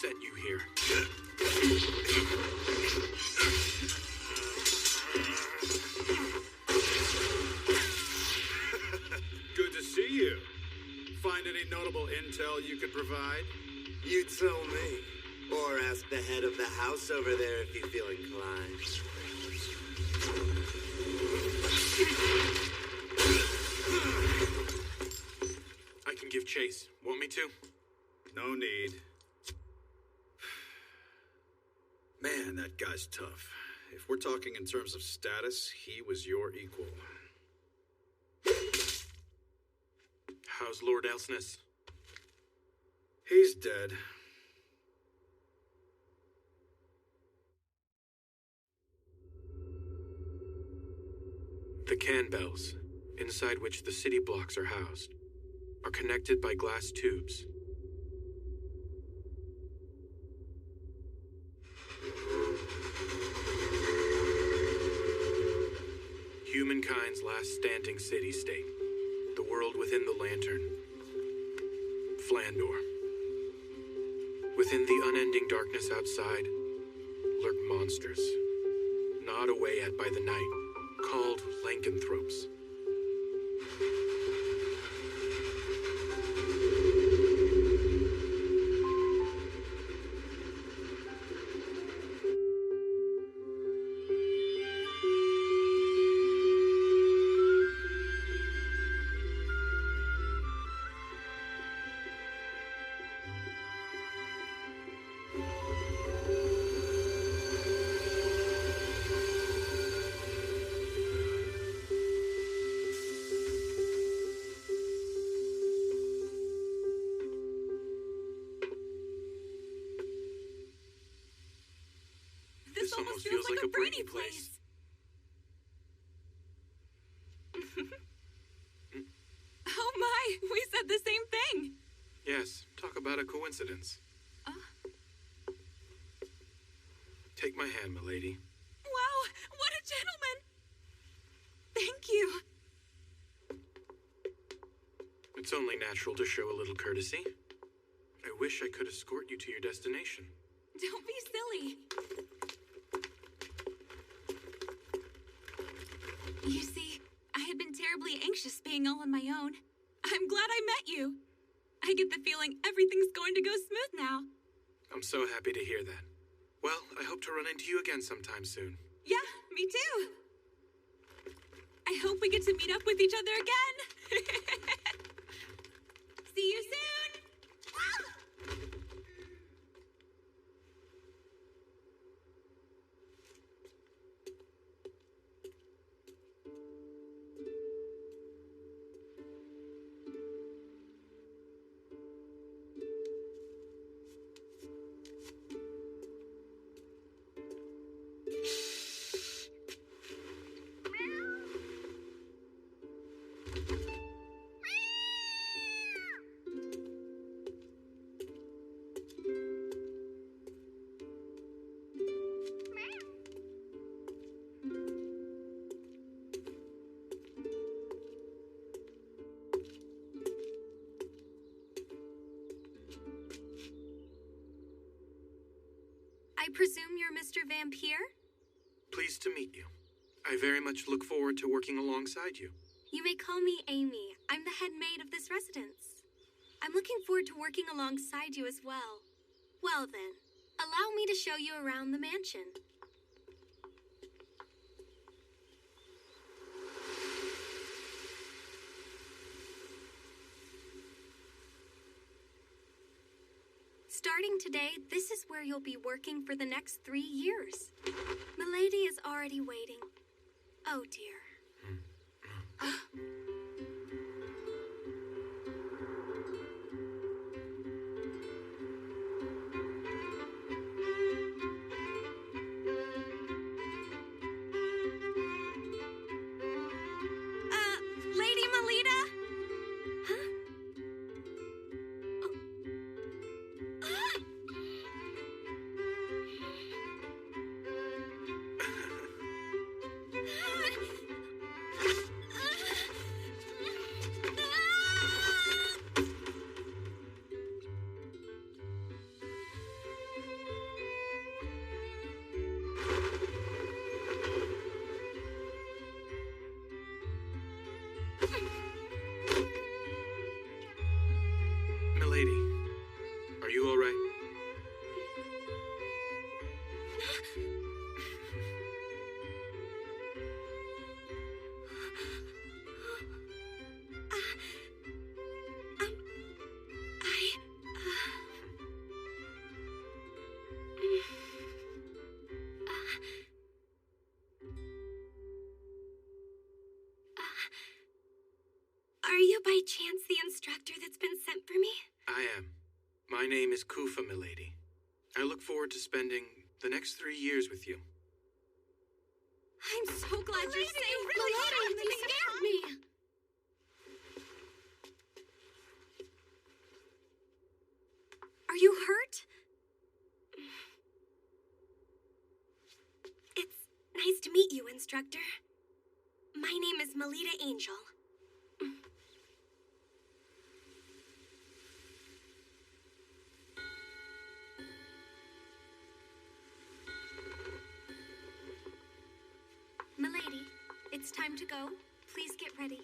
sent you here. Good to see you. Find any notable intel you could provide? You tell me. Or ask the head of the house over there if you feel inclined. I can give chase. Want me to? No need. Man, that guy's tough. If we're talking in terms of status, he was your equal. How's Lord Elsness? He's dead. The Canbells, inside which the city blocks are housed, are connected by glass tubes. Humankind's last standing city-state, the world within the lantern, Flandor. Within the unending darkness outside lurk monsters, gnawed away at by the night, called lycanthropes. This almost feels like a brainy place. Oh my, we said the same thing. Yes, talk about a coincidence. Take my hand, milady. Wow, what a gentleman. Thank you. It's only natural to show a little courtesy. I wish I could escort you to your destination. Don't be silly. You see, I had been terribly anxious being all on my own. I'm glad I met you. I get the feeling everything's going to go smooth now. I'm so happy to hear that. Well, I hope to run into you again sometime soon. Yeah, me too. I hope we get to meet up with each other again. See you soon. I presume you're Mr. Vampire? Pleased to meet you. I very much look forward to working alongside you. You may call me Amy. I'm the head maid of this residence. I'm looking forward to working alongside you as well. Well then, allow me to show you around the mansion. Starting today, this is where you'll be working for the next 3 years. Milady is already waiting. Oh dear. Lady Melita? Huh? you by chance the instructor that's been sent for me? I am. My name is Kufa, milady. I look forward to spending the next 3 years with you. I'm so glad you're safe. Milady, you scared me. Are you hurt? It's nice to meet you, instructor. My name is Melita Angel. Milady, it's time to go. Please get ready.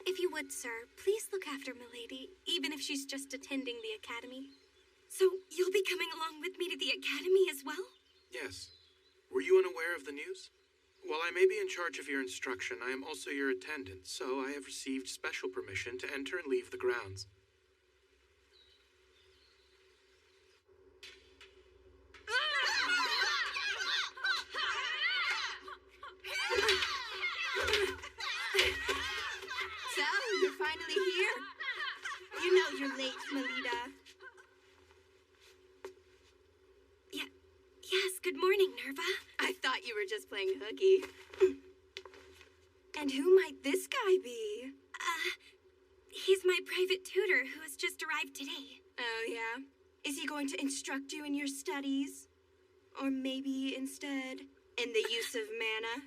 If you would, sir, please look after Milady, even if she's just attending the academy. So, you'll be coming along with me to the academy as well? Yes. Were you unaware of the news? While I may be in charge of your instruction, I am also your attendant, so I have received special permission to enter and leave the grounds. So, you're finally here. You know you're late, Melita. Yes, good morning, Nerva. I thought you were just playing hooky. And who might this guy be? He's my private tutor who has just arrived today. Oh, yeah? Is he going to instruct you in your studies? Or maybe instead, in the use of mana?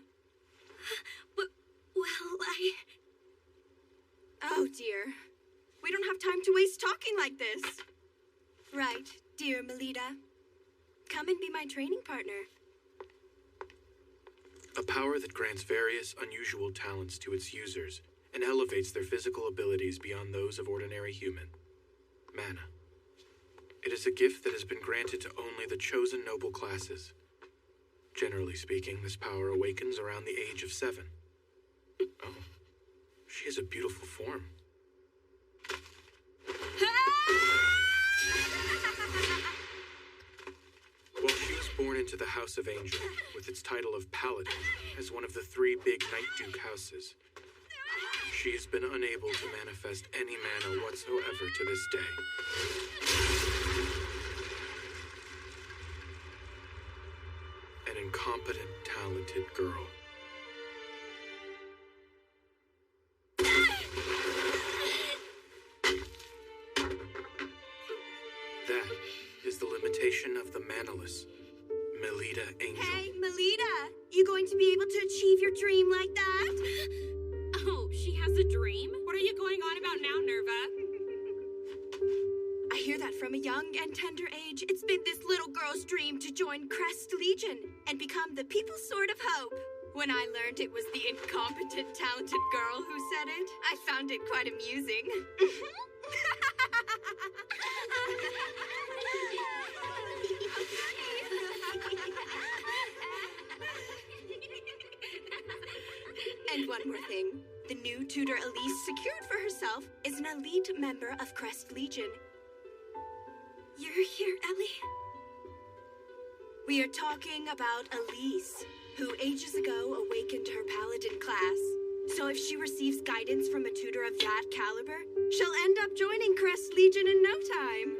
Oh, dear. We don't have time to waste talking like this. Right, dear Melita. Come and be my training partner. A power that grants various unusual talents to its users and elevates their physical abilities beyond those of ordinary human. Mana. It is a gift that has been granted to only the chosen noble classes. Generally speaking, this power awakens around the age of 7. Oh, she has a beautiful form. Well, she was born into the House of Angel, with its title of Paladin, as one of the 3 big Night Duke houses. She has been unable to manifest any mana whatsoever to this day. An incompetent, talented girl. That is the limitation of the manaless, Melita Angel. Hey, Melita! You going to be able to achieve your dream like that? Oh, she has a dream? What are you going on about now, Nerva? I hear that from a young and tender age, it's been this little girl's dream to join Crest Legion and become the people's sword of hope. When I learned it was the incompetent, talented girl who said it, I found it quite amusing. And one more thing. The new tutor Elise secured for herself is an elite member of Crest Legion. You're here, Ellie? We are talking about Elise, who ages ago awakened her paladin class. So if she receives guidance from a tutor of that caliber, she'll end up joining Crest Legion in no time.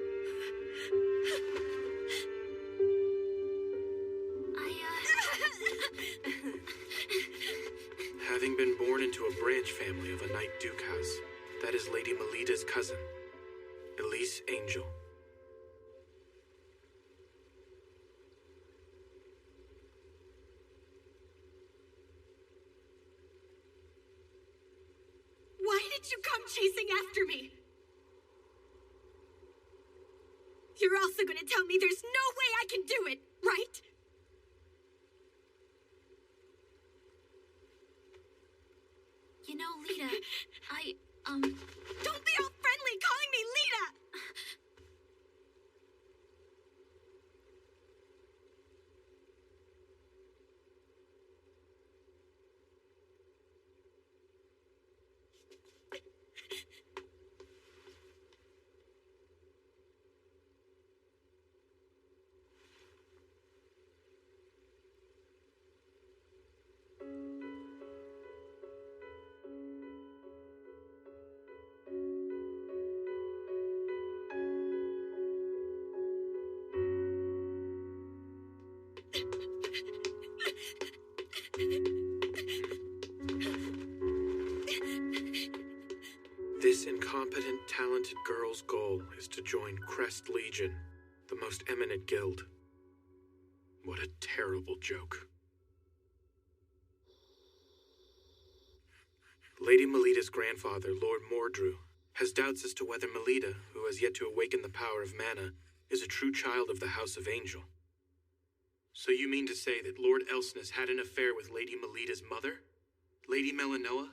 Having been born into a branch family of a Night Duke house, that is Lady Melita's cousin, Elise Angel. Why did you come chasing after me? You're also gonna tell me there's no way I can do it, right? You know, Lita, Don't be all friendly calling me Lita! This incompetent, talented girl's goal is to join Crest Legion, the most eminent guild. What a terrible joke. Lady Melida's grandfather, Lord Mordrew, has doubts as to whether Melida, who has yet to awaken the power of mana, is a true child of the House of Angel. So you mean to say that Lord Elsness had an affair with Lady Melida's mother? Lady Melanoa?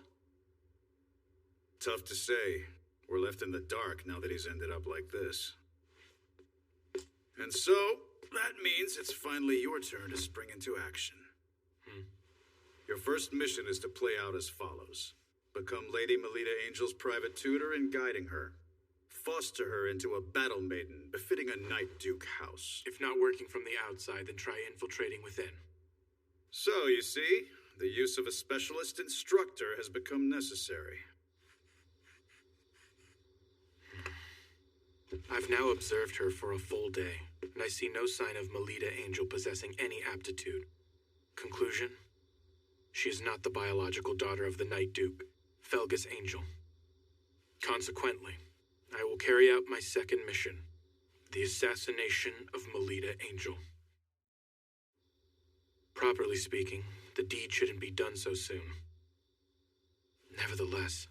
Tough to say. We're left in the dark now that he's ended up like this. And so, that means it's finally your turn to spring into action. Your first mission is to play out as follows. Become Lady Melida Angel's private tutor in guiding her. Foster her into a battle maiden befitting a Night Duke house. If not working from the outside, then try infiltrating within. So, you see, the use of a specialist instructor has become necessary. I've now observed her for a full day, and I see no sign of Melida Angel possessing any aptitude. Conclusion? She is not the biological daughter of the Night Duke, Felgus Angel. Consequently, I will carry out my second mission, the assassination of Melida Angel. Properly speaking, the deed shouldn't be done so soon. Nevertheless,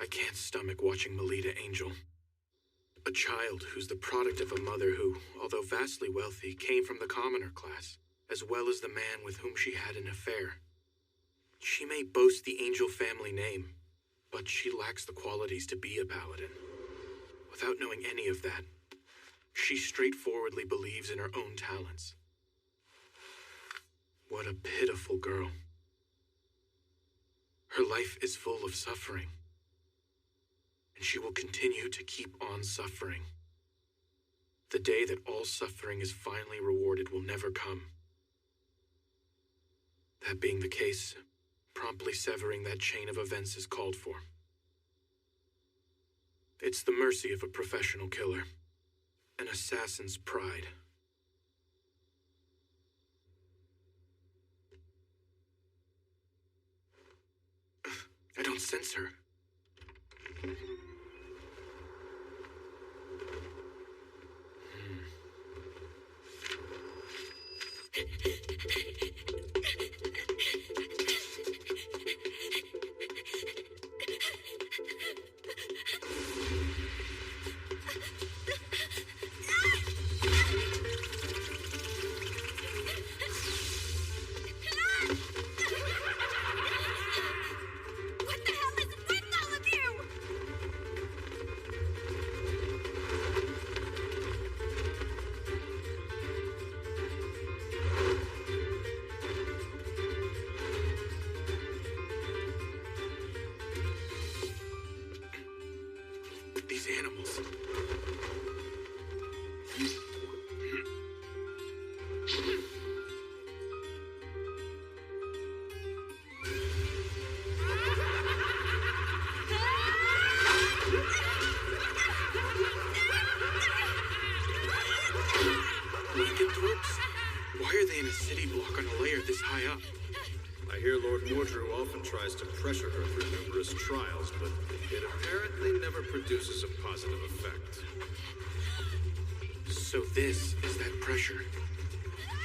I can't stomach watching Melida Angel. A child who's the product of a mother who, although vastly wealthy, came from the commoner class, as well as the man with whom she had an affair. She may boast the Angel family name, but she lacks the qualities to be a paladin. Without knowing any of that, she straightforwardly believes in her own talents. What a pitiful girl. Her life is full of suffering, and she will continue to keep on suffering. The day that all suffering is finally rewarded will never come. That being the case, promptly severing that chain of events is called for. It's the mercy of a professional killer, an assassin's pride. I don't sense her. These animals. Lycanthropes? Why are they in a city block on a layer this high up? I hear Lord Mordrew often tries to pressure her through numerous trials, but it apparently never produces a positive effect. So this is that pressure.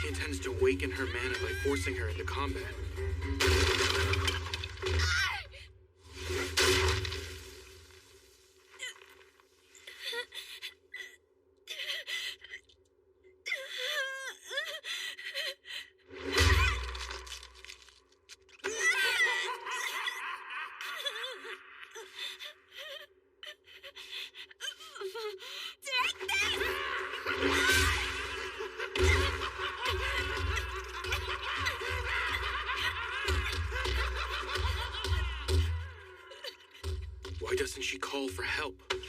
He intends to awaken her mana by forcing her into combat. Why doesn't she call for help? Stop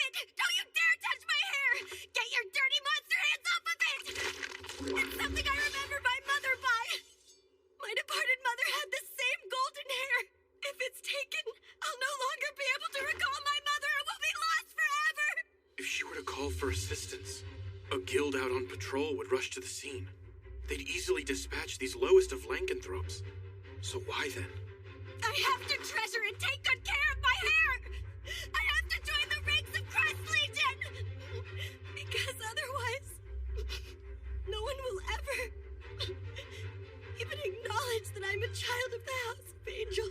it! Don't you dare touch my hair! Get your dirty monster hands off of it! It's something I remember my mother by. My departed mother had the same golden hair. If it's taken, I'll no longer be able to recall my mother and we'll be lost forever! If she were to call for assistance, a guild out on patrol would rush to the scene. They'd easily dispatch these lowest of lycanthropes. So why then? I have to treasure and take good care of my hair! I have to join the ranks of Crest Legion! Because otherwise, no one will ever even acknowledge that I'm a child of the House of Angel.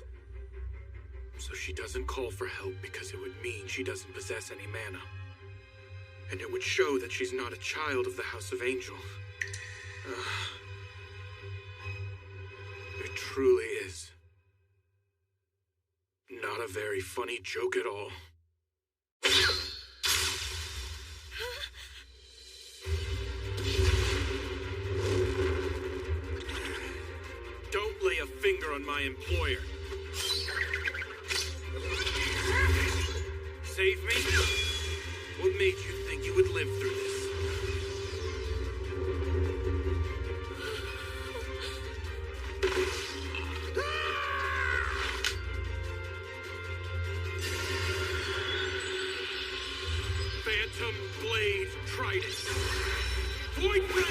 So she doesn't call for help because it would mean she doesn't possess any mana. And it would show that she's not a child of the House of Angel. It truly is not a very funny joke at all. Don't lay a finger on my employer. Save me? What made you think you would live through this? Phantom Blade Trident. Void Blade!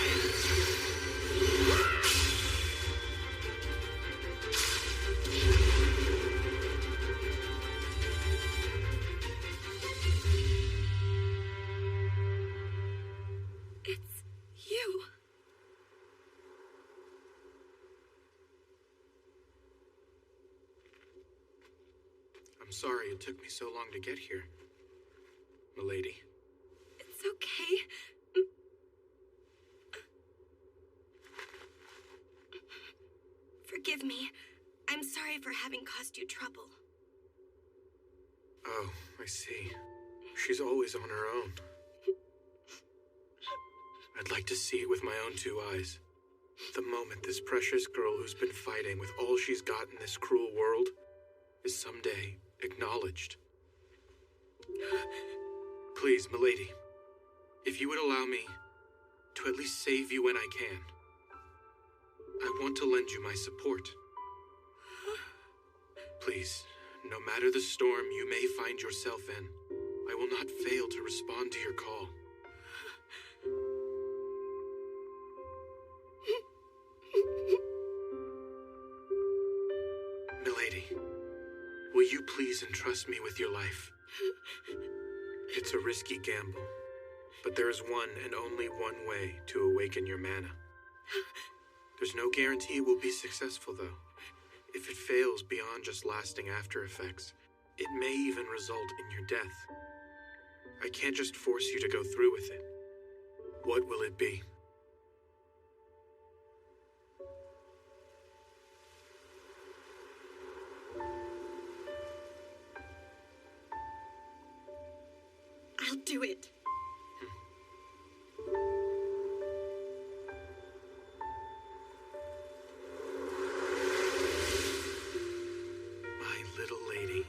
It's you. I'm sorry it took me so long to get here, milady. It's okay. Forgive me. I'm sorry for having caused you trouble. Oh, I see. She's always on her own. I'd like to see it with my own two eyes. The moment this precious girl who's been fighting with all she's got in this cruel world is someday acknowledged. Please, milady, if you would allow me to at least save you when I can, I want to lend you my support. Please, no matter the storm you may find yourself in, I will not fail to respond to your call. Milady, will you please entrust me with your life? It's a risky gamble, but there is one and only one way to awaken your mana. There's no guarantee it will be successful, though. If it fails beyond just lasting after effects, it may even result in your death. I can't just force you to go through with it. What will it be? I'll do it. My little lady.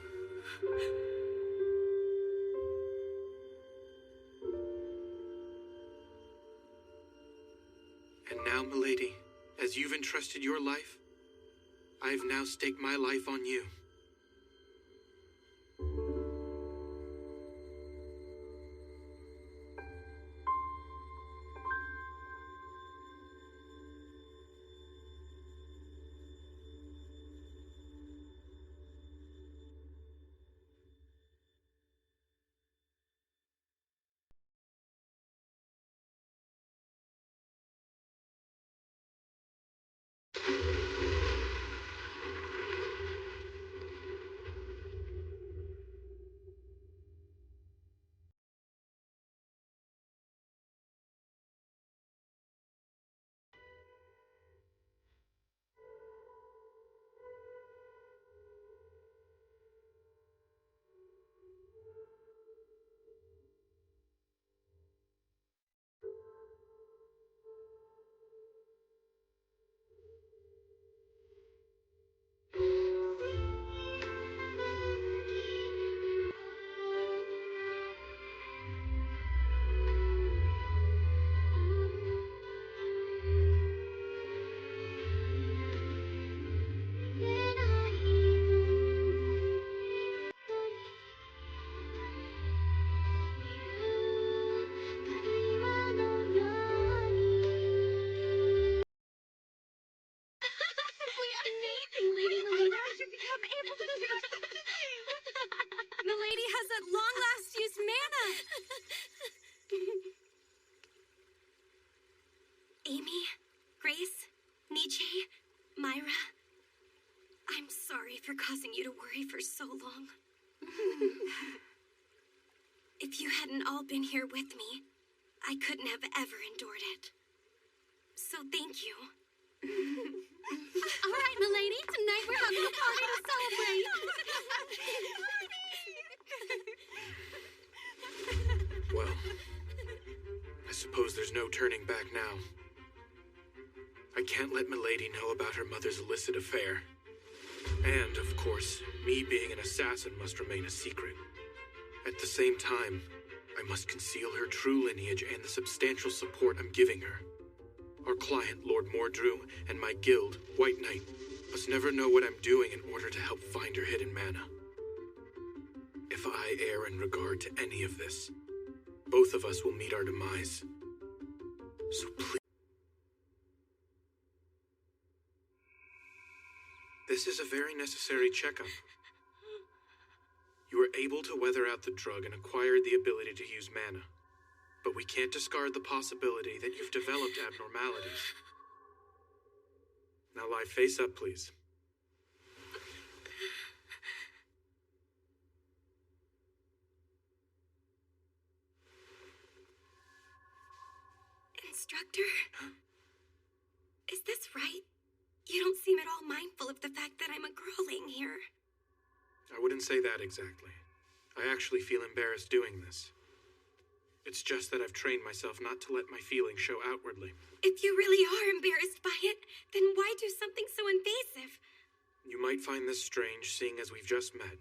And now, milady, as you've entrusted your life, I have now staked my life on you. sorry for causing you to worry for so long. If you hadn't all been here with me, I couldn't have ever endured it. So thank you. All right, milady, tonight we're having a party to celebrate. Well, I suppose there's no turning back now. I can't let Milady know about her mother's illicit affair. And, of course, me being an assassin must remain a secret. At the same time, I must conceal her true lineage and the substantial support I'm giving her. Our client, Lord Mordrew, and my guild, White Knight, must never know what I'm doing in order to help find her hidden mana. If I err in regard to any of this, both of us will meet our demise. So please... This is a very necessary checkup. You were able to weather out the drug and acquired the ability to use mana. But we can't discard the possibility that you've developed abnormalities. Now lie face up, please. Instructor? Is this right? You don't seem at all mindful of the fact that I'm a girl laying here. I wouldn't say that exactly. I actually feel embarrassed doing this. It's just that I've trained myself not to let my feelings show outwardly. If you really are embarrassed by it, then why do something so invasive? You might find this strange, seeing as we've just met.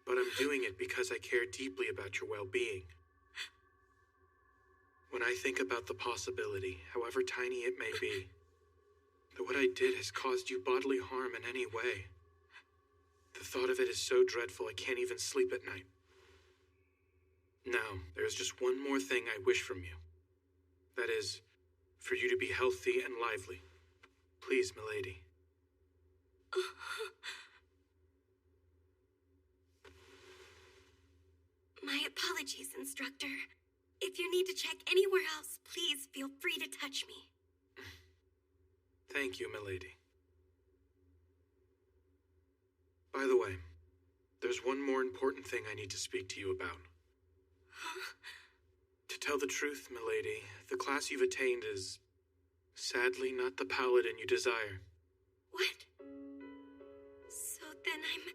But I'm doing it because I care deeply about your well-being. When I think about the possibility, however tiny it may be, that what I did has caused you bodily harm in any way, the thought of it is so dreadful I can't even sleep at night. Now, there's just one more thing I wish from you. That is, for you to be healthy and lively. Please, milady. My apologies, instructor. If you need to check anywhere else, please feel free to touch me. Thank you, milady. By the way, there's one more important thing I need to speak to you about. Huh? To tell the truth, milady, the class you've attained is, sadly, not the paladin you desire. What? So then I'm...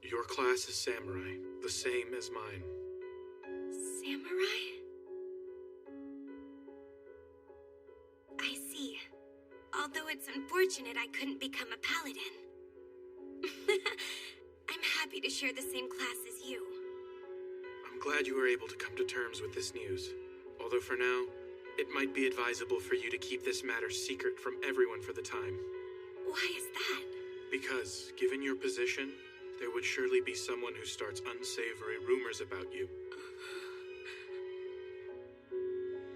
Your class is samurai, the same as mine. Samurai? I see. Although it's unfortunate I couldn't become a paladin. I'm happy to share the same class as you. I'm glad you were able to come to terms with this news. Although for now, it might be advisable for you to keep this matter secret from everyone for the time. Why is that? Because, given your position, there would surely be someone who starts unsavory rumors about you.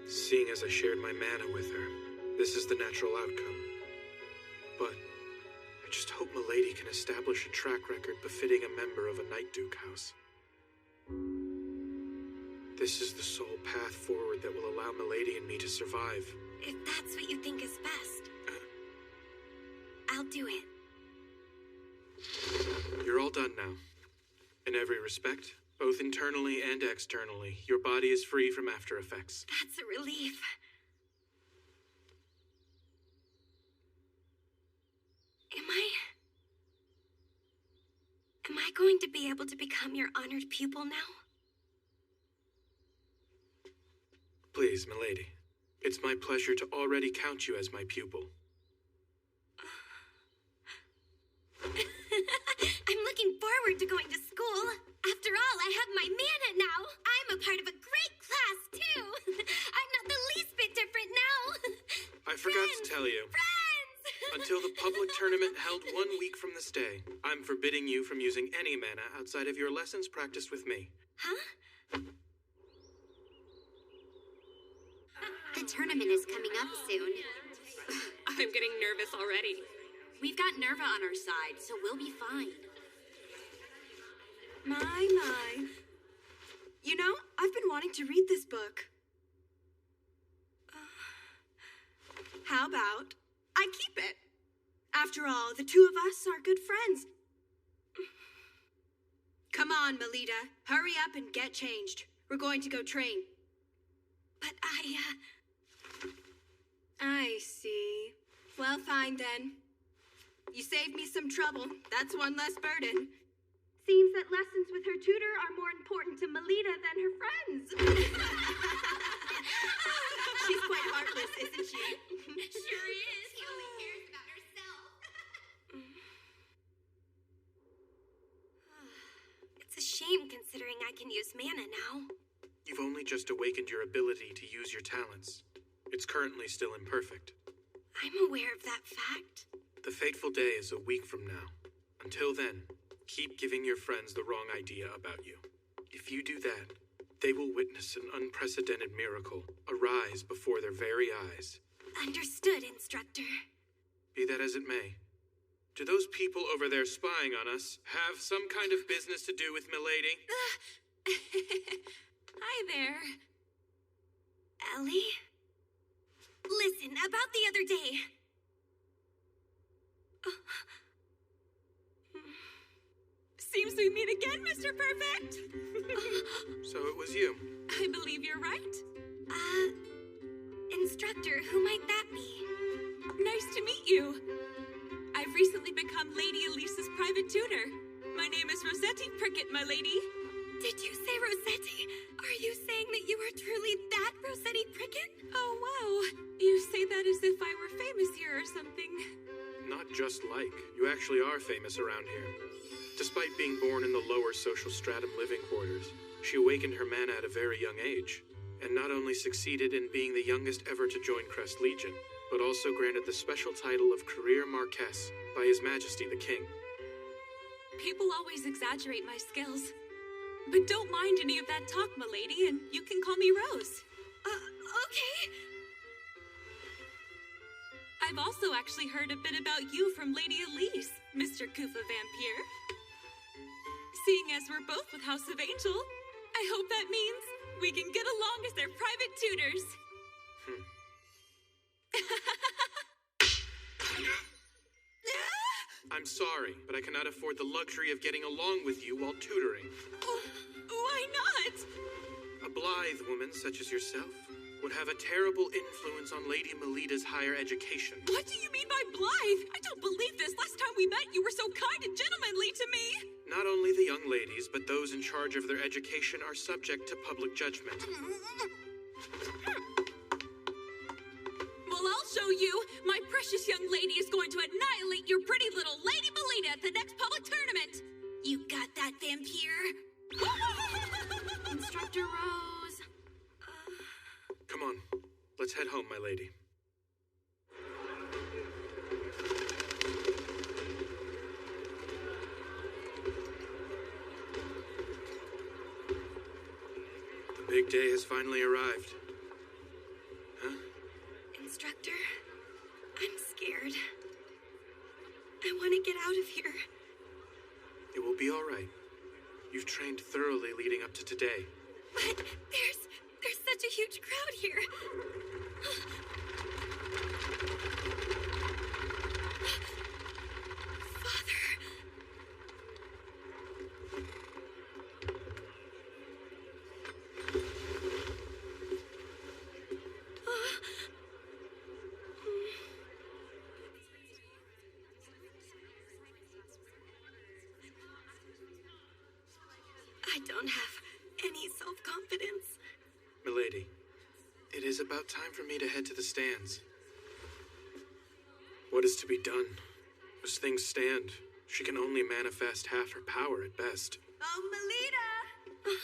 Seeing as I shared my mana with her, this is the natural outcome. But I just hope Milady can establish a track record befitting a member of a Night Duke house. This is the sole path forward that will allow Milady and me to survive. If that's what you think is best, I'll do it. You're all done now. In every respect, both internally and externally, your body is free from after effects. That's a relief. Am I going to be able to become your honored pupil now? Please, milady. It's my pleasure to already count you as my pupil. I'm looking forward to going to school. After all, I have my mana now. I'm a part of a great class, too. I'm not the least bit different now. I forgot to tell you. Friends! Until the public tournament held 1 week from this day, I'm forbidding you from using any mana outside of your lessons practiced with me. Huh? The tournament is coming up soon. I'm getting nervous already. We've got Nerva on our side, so we'll be fine. My. You know, I've been wanting to read this book. How about I keep it? After all, the two of us are good friends. Come on, Melita. Hurry up and get changed. We're going to go train. But I see. Well, fine then. You saved me some trouble. That's one less burden. Seems that lessons with her tutor are more important to Melita than her friends. She's quite heartless, isn't she? Sure is. She only cares about herself. it's a shame considering I can use mana now. You've only just awakened your ability to use your talents. It's currently still imperfect. I'm aware of that fact. The fateful day is a week from now. Until then, keep giving your friends the wrong idea about you. If you do that, they will witness an unprecedented miracle arise before their very eyes. Understood, instructor. Be that as it may, do those people over there spying on us have some kind of business to do with Milady? Hi there. Ellie? Listen, about the other day. Seems we meet again, Mr. Perfect. So it was you. I believe you're right. Instructor, who might that be? Nice to meet you. I've recently become Lady Elise's private tutor. My name is Rossetti Prickett, my lady. Did you say Rossetti? Are you saying that you are truly that Rossetti Prickett? Oh, wow. You say that as if I were famous here or something. Not just like. You actually are famous around here. Despite being born in the lower social stratum living quarters, she awakened her mana at a very young age, and not only succeeded in being the youngest ever to join Crest Legion, but also granted the special title of Career Marquess by His Majesty the King. People always exaggerate my skills. But don't mind any of that talk, milady, and you can call me Rose. Okay. I've also actually heard a bit about you from Lady Elise, Mr. Koopa Vampire. Seeing as we're both with House of Angel, I hope that means we can get along as their private tutors. I'm sorry, but I cannot afford the luxury of getting along with you while tutoring. Why not? A blithe woman such as yourself would have a terrible influence on Lady Melita's higher education. What do you mean by blithe? I don't believe this. Last time we met, you were so kind and gentlemanly to me. Not only the young ladies, but those in charge of their education are subject to public judgment. Well, I'll show you. My precious young lady is going to annihilate your pretty little Lady Melita at the next public tournament. You got that, vampire? Instructor Rose. Come on, let's head home, my lady. The big day has finally arrived. Huh? Instructor, I'm scared. I want to get out of here. It will be all right. You've trained thoroughly leading up to today. But there's such a huge crowd here. Father. I don't have any self-confidence. Milady, it is about time for me to head to the stands. What is to be done? As things stand, she can only manifest half her power at best. Oh, Melita!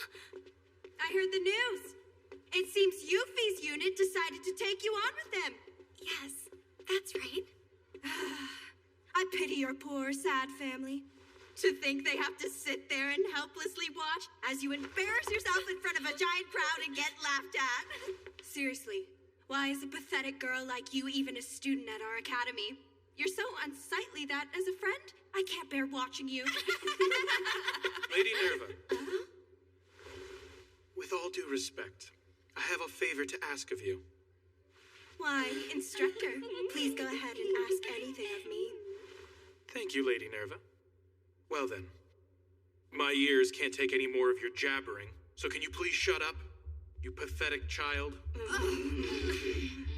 I heard the news. It seems Yuffie's unit decided to take you on with them. Yes, that's right. I pity your poor, sad family. To think they have to sit there and helplessly watch as you embarrass yourself in front of a giant crowd and get laughed at. Seriously, why is a pathetic girl like you even a student at our academy? You're so unsightly that, as a friend, I can't bear watching you. Lady Nerva, with all due respect, I have a favor to ask of you. Why, instructor, please go ahead and ask anything of me. Thank you, Lady Nerva. Well then, my ears can't take any more of your jabbering, so can you please shut up, you pathetic child?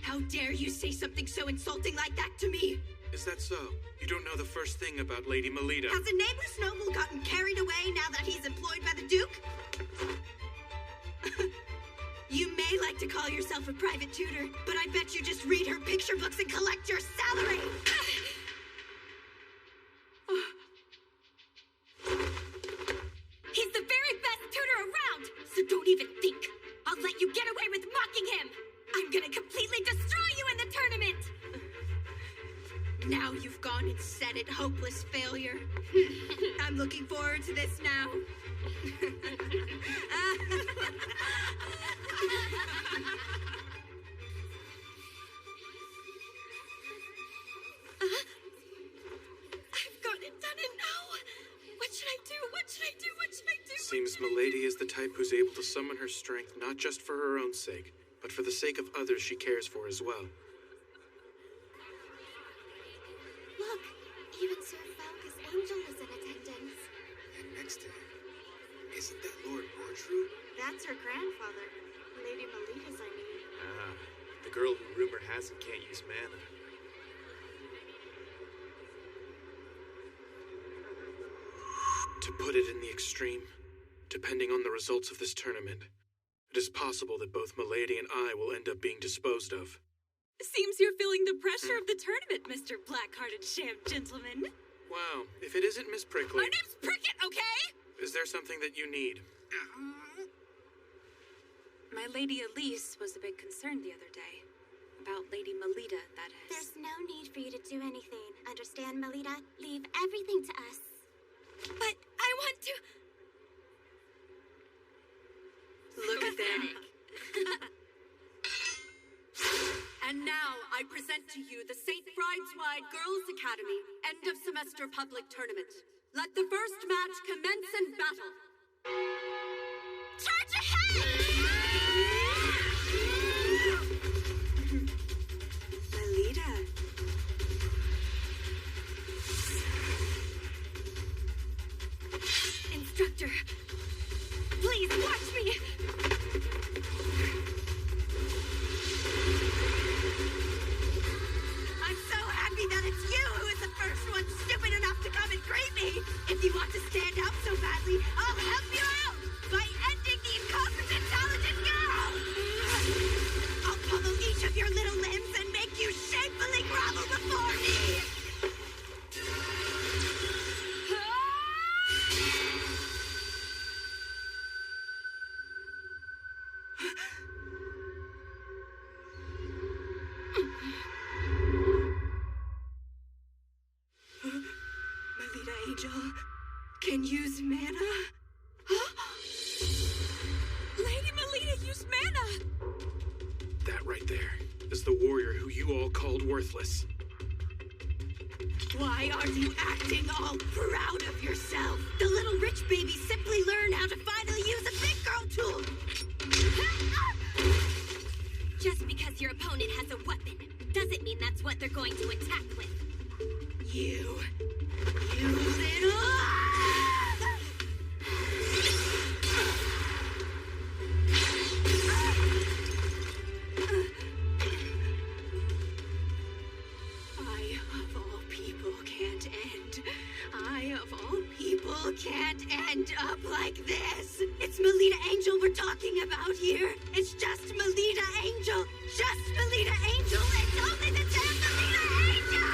How dare you say something so insulting like that to me? Is that so? You don't know the first thing about Lady Melita. Has a nameless noble gotten carried away now that he's employed by the Duke? You may like to call yourself a private tutor, but I bet you just read her picture books and collect your salary! He's the very best tutor around, so don't even think. I'll let you get away with mocking him. I'm gonna completely destroy you in the tournament. Now you've gone and said it, hopeless failure. I'm looking forward to this now. I've gone and done it now. What should I do? What should I do? What should I do? Seems Milady is the type who's able to summon her strength not just for her own sake, but for the sake of others she cares for as well. Look, even Sir Falca's angel is in attendance. And next to him, isn't that Lord Bortru? That's her grandfather. Lady Melita's, I mean. Ah, the girl who rumor has it can't use mana. To put it in the extreme, depending on the results of this tournament, it is possible that both Milady and I will end up being disposed of. Seems you're feeling the pressure of the tournament, Mr. Black-Hearted Sham Gentleman. Wow, if it isn't Miss Prickly... My name's Prickett, okay? Is there something that you need? My Lady Elise was a bit concerned the other day. About Lady Melita, that is. There's no need for you to do anything. Understand, Melita? Leave everything to us. But I want to... Look at them. And now I present to you the St. Brideswide Girls Academy end of semester public tournament. Let the first match commence in battle. Charge ahead! Melita. Instructor, please watch me! I'm so happy that it's you who is the first one stupid enough to come and greet me! If you want to stand out so badly, I'll help you out by ending the incompetent talented girl! I'll pummel each of your little limbs and make you shamefully grovel before me! Melita Angel can use mana? Lady Melita used mana! That right there is the warrior who you all called worthless. Why are you acting all proud of yourself? The little rich baby simply learned how to finally use a big girl tool! Just because your opponent has a weapon doesn't mean that's what they're going to attack with. You little... I, of all people, can't end. I, of all people, can't end up like this. It's Melita Angel we're talking about here. It's just Melita Angel. Just Melita Angel. It's only the damn Melita Angel!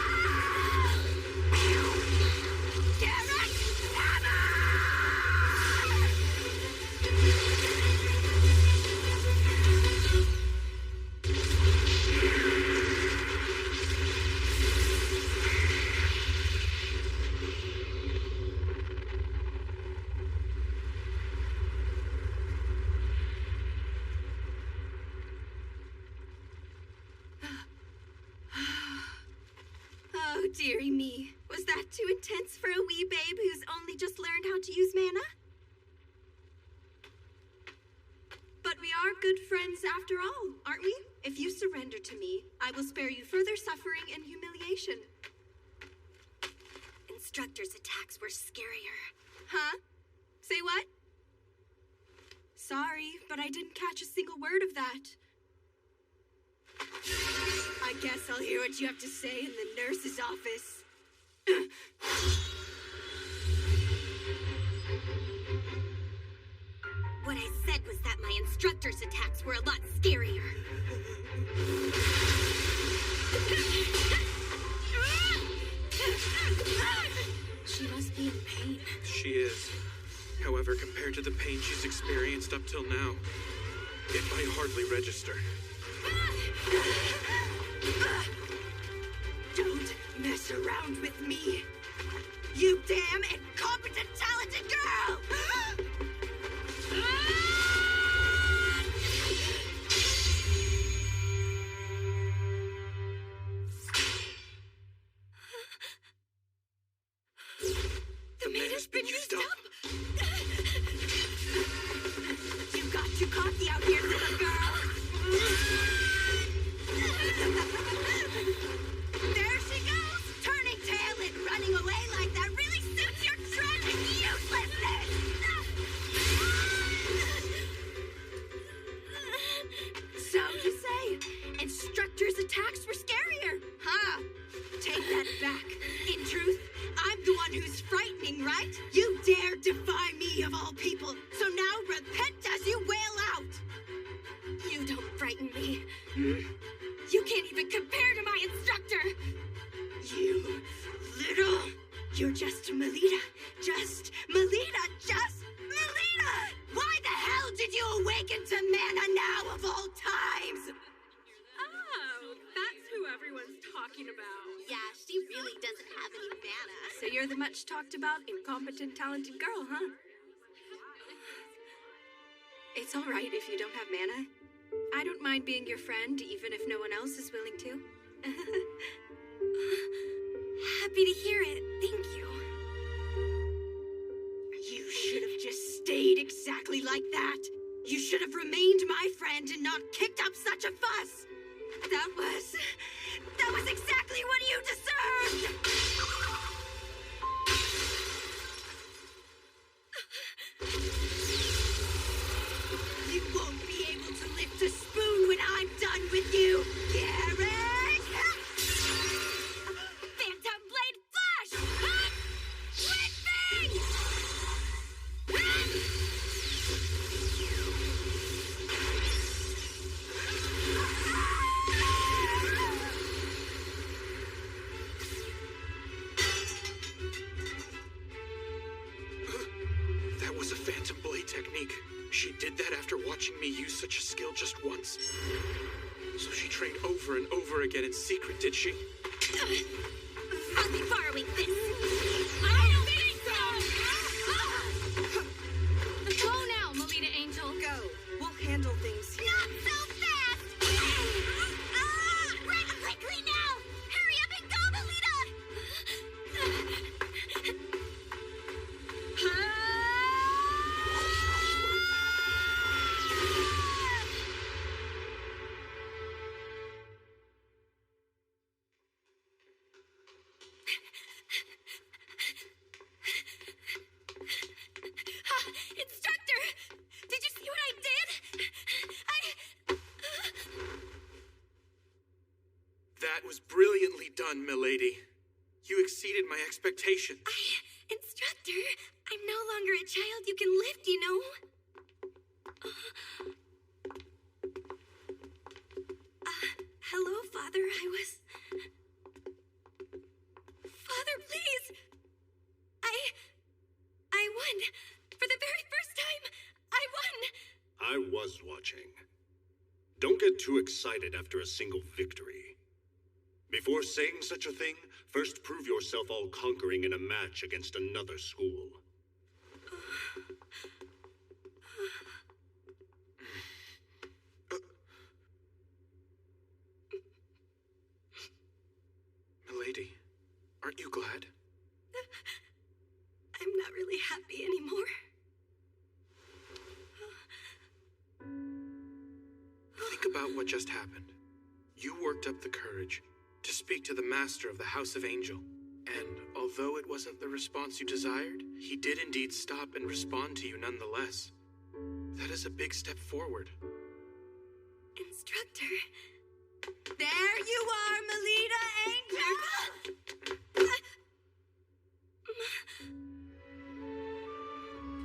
Derek Hammer! Oh, dearie me. Was that too intense for a wee babe who's only just learned how to use mana? But we are good friends after all, aren't we? If you surrender to me, I will spare you further suffering and humiliation. instructor's attacks were scarier. Huh? Say what? Sorry, but I didn't catch a single word of that. I guess I'll hear what you have to say in the nurse's office. What I said was that my instructor's attacks were a lot scarier. She must be in pain. She is. However, compared to the pain she's experienced up till now, it might hardly register. Don't mess around with me, you damn incompetent, talented girl! The man has been used up. You got too cocky out here, little girl. There she goes, turning tail and running away like that really suits your tragic uselessness. So you say, instructor's attacks were scarier, huh? Take that back. In truth, I'm the one who's frightening, right? You dare defy me of all people. So now repent as you wail out. You don't frighten me. You can't even compare to my instructor. You little... You're just Melita. Just Melita. Just Melita! Why the hell did you awaken to mana now of all times? Oh, that's who everyone's talking about. Yeah, she really doesn't have any mana. So you're the much talked about incompetent talented girl, huh? It's all right if you don't have mana. I don't mind being your friend, even if no one else is willing to. Happy to hear it. Thank you. You should have just stayed exactly like that. You should have remained my friend and not kicked up such a fuss. That was exactly what you deserved! You won't be able to lift a spoon when I'm done with you, Garrett! Phantom Blade Flash! Whipping! That was a Phantom Blade technique. She did that after watching me use such a skill just once. So she trained over and over again in secret, did she? I'll be borrowing this. I don't think so! Go now, Melita Angel. Go. We'll handle things here. Not so fast! Run quickly now! Hurry up and go, Melita! Instructor! Did you see what I did? That was brilliantly done, milady. You exceeded my expectations. Instructor, I'm no longer a child you can lift, you know? Hello, Father. Father, please! I won. For the very first time, I won! I was watching. Don't get too excited after a single victory. Before saying such a thing, first prove yourself all-conquering in a match against another school. Milady, aren't you glad? I'm not really happy anymore. Think about what just happened. You worked up the courage to speak to the master of the House of Angel. And although it wasn't the response you desired, he did indeed stop and respond to you nonetheless. That is a big step forward. Instructor. There you are, Melita Angel!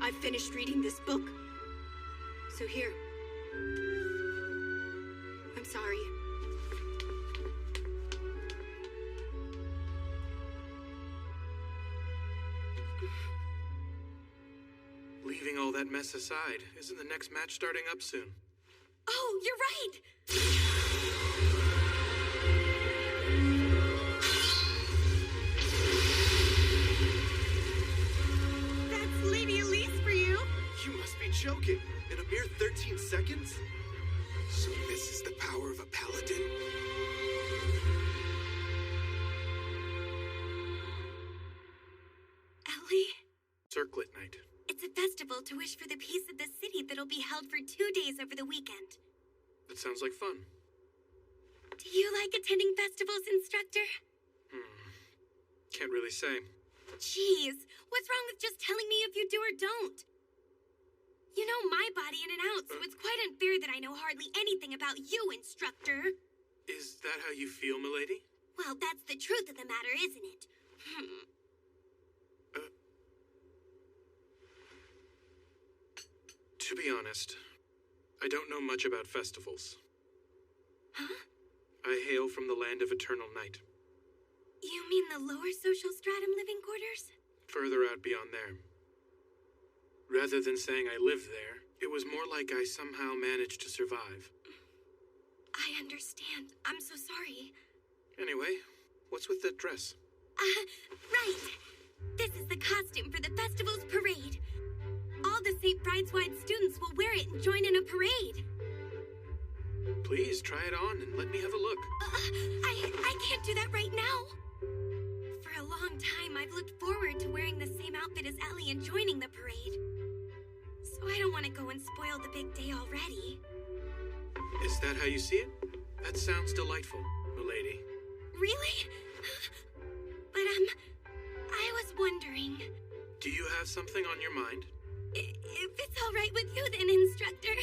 I've finished reading this book. So here. I'm sorry. Leaving all that mess aside, isn't the next match starting up soon? Oh, you're right! That's Lady Elise for you! You must be joking. In a mere 13 seconds? So this is the power of a paladin? Ellie? Circlet Night. It's a festival to wish for the peace of the city that'll be held for 2 days over the weekend. That sounds like fun. Do you like attending festivals, Instructor? Can't really say. Jeez, what's wrong with just telling me if you do or don't? You know my body in and out, so it's quite unfair that I know hardly anything about you, Instructor. Is that how you feel, milady? Well, that's the truth of the matter, isn't it? To be honest, I don't know much about festivals. Huh? I hail from the land of eternal night. You mean the lower social stratum living quarters? Further out beyond there. Rather than saying I lived there, it was more like I somehow managed to survive. I understand. I'm so sorry. Anyway, what's with that dress? Right. This is the costume for the festival's parade. All the St. Brideswide students will wear it and join in a parade. Please try it on and let me have a look. I can't do that right now. For a long time, I've looked forward to wearing the same outfit as Ellie and joining the parade. So I don't want to go and spoil the big day already. Is that how you see it? That sounds delightful, milady. Really? But, I was wondering... Do you have something on your mind? If it's all right with you then, Instructor,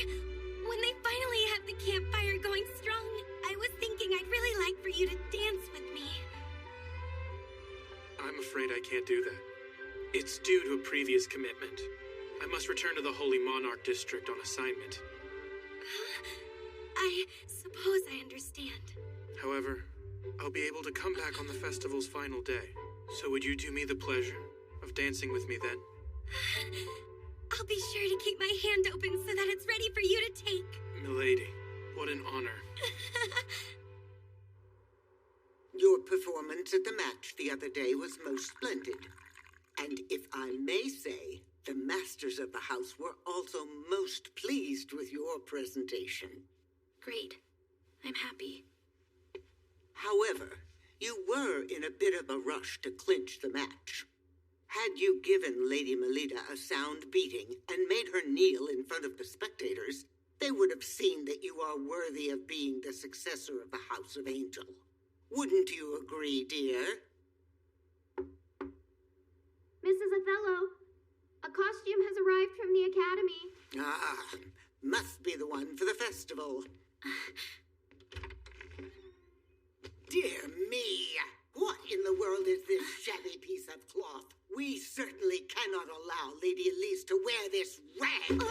when they finally have the campfire going strong, I was thinking I'd really like for you to dance with me. I'm afraid I can't do that. It's due to a previous commitment. I must return to the Holy Monarch District on assignment. I suppose I understand. However, I'll be able to come back on the festival's final day. So would you do me the pleasure of dancing with me then? I'll be sure to keep my hand open so that it's ready for you to take. Milady, what an honor. Your performance at the match the other day was most splendid. And if I may say, the masters of the house were also most pleased with your presentation. Great. I'm happy. However, you were in a bit of a rush to clinch the match. Had you given Lady Melita a sound beating and made her kneel in front of the spectators, they would have seen that you are worthy of being the successor of the House of Angel. Wouldn't you agree, dear? Mrs. Othello, a costume has arrived from the Academy. Ah, must be the one for the festival. Dear me! What in the world is this shabby piece of cloth? We certainly cannot allow Lady Elise to wear this rag.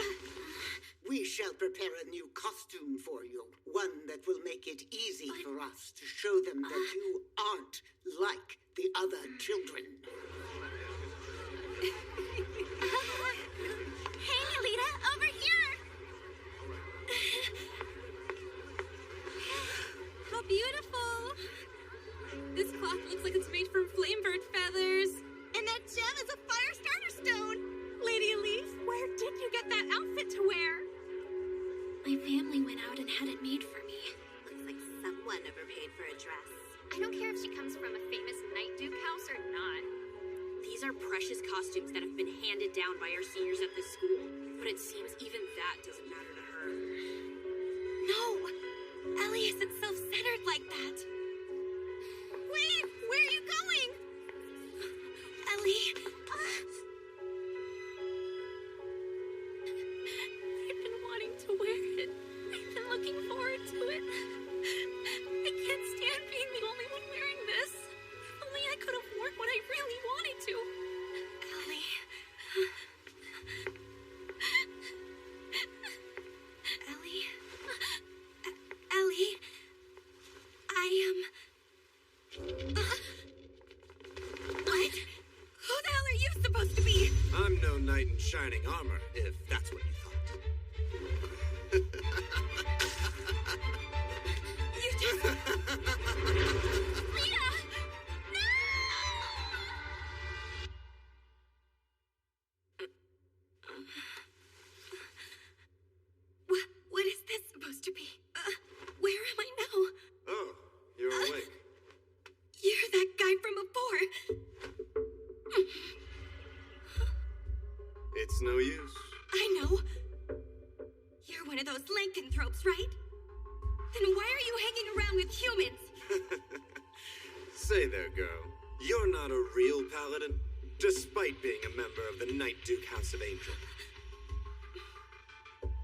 We shall prepare a new costume for you, one that will make it easy for us to show them that you aren't like the other children. Hey, Melita, over here! How beautiful! This cloth looks like it's made from flamebird feathers. And that gem is a fire starter stone! Lady Elise, where did you get that outfit to wear? My family went out and had it made for me. Looks like someone overpaid for a dress. I don't care if she comes from a famous Night Duke house or not. These are precious costumes that have been handed down by our seniors at this school. But it seems even that doesn't matter to her. No! Ellie isn't self-centered like that. Wait! Where are you going? Ellie. I've been wanting to wear it. I've been looking forward to it. I can't stand being the only one wearing this. If only I could have worn what I really wanted to. Ellie. Ellie. Ellie. I am... What? Who the hell are you supposed to be? I'm no knight in shining armor, if that's what you thought. You just... Lita! No! What is this supposed to be? Where am I now? Oh, you're awake. You're that guy from before. It's no use. I know. You're one of those lycanthropes, right? Then why are you hanging around with humans? Say there, girl. You're not a real paladin, despite being a member of the Night Duke House of Angel.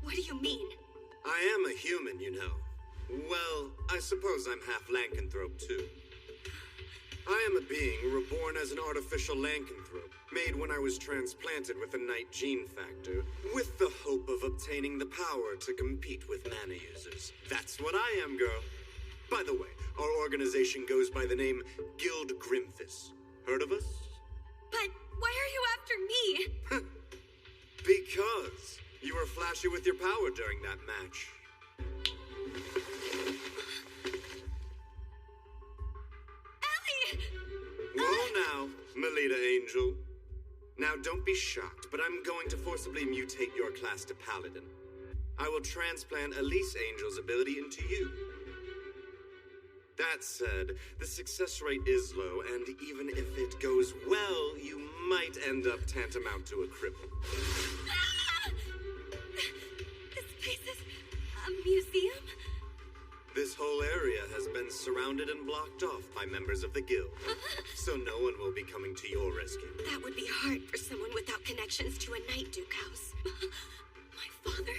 What do you mean? I am a human, you know. Well, I suppose I'm half lycanthrope, too. I am a being reborn as an artificial lycanthrope, made when I was transplanted with a Night gene factor, with the hope of obtaining the power to compete with mana users. That's what I am, girl. By the way, our organization goes by the name Guild Grimthis. Heard of us? But why are you after me? Because you were flashy with your power during that match. Whoa now, Melita Angel. Now don't be shocked, but I'm going to forcibly mutate your class to Paladin. I will transplant Elise Angel's ability into you. That said, the success rate is low, and even if it goes well, you might end up tantamount to a cripple. This place is a museum? This whole area has been surrounded and blocked off by members of the guild, so no one will be coming to your rescue. That would be hard for someone without connections to a Night Duke house. My father?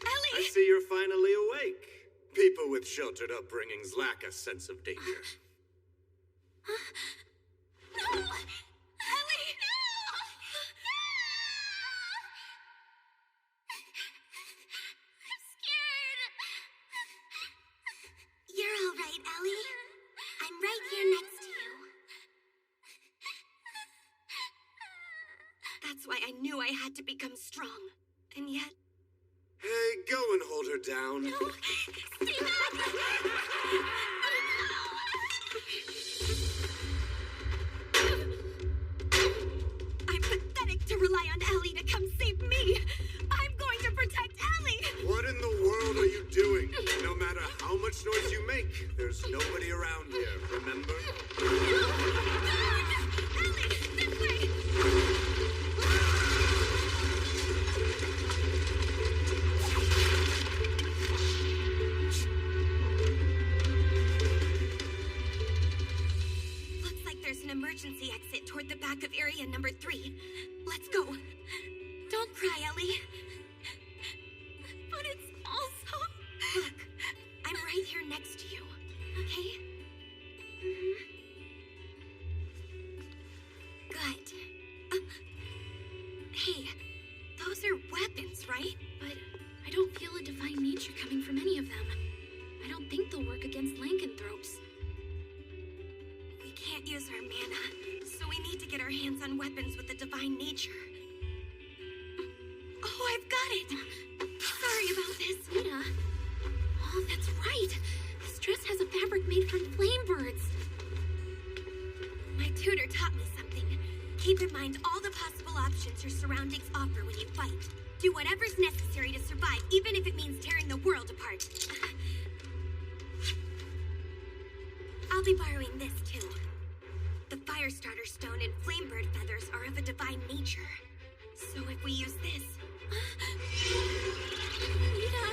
Ellie! I see you're finally awake. People with sheltered upbringings lack a sense of danger. No! Ellie! No! I'm scared. You're all right, Ellie. I'm right here next to you. That's why I knew I had to become strong. And yet... Hey, go and hold her down. No! Stay back! I'm pathetic to rely on Ellie to come save me. I'm going to protect Ellie. What in the world are you doing? No matter how much noise you make, there's nobody around here, remember? Ellie, this way! Looks like there's an emergency exit toward the back of area number 3. Let's go. Don't cry, Ellie. But it's also... Look, I'm right here next to you, okay? Good. Hey, those are weapons, right? But I don't feel a divine nature coming from any of them. I don't think they'll work against lycanthropes. We can't use our mana, so we need to get our hands on weapons with the divine nature. Oh, I've got it! Sorry about this. Lita. Oh, that's right. This dress has a fabric made from flame birds. My tutor taught me something. Keep in mind all the possible options your surroundings offer when you fight. Do whatever's necessary to survive, even if it means tearing the world apart. I'll be borrowing this, too. The Firestarter Stone and Flamebird Feathers are of a divine nature. So if we use this... Lita!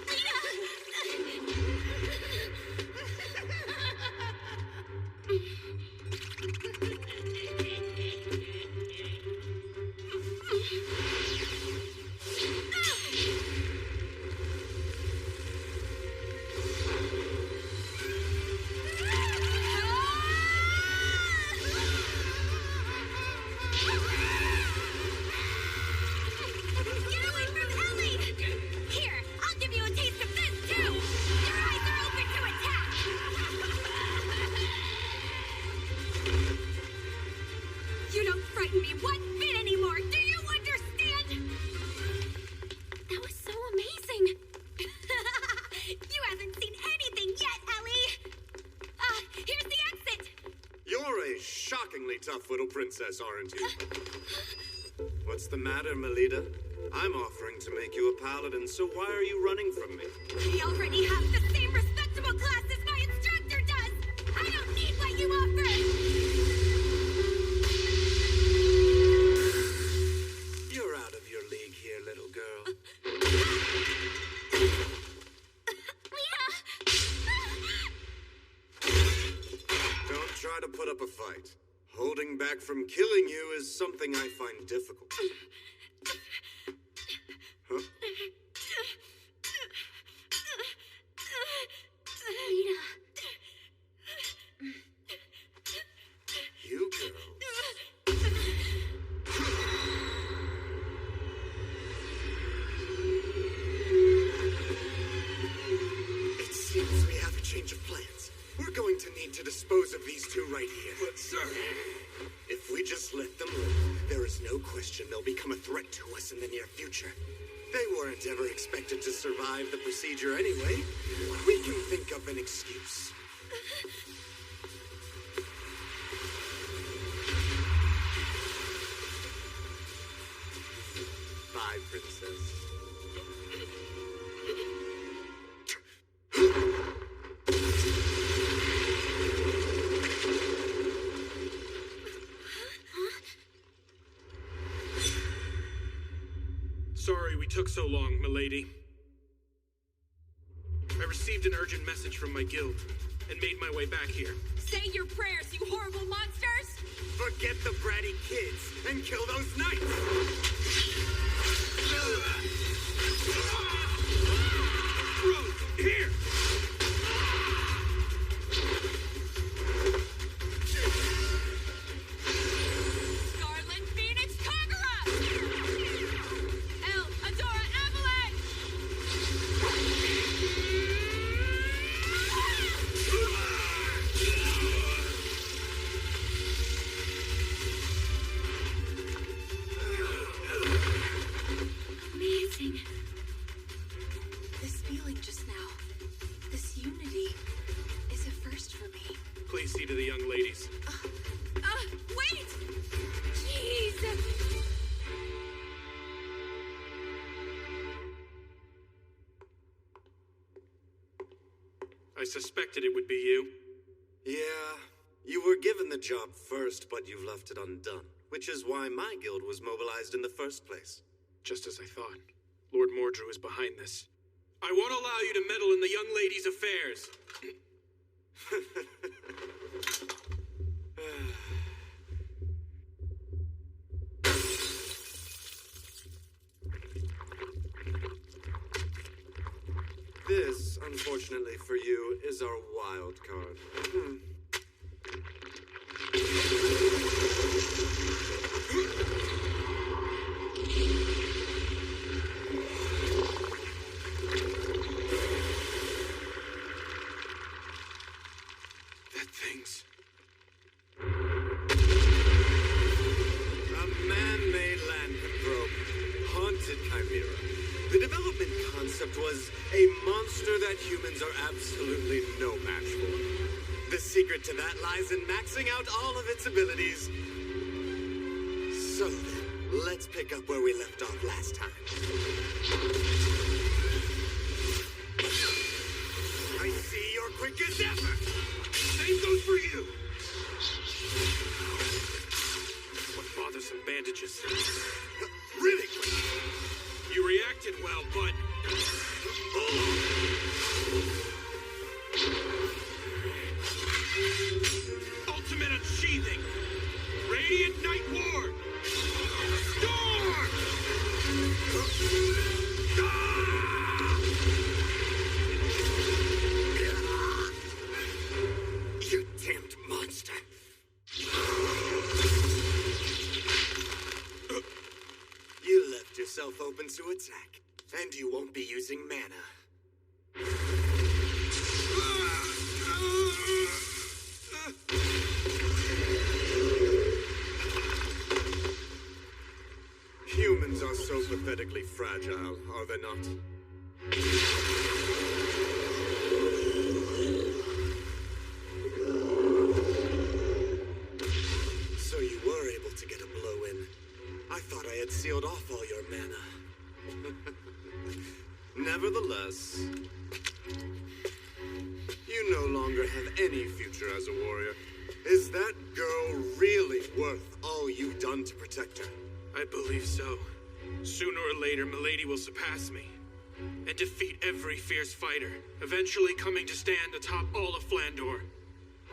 Lita! stubbornly tough little princess, aren't you? What's the matter, Melita? I'm offering to make you a paladin, so why are you running from me? I already have the same respectable class as my instructor does! I don't need what you offer! You're out of your league here, little girl. Don't try to put up a fight. Holding back from killing you is something I find difficult. Huh? You girls. It seems we have a change of plans. We're going to need to dispose of these two right here. But, sir... If we just let them live, there is no question they'll become a threat to us in the near future. They weren't ever expected to survive the procedure anyway. We can think of an excuse. Bye, princess. Sorry we took so long, milady. I received an urgent message from my guild and made my way back here. Say your prayers, you horrible monsters! Forget the bratty kids and kill those knights! Bro, here! Scarlet Phoenix Kagura! El Adora Avalanche! Amazing. This feeling just now, this unity, is a first for me. Please see to the young ladies. Wait! Jeez! I suspected it would be you. Yeah, you were given the job first, but you've left it undone, which is why my guild was mobilized in the first place. Just as I thought. Lord Mordrew is behind this. I won't allow you to meddle in the young lady's affairs. This, unfortunately for you, is our wild card. That thing's... A man-made lycanthrope, haunted chimera. The development concept was a monster that humans are absolutely no match for. The secret to that lies in maxing out all of its abilities. So then, let's pick up where we left off last time. I see you're quick as ever. Same goes for you. What bothersome bandages. Really quick. You reacted well, but... Ultimate unsheathing! Radiant Night Ward! Storm! You damned monster! You left yourself open to attack, and you won't be using mana. Humans are so pathetically fragile, are they not? Nevertheless, you no longer have any future as a warrior. Is that girl really worth all you've done to protect her? I believe so. Sooner or later, Milady will surpass me and defeat every fierce fighter, eventually coming to stand atop all of Flandor.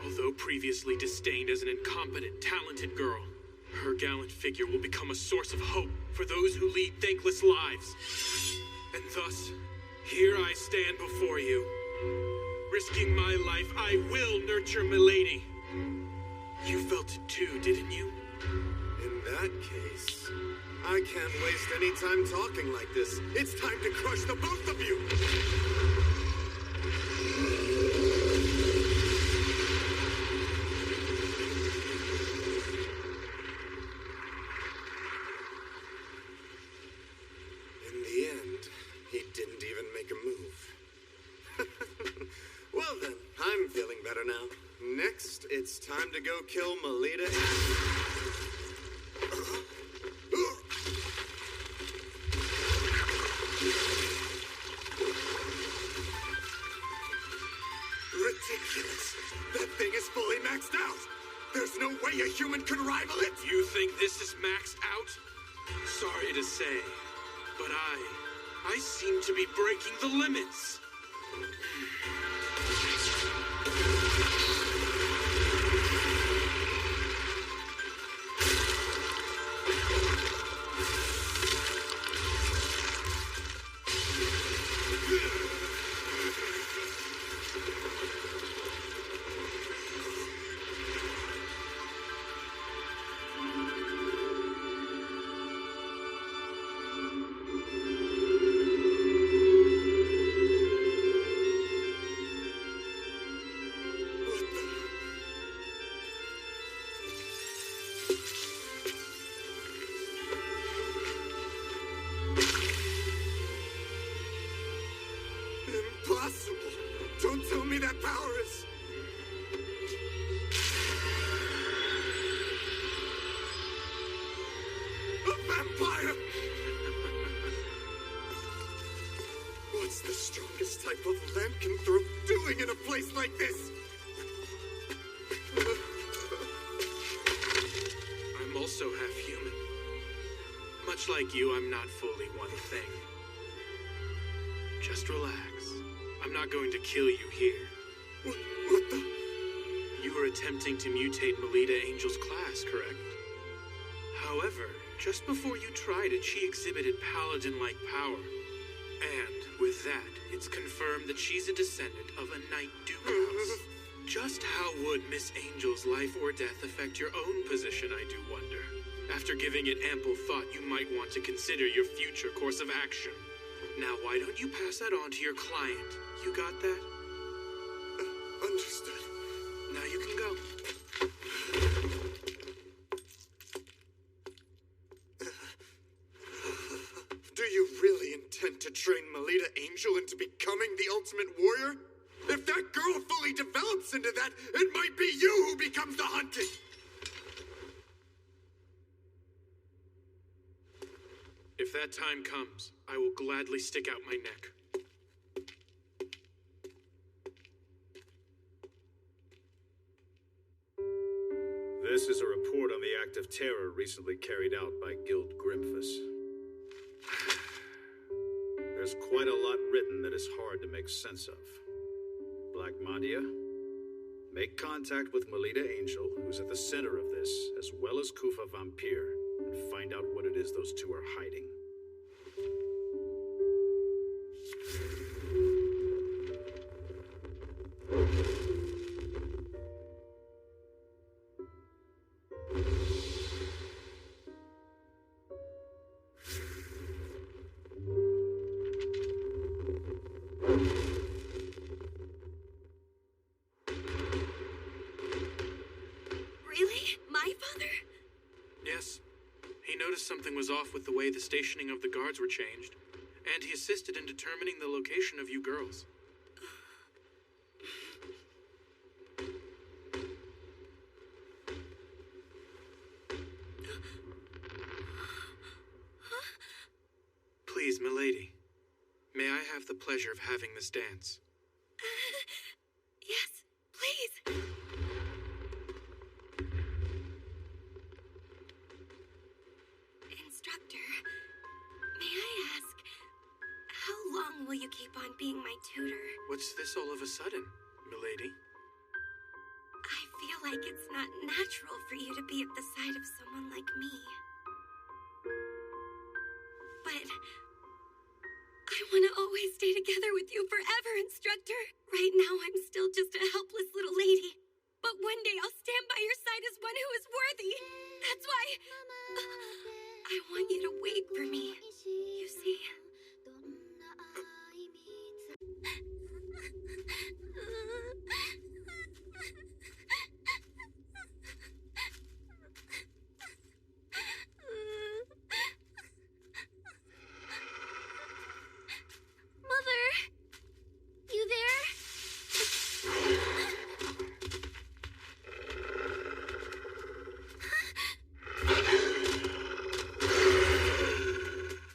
Although previously disdained as an incompetent, talented girl, her gallant figure will become a source of hope for those who lead thankless lives. And thus, here I stand before you. Risking my life, I will nurture Milady. You felt it too, didn't you? In that case, I can't waste any time talking like this. It's time to crush the both of you! In the end, he didn't even make a move. Well then, I'm feeling better now. Next, it's time to go kill Melita. Ridiculous! That thing is fully maxed out! There's no way a human could rival it! You think this is maxed out? Sorry to say, but I seem to be breaking the limits. Impossible! Don't tell me that power is... a vampire! What's the strongest type of lycanthrope doing in a place like this? I'm also half human. Much like you, I'm not fully one thing. Just relax. I'm not going to kill you here. What the... You were attempting to mutate Melita Angel's class, correct? However, just before you tried it, she exhibited paladin-like power. And with that, it's confirmed that she's a descendant of a Knight Duke house. Just how would Miss Angel's life or death affect your own position, I do wonder. After giving it ample thought, you might want to consider your future course of action. Now, why don't you pass that on to your client? You got that? Understood. Now you can go. Do you really intend to train Melita Angel into becoming the ultimate warrior? If that girl fully develops into that, it might be you who becomes the hunted! If that time comes, I will gladly stick out my neck. This is a report on the act of terror recently carried out by Guild Grimphus. There's quite a lot written that is hard to make sense of. Black Madia, make contact with Melita Angel, who's at the center of this, as well as Kufa Vampire, and find out what it is those two are hiding. Really? My father? Yes. He noticed something was off with the way the stationing of the guards were changed, and he assisted in determining the location of you girls. Please, milady, may I have have the pleasure of having this dance? Yes, please. Instructor, may I ask, how long will you keep on being my tutor? What's this all of a sudden, milady? I feel like it's not natural for you to be at the side of someone like me. But I want to always stay together with you forever, Instructor. Right now, I'm still just a helpless little lady. But one day, I'll stand by your side as one who is worthy. That's why I want you to wait for me. You see? Mother? You there?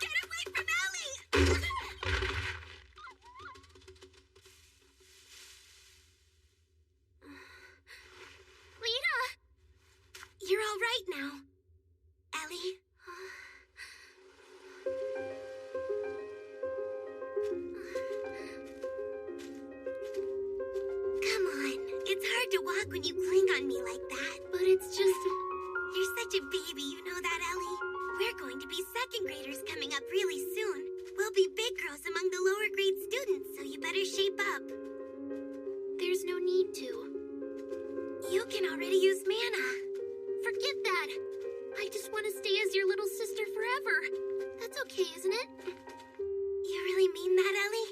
Get away from Ellie! Lita! You're all right now, Ellie. Come on. It's hard to walk when you cling on me like that. But it's just... You're such a baby, you know that, Ellie? We're going to be second graders coming up really soon. We'll be big girls among the lower grade students, so you better shape up. There's no need to. You can already use mana. Forget that. I just want to stay as your little sister forever. That's okay, isn't it? You really mean that, Ellie?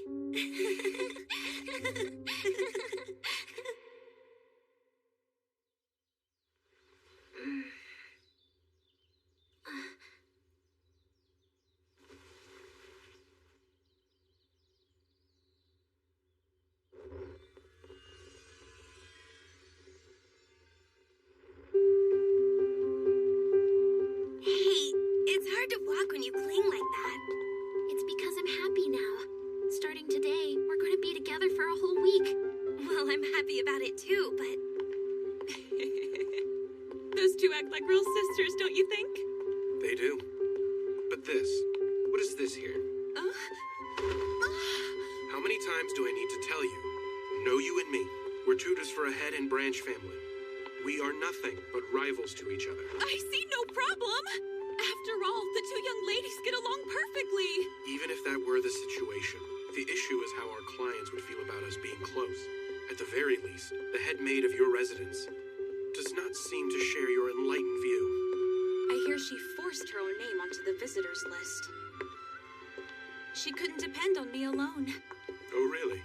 Hey, it's hard to walk when you cling like that. It's because I'm happy now. Starting today, we're going to be together for a whole week. Well, I'm happy about it too, but... Those two act like real sisters, don't you think? They do. But this, what is this here? How many times do I need to tell you? Know you and me. We're tutors for a head and branch family. We are nothing but rivals to each other. I see no problem. After all, the two young ladies get along perfectly. Even if that were the situation, the issue is how our clients would feel about us being close. At the very least, the head maid of your residence does not seem to share your enlightened view. I hear she forced her own name onto the visitors list. She couldn't depend on me alone. Oh, really?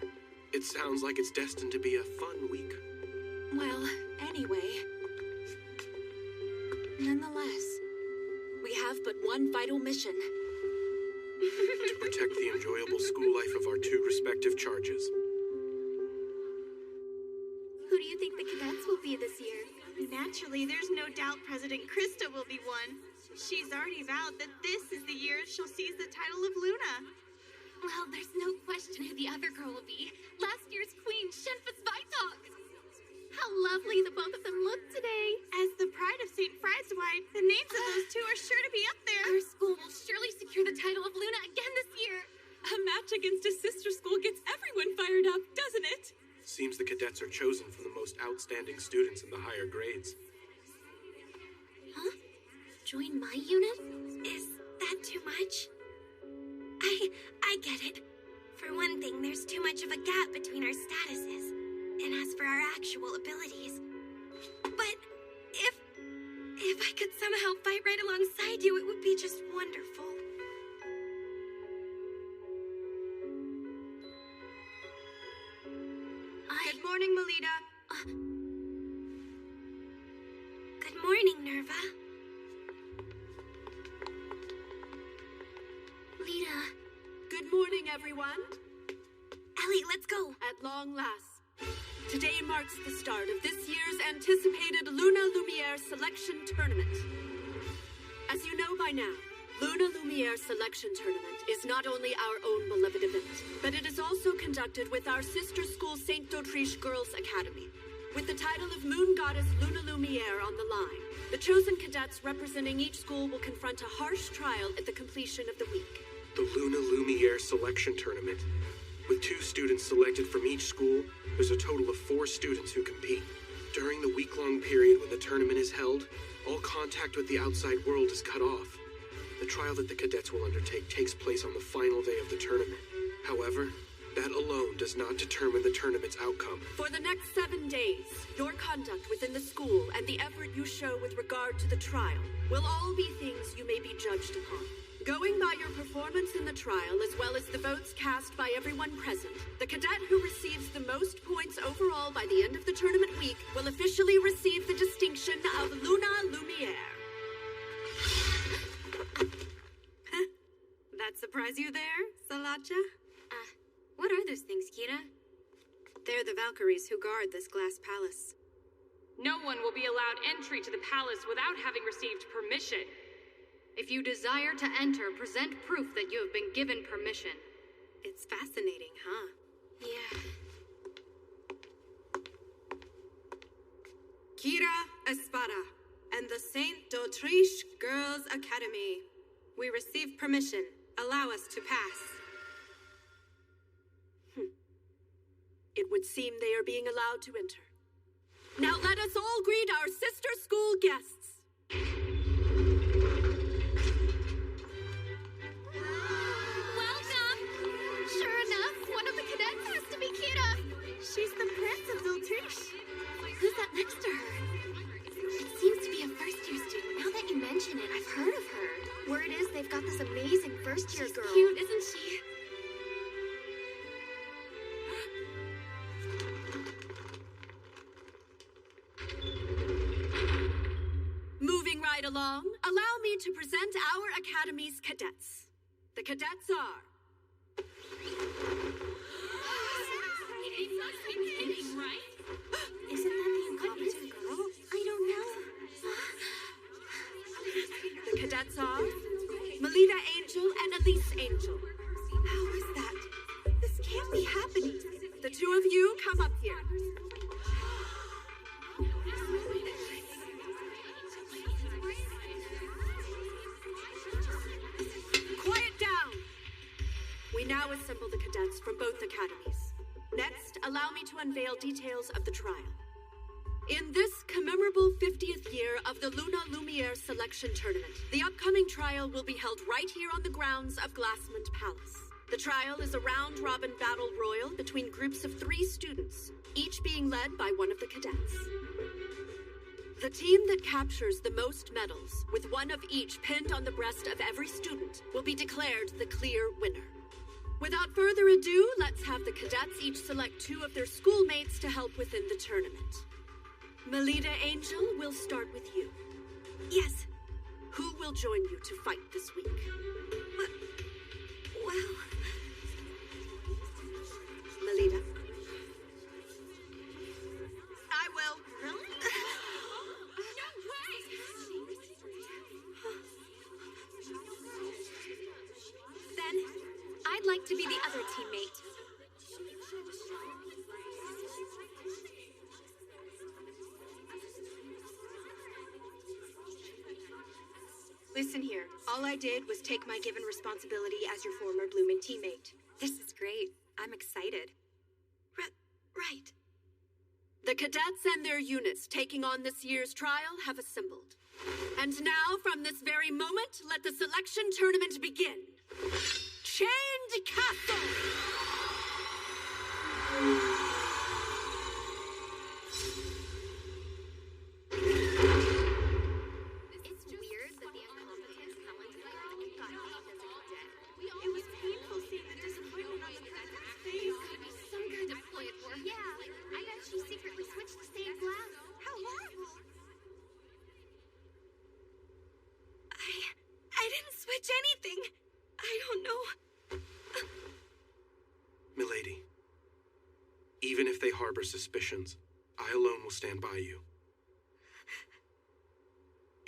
It sounds like it's destined to be a fun week. Well, anyway. Nonetheless, we have but one vital mission. To protect the enjoyable school life of our two respective charges. Who do you think the cadets will be this year? Naturally, there's no doubt President Krista will be one. She's already vowed that this is the year she'll seize the title of Luna. Well, there's no question who the other girl will be. Last year's queen, Shenfa Sveitok. How lovely the both of them look today. As the pride of St. Frieswide, the names of those two are sure to be up there. Our school will surely secure the title of Luna again this year. A match against a sister school gets everyone fired up, doesn't it? Seems the cadets are chosen from the most outstanding students in the higher grades. Huh? Join my unit? Is that too much? I get it. For one thing, there's too much of a gap between our statuses. And as for our actual abilities. But if I could somehow fight right alongside you, it would be just wonderful. Good morning, Melita. Good morning, Nerva. Lita. Good morning, everyone. Ellie, let's go. At long last. Today marks the start of this year's anticipated Luna Lumiere Selection Tournament. As you know by now, Luna Lumiere Selection Tournament is not only our own beloved event, but it is also conducted with our sister school St. D'Autriche Girls Academy. With the title of Moon Goddess Luna Lumiere on the line, the chosen cadets representing each school will confront a harsh trial at the completion of the week. The Luna Lumiere Selection Tournament. With 2 students selected from each school, there's a total of 4 students who compete. During the week-long period when the tournament is held, all contact with the outside world is cut off. The trial that the cadets will undertake takes place on the final day of the tournament. However, that alone does not determine the tournament's outcome. For the next 7 days, your conduct within the school and the effort you show with regard to the trial will all be things you may be judged upon. Going by your performance in the trial, as well as the votes cast by everyone present, the cadet who receives the most points overall by the end of the tournament week will officially receive the distinction of Luna Lumiere. That surprise you there, Salacha? What are those things, Kira? They're the Valkyries who guard this glass palace. No one will be allowed entry to the palace without having received permission. If you desire to enter, present proof that you have been given permission. It's fascinating, huh? Yeah. Kira Espada and the St. D'Autriche Girls Academy. We receive permission. Allow us to pass. It would seem they are being allowed to enter. Now let us all greet our sister school guests. Welcome! Sure enough, one of the cadets has to be Kira. She's the Prince of D'Autriche. Who's that next to her? It seems to be a first-year student. Now that you mention it, I've heard of her. Word is they've got this amazing first-year girl. She's cute, isn't she? Moving right along, allow me to present our Academy's cadets. The cadets are... Isn't that the incompetent girl? I don't know. The cadets are... Melita Angel and Elise Angel. How is that? This can't be happening. The 2 of you come up here. Quiet down. We now assemble the cadets from both academies. Next, allow me to unveil details of the trial. In this commemorable 50th year of the Luna Lumiere Selection Tournament, the upcoming trial will be held right here on the grounds of Glassmond Palace. The trial is a round-robin battle royal between groups of 3 students, each being led by one of the cadets. The team that captures the most medals, with one of each pinned on the breast of every student, will be declared the clear winner. Without further ado, let's have the cadets each select 2 of their schoolmates to help within the tournament. Melita Angel, we'll start with you. Yes. Who will join you to fight this week? Well... Melita. I will. Really? No way! Then, I'd like to be the other teammate. Listen here, all I did was take my given responsibility as your former Bloomin' teammate. This is great. I'm excited. Right. The cadets and their units taking on this year's trial have assembled. And now, from this very moment, let the selection tournament begin. Chained Castle! I didn't switch anything. I don't know. Milady, even if they harbor suspicions, I alone will stand by you.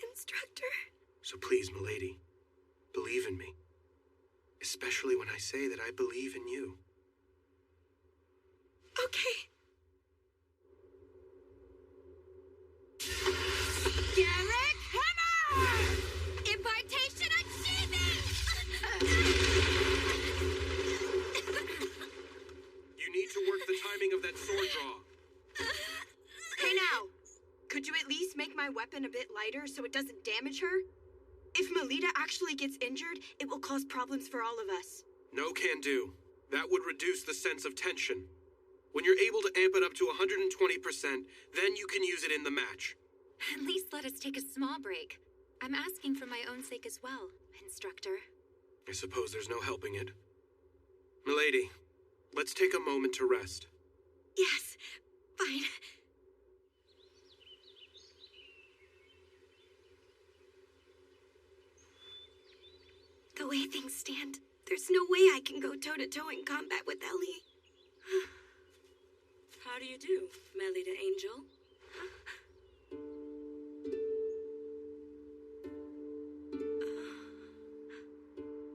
Instructor? So please, Milady, Believe in me. Especially when I say that I believe in you. Okay. Garrick Hammer! Impartation achieving! You need to work the timing of that sword draw. Hey now, could you at least make my weapon a bit lighter so it doesn't damage her? If Melita actually gets injured, it will cause problems for all of us. No can do. That would reduce the sense of tension. When you're able to amp it up to 120%, then you can use it in the match. At least let us take a small break. I'm asking for my own sake as well, Instructor. I suppose there's no helping it. Milady, let's take a moment to rest. Yes, fine. The way things stand, there's no way I can go toe-to-toe in combat with Ellie. How do you do, Melita Angel?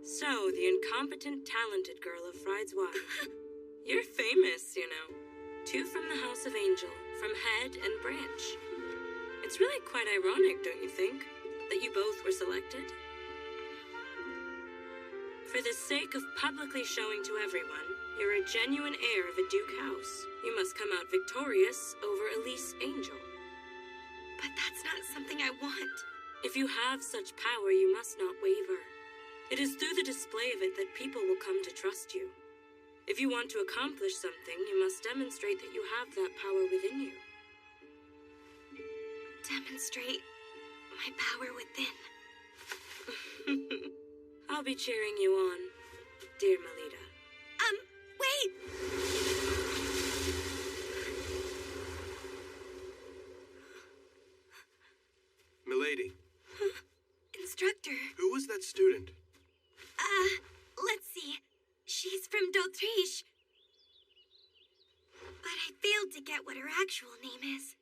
So, the incompetent, talented girl of Fried's wife. You're famous, you know. 2 from the House of Angel, from Head and Branch. It's really quite ironic, don't you think, that you both were selected? For the sake of publicly showing to everyone you're a genuine heir of a Duke house, you must come out victorious over Elise Angel. But that's not something I want. If you have such power, you must not waver. It is through the display of it that people will come to trust you. If you want to accomplish something, you must demonstrate that you have that power within you. Demonstrate my power within. I'll be cheering you on, dear Melita. Wait! Milady. Instructor. Who was that student? Let's see. She's from d'Autriche. But I failed to get what her actual name is.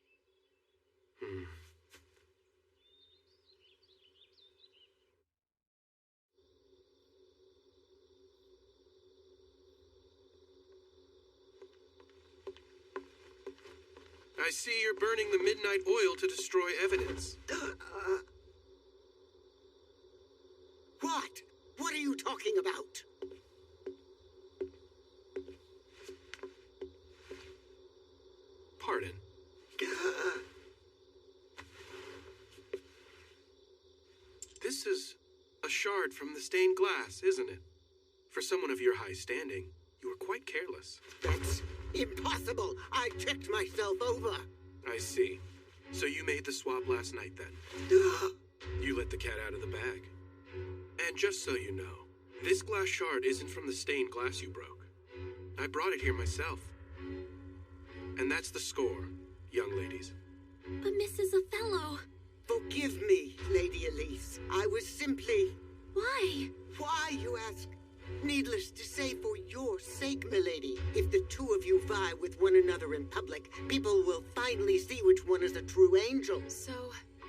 I see you're burning the midnight oil to destroy evidence. What? What are you talking about? Pardon. This is a shard from the stained glass, isn't it? For someone of your high standing, you were quite careless. That's impossible. I checked myself over. I see. So you made the swap last night, then? You let the cat out of the bag. And just so you know, this glass shard isn't from the stained glass you broke. I brought it here myself. And that's the score, young ladies. But Mrs. Othello... Forgive me, Lady Elise. I was simply... Why? Why, you ask? Needless to say, for your sake, milady. If the two of you vie with one another in public, people will finally see which one is a true angel. So,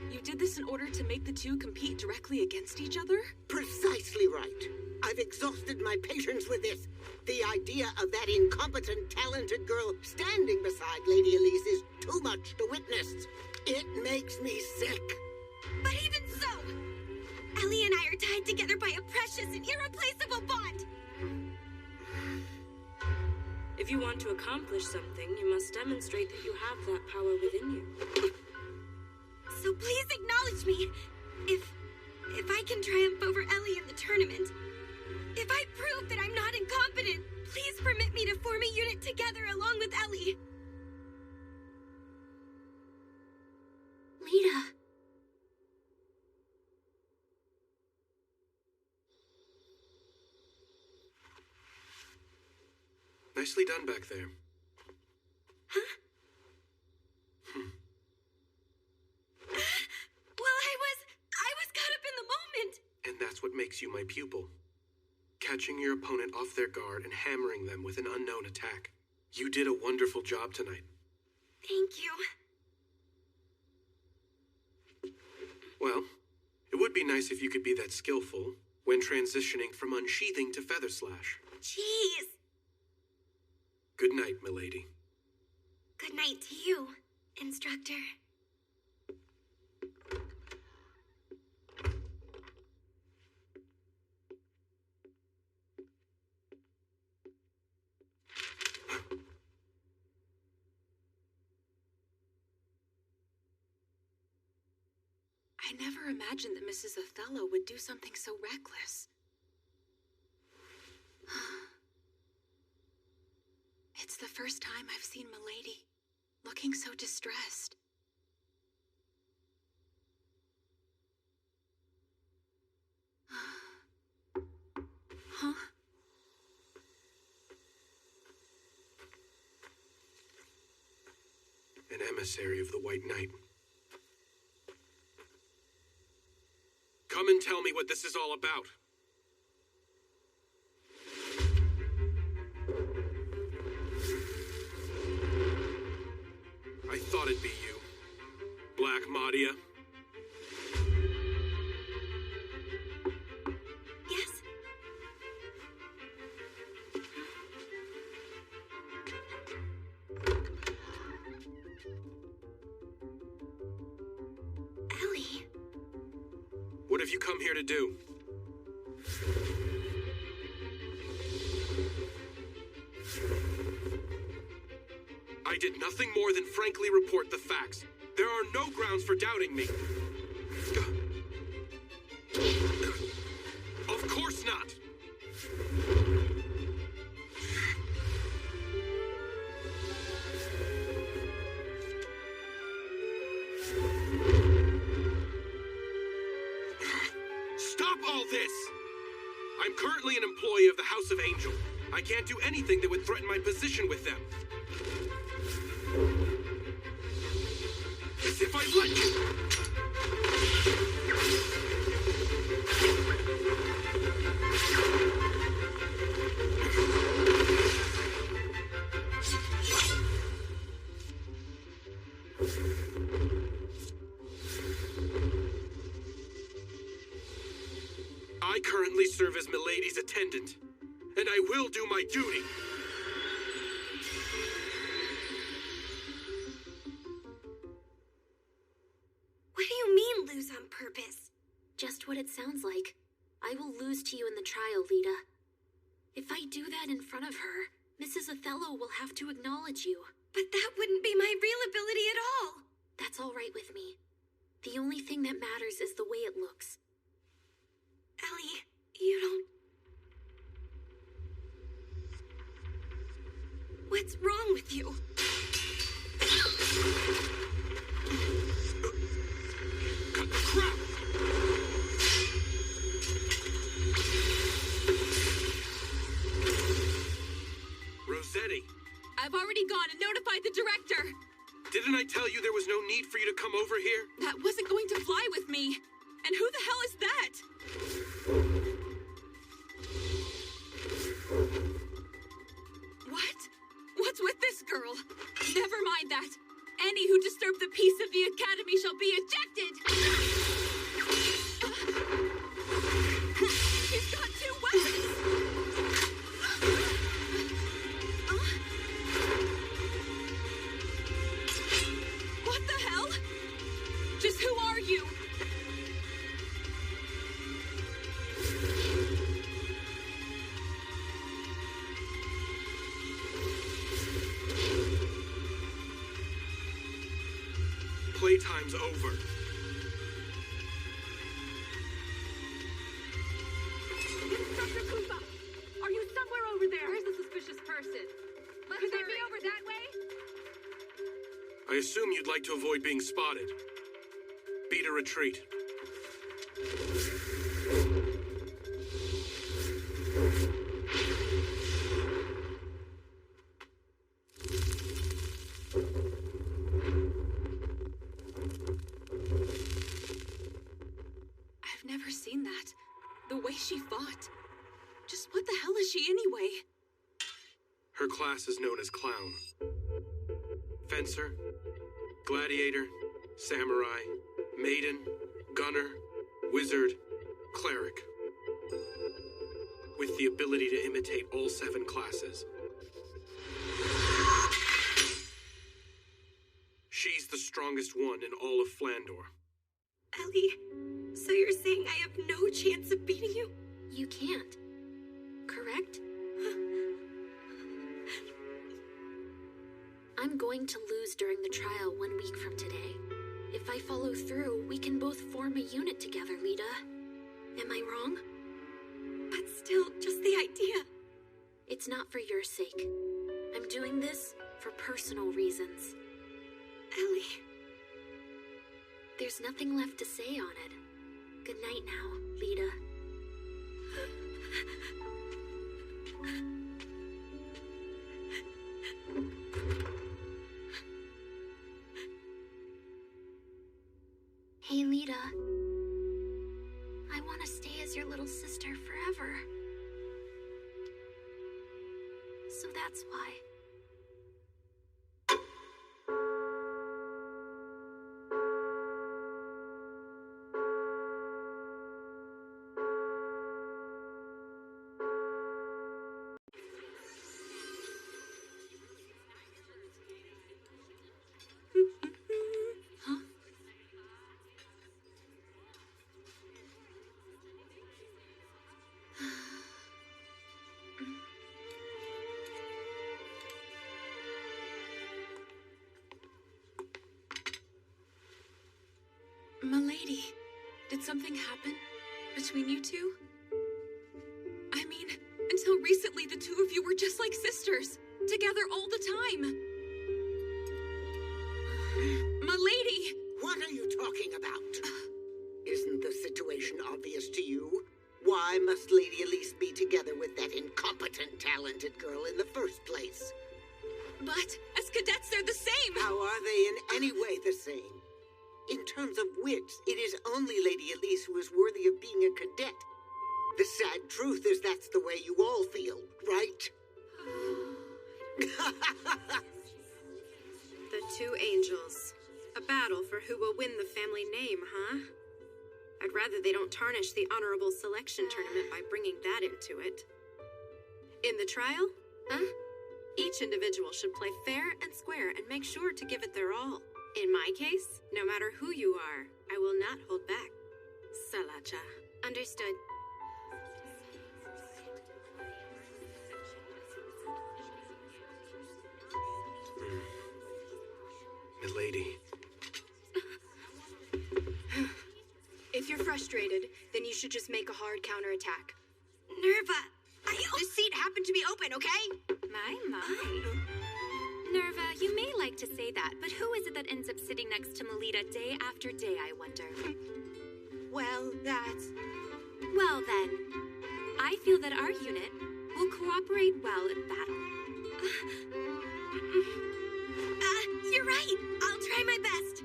you did this in order to make the two compete directly against each other? Precisely right. I've exhausted my patience with this. The idea of that incompetent, talented girl standing beside Lady Elise is too much to witness. It makes me sick. But even so, Ellie and I are tied together by a precious and irreplaceable bond. If you want to accomplish something, you must demonstrate that you have that power within you. So please acknowledge me. If I can triumph over Ellie in the tournament, if I prove that I'm not incompetent, please permit me to form a unit together along with Ellie. Lita. Nicely done back there. Huh? Well, I was caught up in the moment. And that's what makes you my pupil. Catching your opponent off their guard and hammering them with an unknown attack. You did a wonderful job tonight. Thank you. Well, it would be nice if you could be that skillful when transitioning from unsheathing to feather slash. Jeez. Good night, milady. Good night to you, instructor. I never imagined that Mrs. Othello would do something so reckless. It's the first time I've seen Milady looking so distressed. Huh? An emissary of the White Knight. Come and tell me what this is all about. I thought it'd be you, Black Madia. Yes? Ellie. What have you come here to do? I did nothing more than frankly report the facts. There are no grounds for doubting me. Of course not. Stop all this! I'm currently an employee of the House of Angel. I can't do anything that would threaten my position with them. As if I let you! I currently serve as Milady's attendant, and I will do my duty. What do you mean, lose on purpose? Just what it sounds like. I will lose to you in the trial, Lita. If I do that in front of her, Mrs. Othello will have to acknowledge you. But that wouldn't be my real ability at all. That's all right with me. The only thing that matters is the way it looks. Ellie, you don't... What's wrong with you? Cut the crap! Rossetti. I've already gone and notified the director. Didn't I tell you there was no need for you to come over here? That wasn't going to fly with me. And who the hell is that? What? What's with this girl? Never mind that. Any who disturb the peace of the Academy shall be ejected! She's got two weapons! What the hell? Just who are you? Playtime's over. Instructor Koopa, are you somewhere over there? Where's the suspicious person? Could they be over that way? I assume you'd like to avoid being spotted. Beat a retreat. I've never seen that. The way she fought. Just what the hell is she anyway? Her class is known as Clown. Fencer, Gladiator, Samurai, Maiden, Gunner, Wizard, Cleric. with the ability to imitate all 7 classes. She's the strongest one in all of Flandor. Ellie, so you're saying I have no chance of beating you? You can't. Correct? I'm going to lose during the trial 1 week from today. If I follow through, we can both form a unit together, Lita. Am I wrong? But still, just the idea. It's not for your sake. I'm doing this for personal reasons. Ellie. There's nothing left to say on it. Good night now, Lita. Hey, Lita. I want to stay as your little sister forever. So that's why. Milady, did something happen between you two? I mean, until recently the two of you were just like sisters, together all the time. Milady! What are you talking about? Isn't the situation obvious to you? Why must Lady Elise be together with that incompetent, talented girl in the first place? But as cadets, they're the same! How are they in any way the same? In terms of wits, it is only Lady Elise who is worthy of being a cadet. The sad truth is that's the way you all feel, right? The two angels. A battle for who will win the family name, huh? I'd rather they don't tarnish the honorable selection tournament by bringing that into it. In the trial, each individual should play fair and square and make sure to give it their all. In my case, no matter who you are, I will not hold back. Salacha. Understood. Milady. If you're frustrated, then you should just make a hard counterattack. Nerva! This seat happened to be open, okay? My. Nerva, you may like to say that, but who is it that ends up sitting next to Melita day after day, I wonder? Well, that's... Well then, I feel that our unit will cooperate well in battle. You're right! I'll try my best!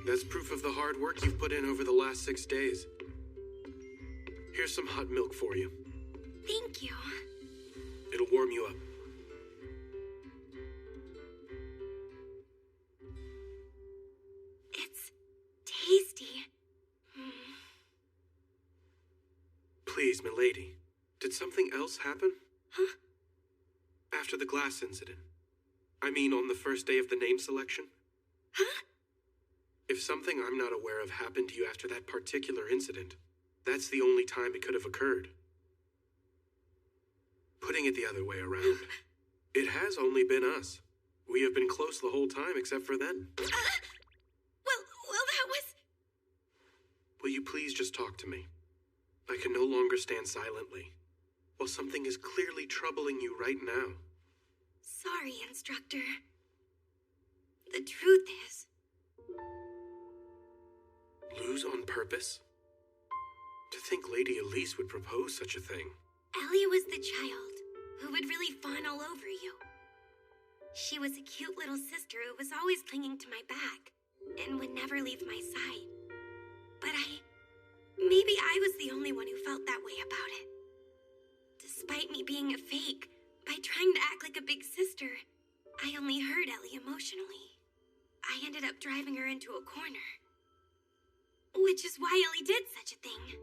That's proof of the hard work you've put in over the last 6 days. Here's some hot milk for you. Thank you. It'll warm you up. It's tasty. Please, milady. Did something else happen? Huh? After the glass incident. I mean, on the first day of the name selection? Huh? If something I'm not aware of happened to you after that particular incident, That's the only time it could have occurred. Putting it the other way around, it has only been us. We have been close the whole time except for then. Well, that was... Will you please just talk to me? I can no longer stand silently, while something is clearly troubling you right now. Sorry, Instructor. The truth is... Lose on purpose? To think Lady Elise would propose such a thing. Ellie was the child who would really fawn all over you. She was a cute little sister who was always clinging to my back and would never leave my side. But maybe I was the only one who felt that way about it. Despite me being a fake, by trying to act like a big sister, I only hurt Ellie emotionally. I ended up driving her into a corner. Which is why Ellie did such a thing.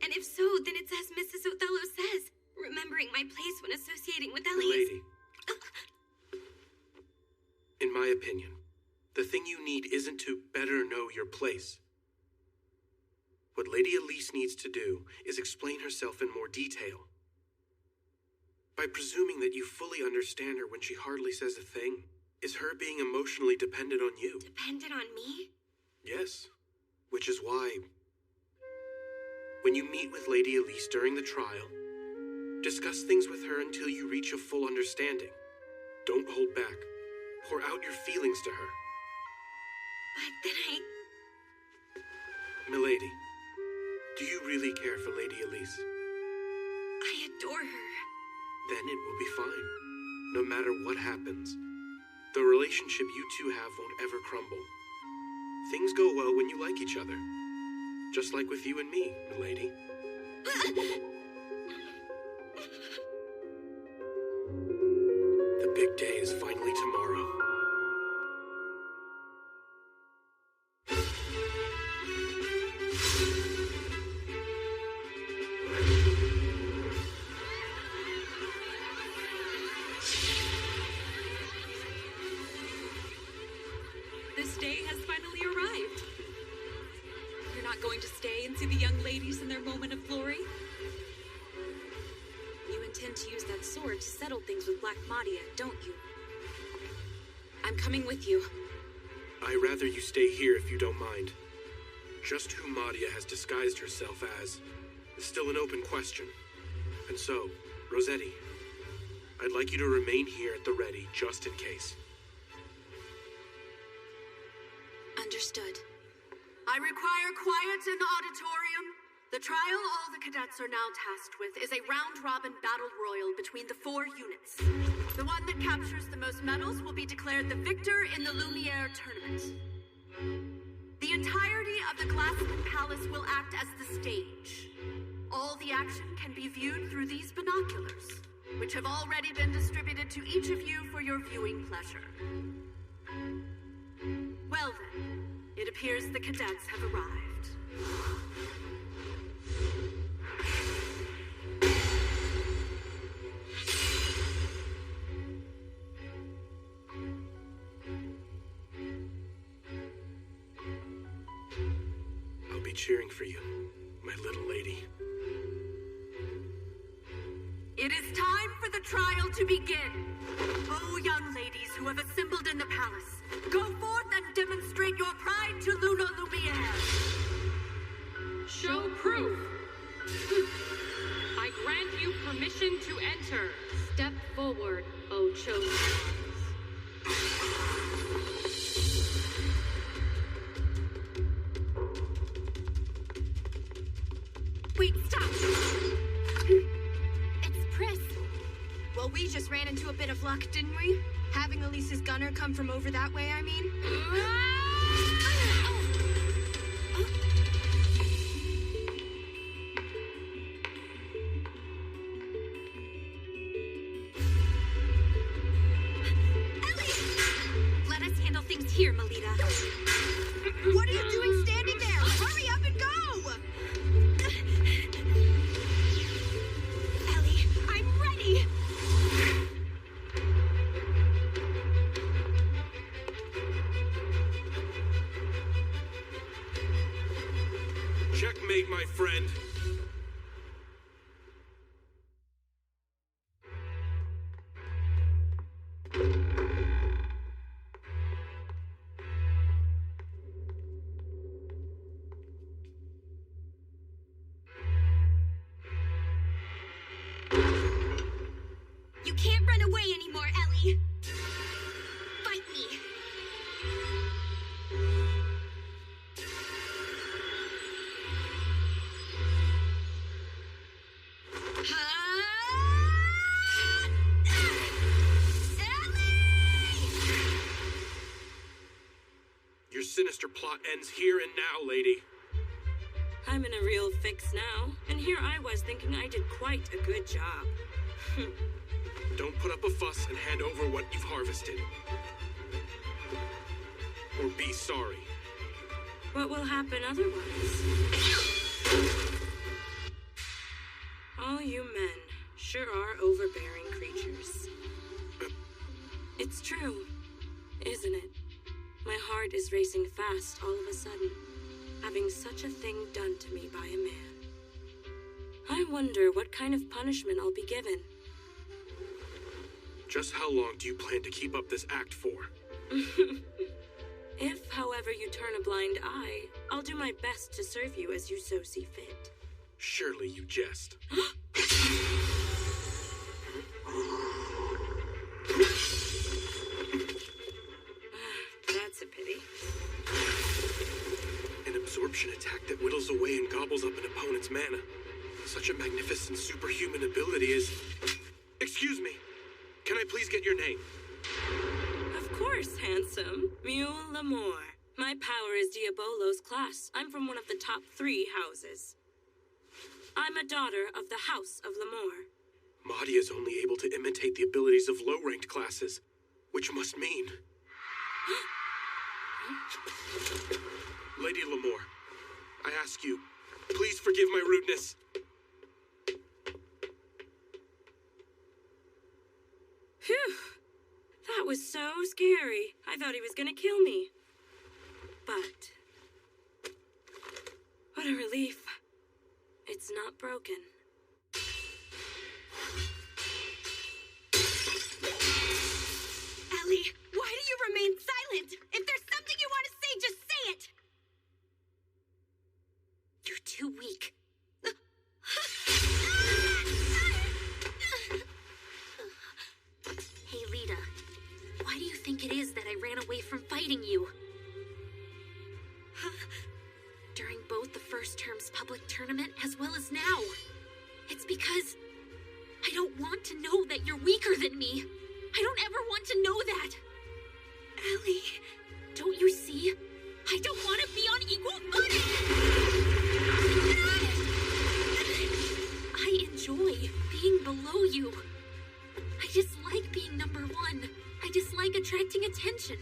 And if so, then it's as Mrs. Othello says, remembering my place when associating with Ellie Lady. In my opinion, the thing you need isn't to better know your place. What Lady Elise needs to do is explain herself in more detail. By presuming that you fully understand her when she hardly says a thing, is her being emotionally dependent on you. Dependent on me? Yes, which is why, when you meet with Lady Elise during the trial, discuss things with her until you reach a full understanding. Don't hold back. Pour out your feelings to her. But then Milady, do you really care for Lady Elise? I adore her. Then it will be fine. No matter what happens, the relationship you two have won't ever crumble. Things go well when you like each other. Just like with you and me, milady. The big day is finally tomorrow. This day has finally arrived. You're not going to stay and see the young ladies in their moment of glory? You intend to use that sword to settle things with Black Madia, don't you? I'm coming with you. I'd rather you stay here if you don't mind. Just who Madia has disguised herself as is still an open question. And so, Rossetti, I'd like you to remain here at the ready just in case. Understood. I require quiet in the auditorium. The trial all the cadets are now tasked with is a round-robin battle royal between the 4 units. The one that captures the most medals will be declared the victor in the Lumiere tournament. The entirety of the Glassman Palace will act as the stage. All the action can be viewed through these binoculars, which have already been distributed to each of you for your viewing pleasure. Well then, it appears the cadets have arrived. I'll be cheering for you, my little lady. It is time for the trial to begin. Oh, young ladies who have assembled in the palace, go forth and demonstrate your pride to Luna Lumiere. Show proof. I grant you permission to enter. Step forward, O chosen ones. Wait, stop! It's Pris. Well, we just ran into a bit of luck, didn't we? Having Elise's gunner come from over that way, I mean. Let us handle things here, Melita. What are you doing standing there? Hurry up and go! Ellie, I'm ready! Checkmate, my friend. You can't run away anymore, Ellie. Fight me. Your sinister plot ends here and now, lady. I'm in a real fix now, and here I was thinking I did quite a good job. Don't put up a fuss and hand over what you've harvested. Or be sorry. What will happen otherwise? All you men sure are overbearing creatures. It's true, isn't it? My heart is racing fast all of a sudden, having such a thing done to me by a man. I wonder what kind of punishment I'll be given. Just how long do you plan to keep up this act for? If, however, you turn a blind eye, I'll do my best to serve you as you so see fit. Surely you jest. That's a pity. An absorption attack that whittles away and gobbles up an opponent's mana. Such a magnificent superhuman ability is... Excuse me. Can I please get your name? Of course, handsome. Mule Lamore. My power is Diabolo's class. I'm from one of the top 3 houses. I'm a daughter of the House of Lamore. Mahdi is only able to imitate the abilities of low-ranked classes, which must mean... Lady Lamore, I ask you, please forgive my rudeness. Phew! That was so scary. I thought he was gonna kill me. But... what a relief. It's not broken. Ellie, why do you remain silent? If there's something you want to say, just say it! You're too weak. Hey, Lita. Why do you think it is that I ran away from fighting you? During both the first term's public tournament as well as now. It's because I don't want to know that you're weaker than me. I don't ever want to know that. Ellie, don't you see? I don't want to be on equal footing. I enjoy being below you. I dislike being number 1. I dislike attracting attention.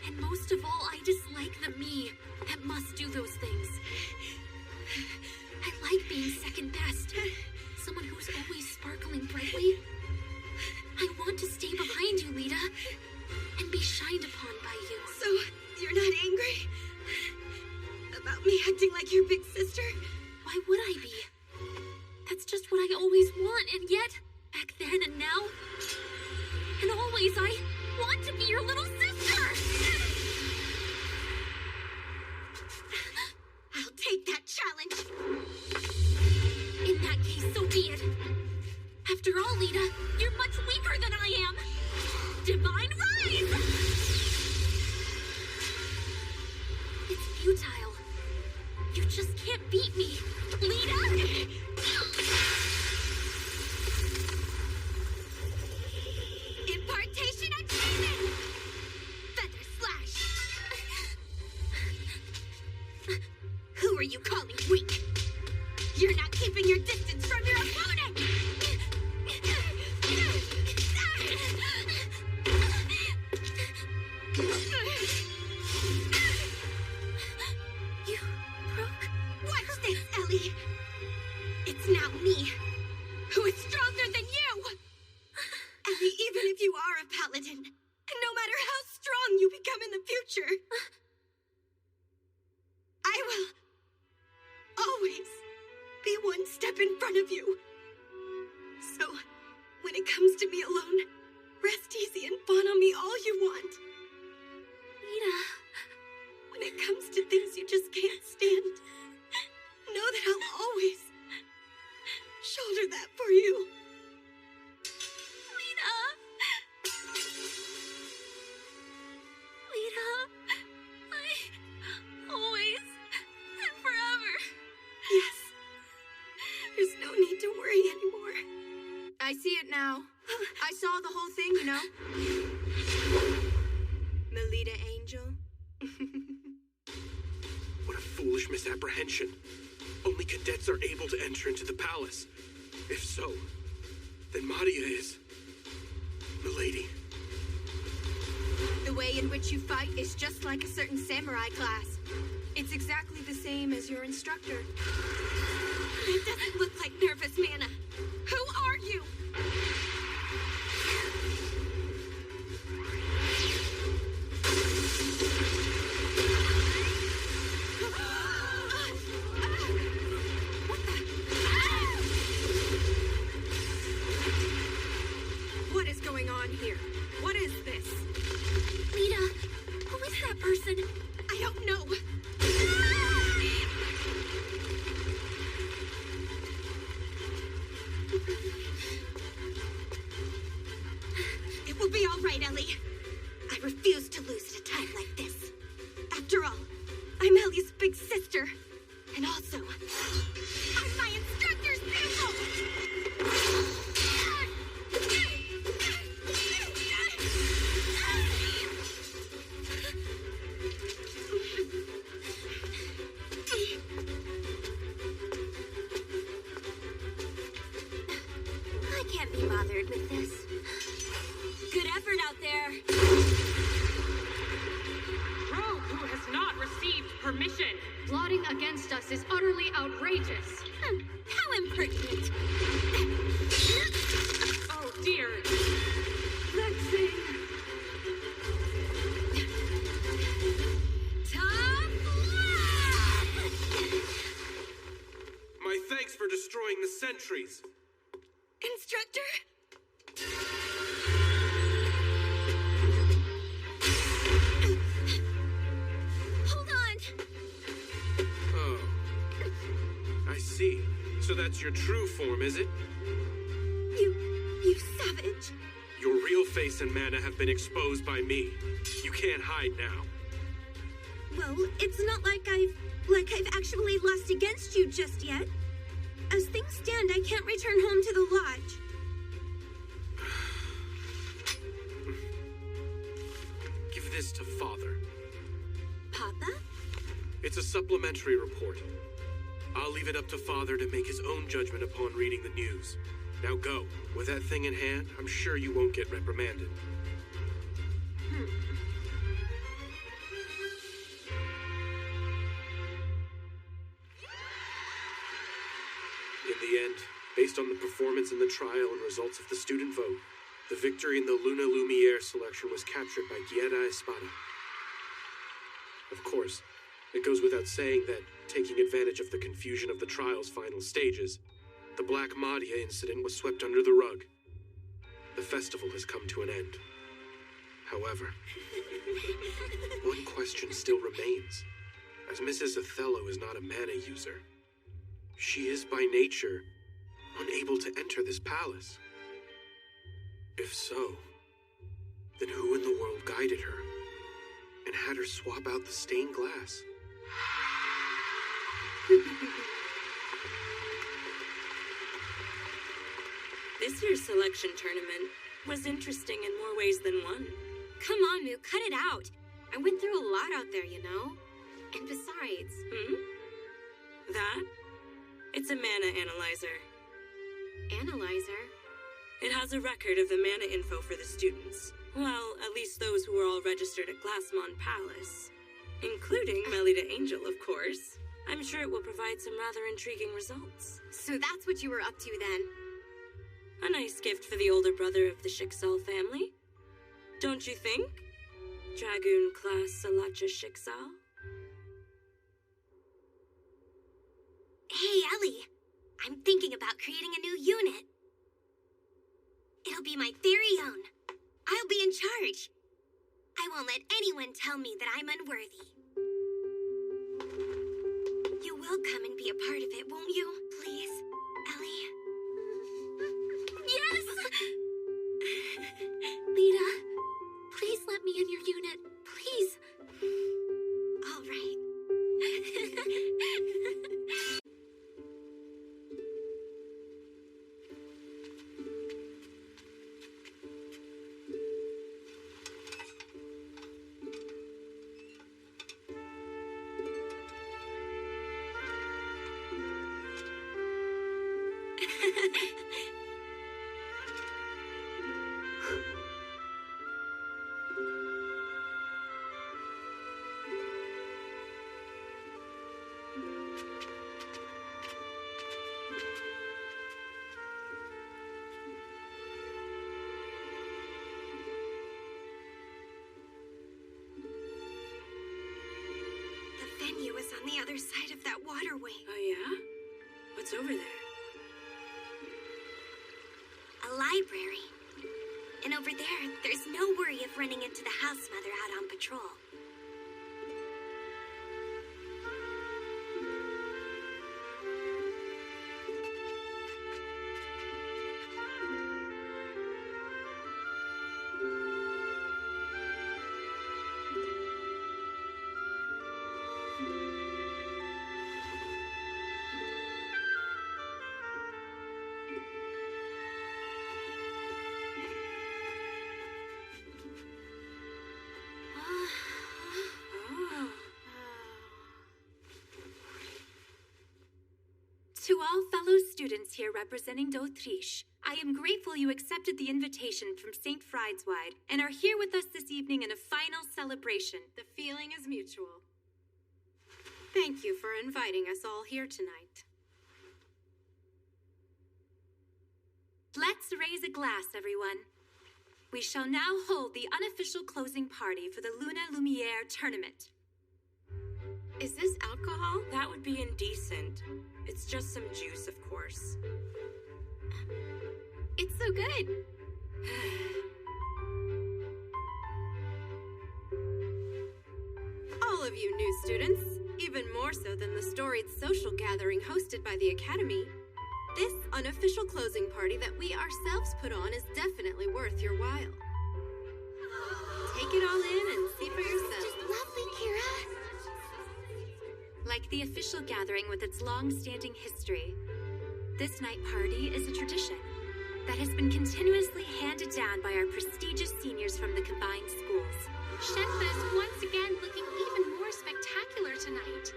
And most of all, I dislike the me that must do those things. I like being second best. Someone who's always sparkling brightly. I want to stay behind you, Lita, and be shined upon by you. So, you're not angry? About me acting like your big sister? Why would I be? That's just what I always want, and yet, back then and now, and always, I want to be your little sister! I'll take that challenge! In that case, so be it. After all, Lita, you're much weaker than I am. Divine Rise! It's futile. You just can't beat me. Lita! Impartation achievement! Feather slash! Who are you calling weak? You're not keeping your distance from your opponent! You broke? Watch this, Ellie! It's now me, who is stronger than you! Ellie, even if you are a paladin, and no matter how strong you become in the future, I will always detention. Only cadets are able to enter into the palace. If so, then Madia is... Milady. The way in which you fight is just like a certain samurai class. It's exactly the same as your instructor. That doesn't look like nervous Mana. Who are you? What is going on here? What is this? Lita, who is that person? I don't know. It will be all right, Ellie. I refuse to lose at a time like this. After all, I'm Ellie's big sister. And also, I'm my instructor's pupil! I can't be bothered with this. Good effort out there. Rogue who has not received permission. Plotting against us is utterly outrageous. How impertinent. Oh dear. Let's sing. My thanks for destroying the sentries. Instructor? Hold on. Oh. I see. So that's your true form, is it? You savage. Your real face and mana have been exposed by me. You can't hide now. Well, it's not like I've actually lost against you just yet. As things stand, I can't return home to the lodge. Give this to Father. Papa? It's a supplementary report. I'll leave it up to Father to make his own judgment upon reading the news. Now go. With that thing in hand, I'm sure you won't get reprimanded. In the end, based on the performance in the trial and results of the student vote, the victory in the Luna Lumiere selection was captured by Guerra Espada. Of course, it goes without saying that, taking advantage of the confusion of the trial's final stages, the Black Madia incident was swept under the rug. The festival has come to an end. However, one question still remains, as Mrs. Othello is not a mana user. She is by nature unable to enter this palace. If so, then who in the world guided her and had her swap out the stained glass? This year's selection tournament was interesting in more ways than one. Come on, Moo, cut it out. I went through a lot out there, you know? And besides... That? It's a mana analyzer. Analyzer? It has a record of the mana info for the students. Well, at least those who are all registered at Glassmon Palace. Including Melida Angel, of course. I'm sure it will provide some rather intriguing results. So that's what you were up to then? A nice gift for the older brother of the Shiksal family. Don't you think? Dragoon class Salacha Shiksal? Hey, Ellie. I'm thinking about creating a new unit. It'll be my very own. I'll be in charge. I won't let anyone tell me that I'm unworthy. You will come and be a part of it, won't you? Please, Ellie? Yes! Lita, please let me in your unit. Please. All right. on the other side of that waterway. Oh, yeah? What's over there? A library. And over there, there's no worry of running into the house mother out on patrol. To all fellow students here representing d'Autriche, I am grateful you accepted the invitation from St. Friedewald and are here with us this evening in a final celebration. The feeling is mutual. Thank you for inviting us all here tonight. Let's raise a glass, everyone. We shall now hold the unofficial closing party for the Luna Lumiere tournament. Is this alcohol? That would be indecent. It's just some juice, of course. It's so good. All of you new students, even more so than the storied social gathering hosted by the Academy, this unofficial closing party that we ourselves put on is definitely worth your while. Take it all in and see for yourself. Just lovely, Kira. Like the official gathering with its long-standing history, this night party is a tradition that has been continuously handed down by our prestigious seniors from the combined schools. Shenfa is once again looking even more spectacular tonight.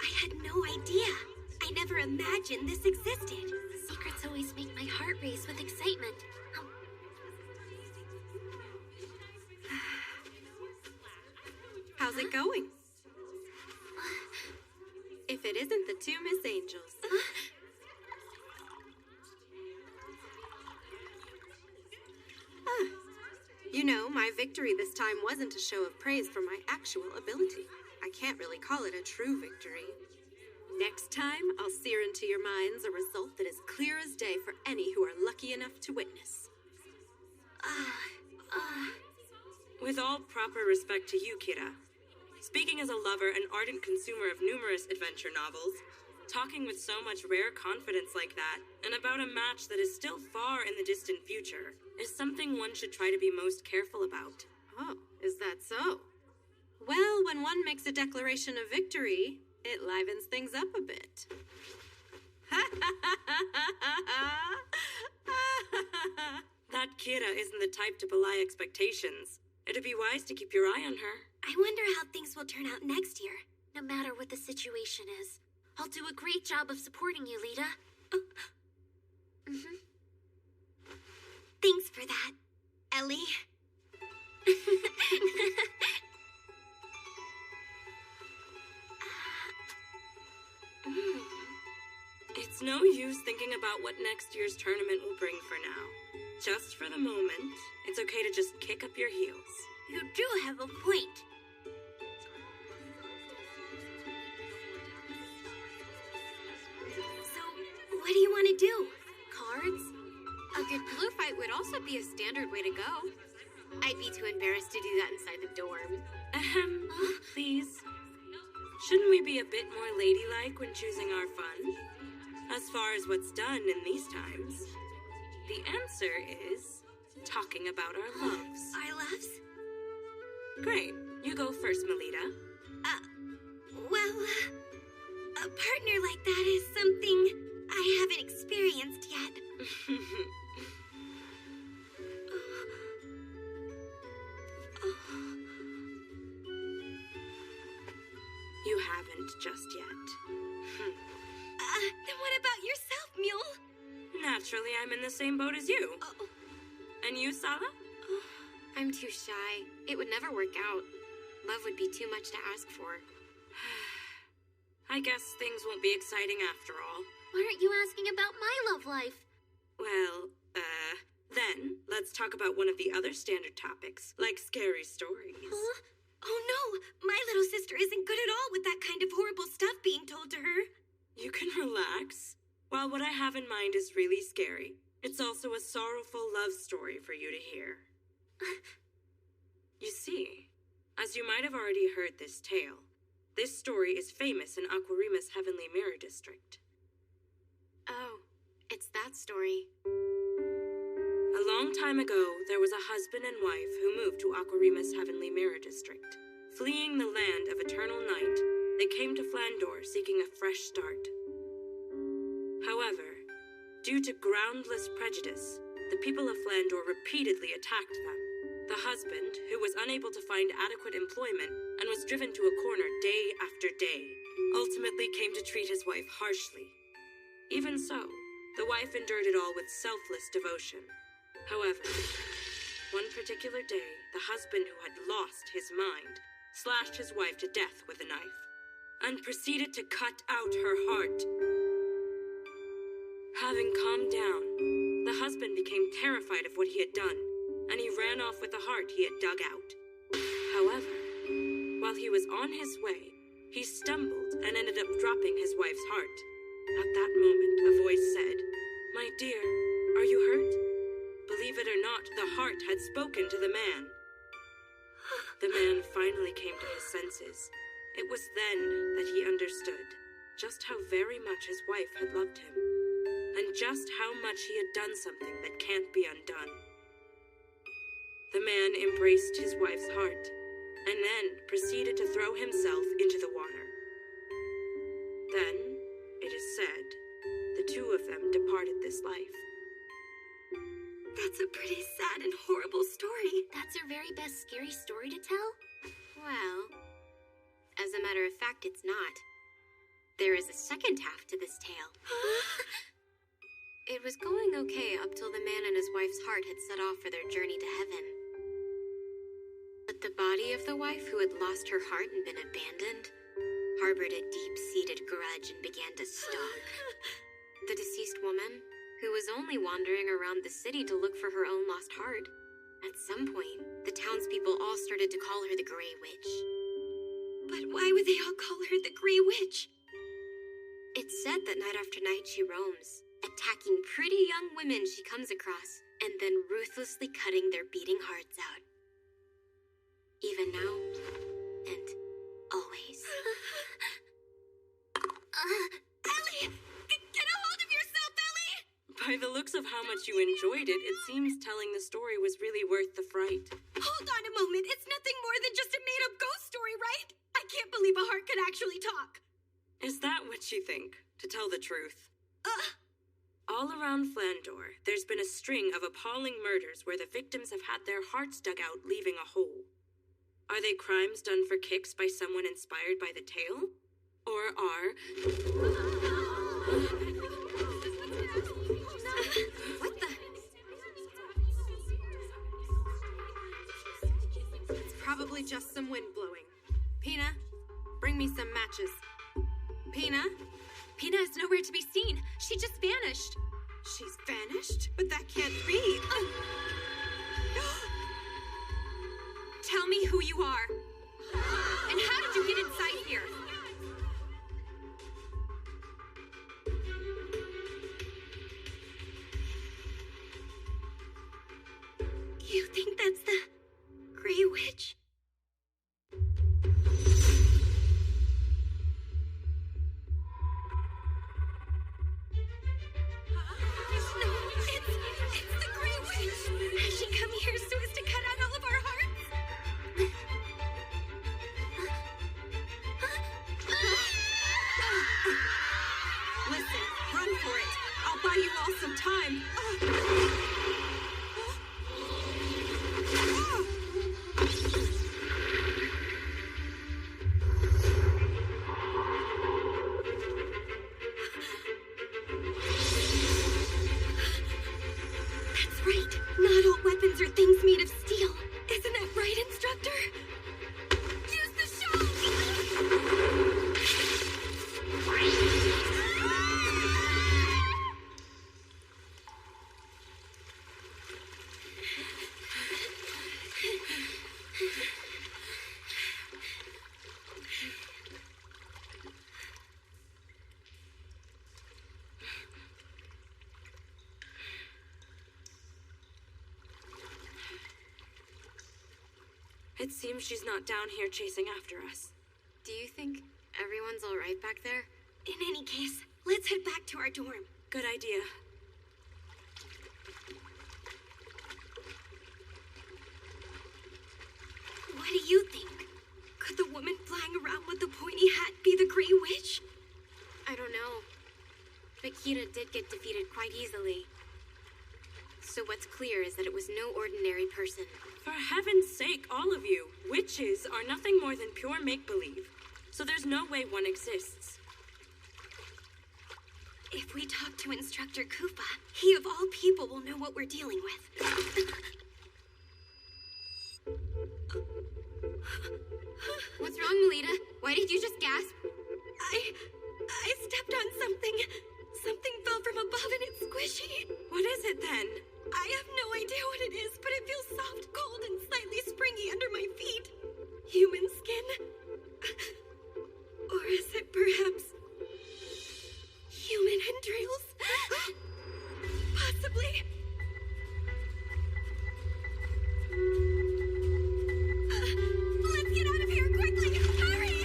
I had no idea. I never imagined this existed. Secrets always make my heart race with excitement. How's it going? If it isn't the two Miss Angels. You know, my victory this time wasn't a show of praise for my actual ability. I can't really call it a true victory. Next time, I'll sear into your minds a result that is clear as day for any who are lucky enough to witness. With all proper respect to you, Kira, speaking as a lover and ardent consumer of numerous adventure novels, talking with so much rare confidence like that, and about a match that is still far in the distant future, is something one should try to be most careful about. Oh, is that so? Well, when one makes a declaration of victory, it livens things up a bit. That Kira isn't the type to belie expectations. It'd be wise to keep your eye on her. I wonder how things will turn out next year. No matter what the situation is, I'll do a great job of supporting you, Lita. Thanks for that, Ellie. It's no use thinking about what next year's tournament will bring for now. Just for the moment, it's okay to just kick up your heels. You do have a point. So, what do you want to do? Cards? A good blue fight would also be a standard way to go. I'd be too embarrassed to do that inside the dorm. Please. Shouldn't we be a bit more ladylike when choosing our fun? As far as what's done in these times, the answer is talking about our loves. Our loves? Great. You go first, Melita. A partner like that is something I haven't experienced yet. You haven't just yet. Then what about yourself, Mule? Naturally, I'm in the same boat as you. And you, Sala? I'm too shy. It would never work out. Love would be too much to ask for. I guess things won't be exciting after all. Why aren't you asking about my love life? Well, then let's talk about one of the other standard topics, like scary stories. Huh? Oh no, my little sister isn't good at all with that kind of horrible stuff being told to her. You can relax. While what I have in mind is really scary, it's also a sorrowful love story for you to hear. You see, as you might have already heard this tale, this story is famous in Aquarima's Heavenly Mirror District. Oh, it's that story. A long time ago, there was a husband and wife who moved to Aquarima's Heavenly Mirror District. Fleeing the land of eternal night, they came to Flandor seeking a fresh start. However, due to groundless prejudice, the people of Flandor repeatedly attacked them. The husband, who was unable to find adequate employment and was driven to a corner day after day, ultimately came to treat his wife harshly. Even so, the wife endured it all with selfless devotion. However, one particular day, the husband who had lost his mind slashed his wife to death with a knife and proceeded to cut out her heart. Having calmed down, the husband became terrified of what he had done, and he ran off with the heart he had dug out. However, while he was on his way, he stumbled and ended up dropping his wife's heart. At that moment, a voice said, "My dear, are you hurt?" Believe it or not, the heart had spoken to the man. The man finally came to his senses. It was then that he understood just how very much his wife had loved him, and just how much he had done something that can't be undone. The man embraced his wife's heart, and then proceeded to throw himself into the water. Then, it is said, the two of them departed this life. That's a pretty sad and horrible story. That's your very best scary story to tell? Well, as a matter of fact, it's not. There is a second half to this tale. It was going okay up till the man and his wife's heart had set off for their journey to heaven. But the body of the wife who had lost her heart and been abandoned harbored a deep-seated grudge and began to stalk. The deceased woman, who was only wandering around the city to look for her own lost heart. At some point, the townspeople all started to call her the Grey Witch. But why would they all call her the Grey Witch? It's said that night after night she roams, attacking pretty young women she comes across, and then ruthlessly cutting their beating hearts out. Even now, and always. Ellie! Get a hold of yourself, Ellie! By the looks of how much you enjoyed it, it seems telling the story was really worth the fright. Hold on a moment. It's nothing more than just a made-up ghost story, right? I can't believe a heart could actually talk. Is that what you think? To tell the truth? All around Flandor, there's been a string of appalling murders where the victims have had their hearts dug out, leaving a hole. Are they crimes done for kicks by someone inspired by the tale? Or are... What the? It's probably just some wind blowing. Pina, bring me some matches. Pina? Pina is nowhere to be seen. She just vanished. She's vanished? But that can't be. Tell me who you are. And how did you get inside here? You think that's the Grey Witch? It's the Grey Witch! Has she come here so as to cut out all of our hearts? It seems she's not down here chasing after us. Do you think everyone's all right back there? In any case, let's head back to our dorm. Good idea. What do you think? Could the woman flying around with the pointy hat be the Grey Witch? I don't know. But Kira did get defeated quite easily. So what's clear is that it was no ordinary person. For heaven's sake, all of you, witches are nothing more than pure make-believe. So there's no way one exists. If we talk to Instructor Koopa, he of all people will know what we're dealing with. What's wrong, Melita? Why did you just gasp? I stepped on something. Something fell from above and it's squishy. What is it then? I have no idea what it is, but it feels soft, cold, and slightly springy under my feet. Human skin? Or is it perhaps human entrails? Possibly. Let's get out of here quickly! Hurry!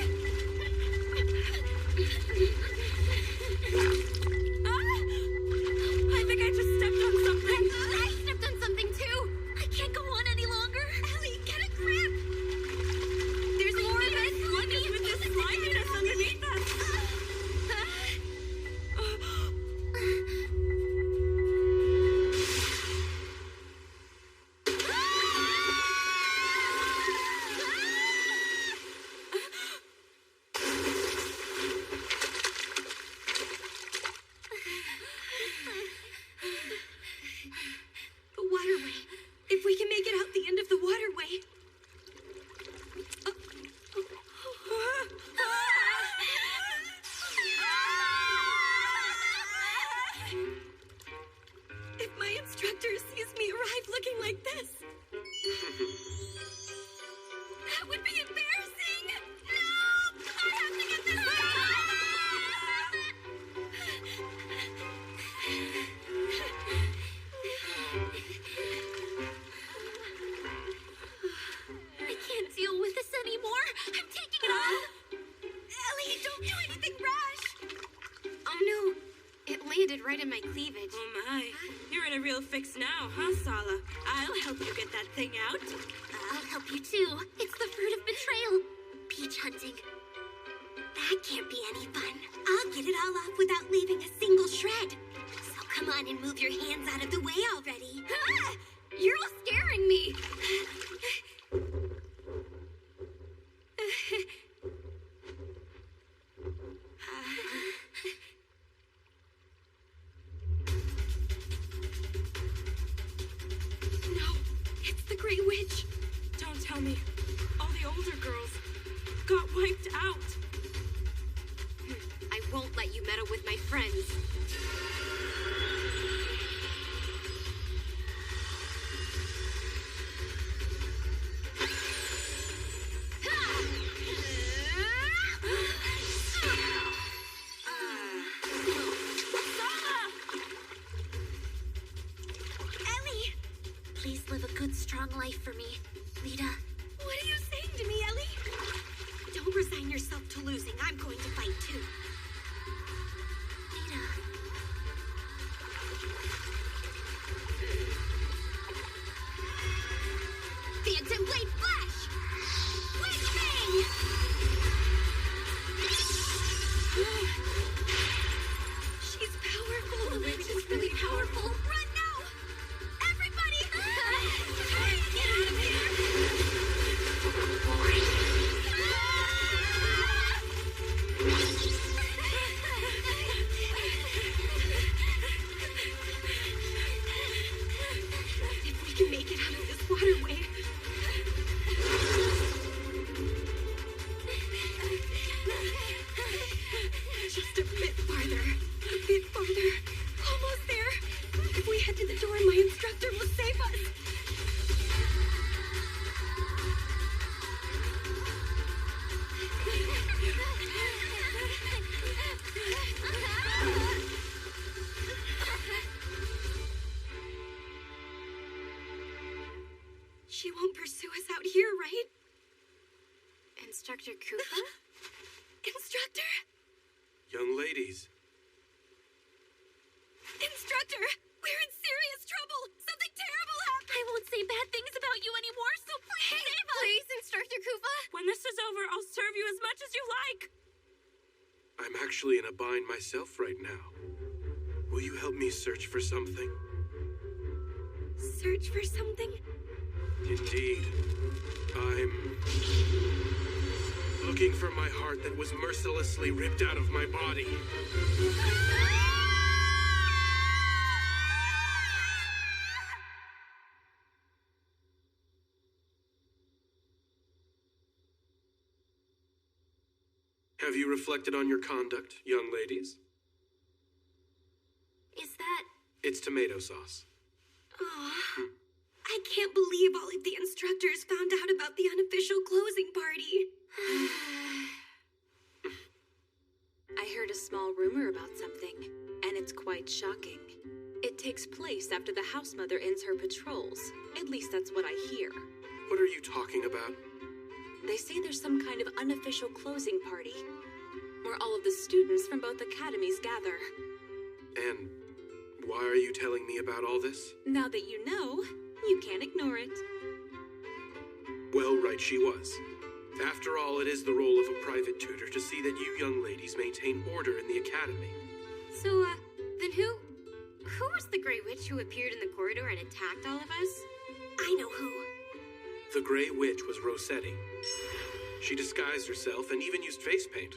I think I just stepped on something. I stepped on something too. I can't go on any longer. Ellie, get a grip! There's more of it. What is with this sliminess underneath us? The waterway. If we can make it out the end of the waterway. If my instructor sees me arrive looking like this, that would be embarrassing. No! I have to get this I can't deal with this anymore. I'm taking it off. Ellie, don't do anything rash. Oh no. It landed right in my cleavage. Oh my. You're in a real fix now, huh, Sala? I'll help you get that thing out. I'll help you too. It's the fruit of betrayal. Peach hunting. That can't be any fun. I'll get it all off without leaving a single shred. So come on and move your hands out of the way already. Ah! You're all scaring me. No, it's the Grey Witch. Don't tell me. All the older girls got wiped out. I won't let you meddle with my friends. Ellie! Please live a good, strong life for me, Lita. What are you saying to me, Ellie? Don't resign yourself to losing. I'm going to fight too. Lita. Phantom Blade Flash! Witch Bang! She's powerful. The witch is really powerful. Run now! Everybody! Hurry, get out of here! Young ladies. Instructor, we're in serious trouble. Something terrible happened. I won't say bad things about you anymore, so please save us. Please, Instructor Kufa. When this is over, I'll serve you as much as you like. I'm actually in a bind myself right now. Will you help me search for something? Search for something? Indeed. I'm looking for my heart that was mercilessly ripped out of my body. Have you reflected on your conduct, young ladies? Is that... It's tomato sauce. Oh, I can't believe all of the instructors found out about the unofficial closing party. I heard a small rumor about something, and it's quite shocking. It takes place after the house mother ends her patrols. At least that's what I hear. What are you talking about? They say there's some kind of unofficial closing party, where all of the students from both academies gather. And why are you telling me about all this? Now that you know, you can't ignore it. Well, right she was. After all, it is the role of a private tutor to see that you young ladies maintain order in the academy. So, then who was the Grey Witch who appeared in the corridor and attacked all of us? I know who. The Grey Witch was Rossetti. She disguised herself and even used face paint.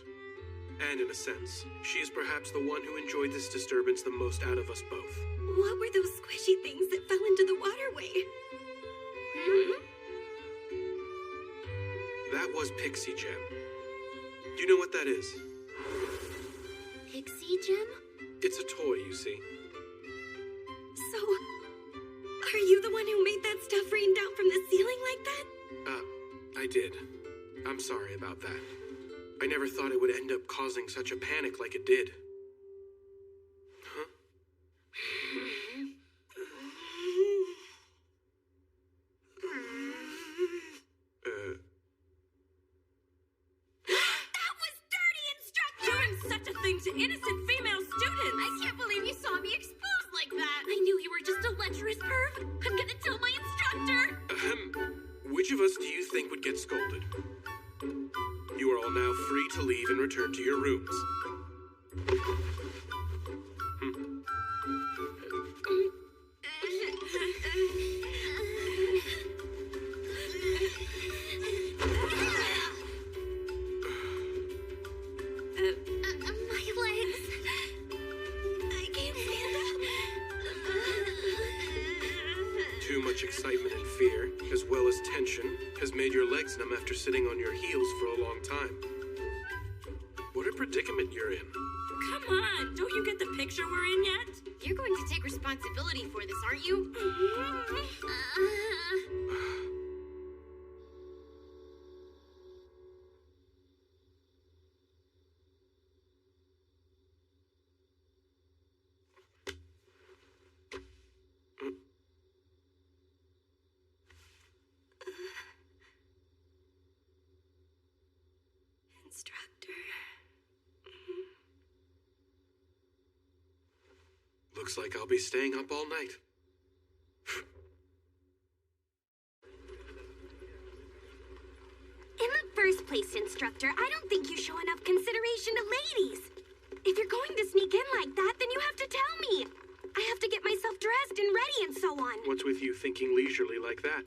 And in a sense, she is perhaps the one who enjoyed this disturbance the most out of us both. What were those squishy things that fell into the waterway? That was Pixie Gem. Do you know what that is? Pixie Gem? It's a toy, you see. So, are you the one who made that stuff rain down from the ceiling like that? I did. I'm sorry about that. I never thought it would end up causing such a panic like it did. Huh? That was dirty, Instructor! Doing such a thing to innocent female students! I can't believe you saw me exposed like that. I knew you were just a lecherous perv. I'm gonna tell my instructor. Which of us do you think would get scolded? You are all now free to leave and return to your rooms. My legs. I can't stand up. Too much excitement and fear, as well as tension, has made your legs numb after sitting on your heels for a long time. What a predicament you're in. Come on, don't you get the picture we're in yet? You're going to take responsibility for this, aren't you? Instructor. Looks like I'll be staying up all night. In the first place, Instructor, I don't think you show enough consideration to ladies. If you're going to sneak in like that, then you have to tell me. I have to get myself dressed and ready and so on. What's with you thinking leisurely like that?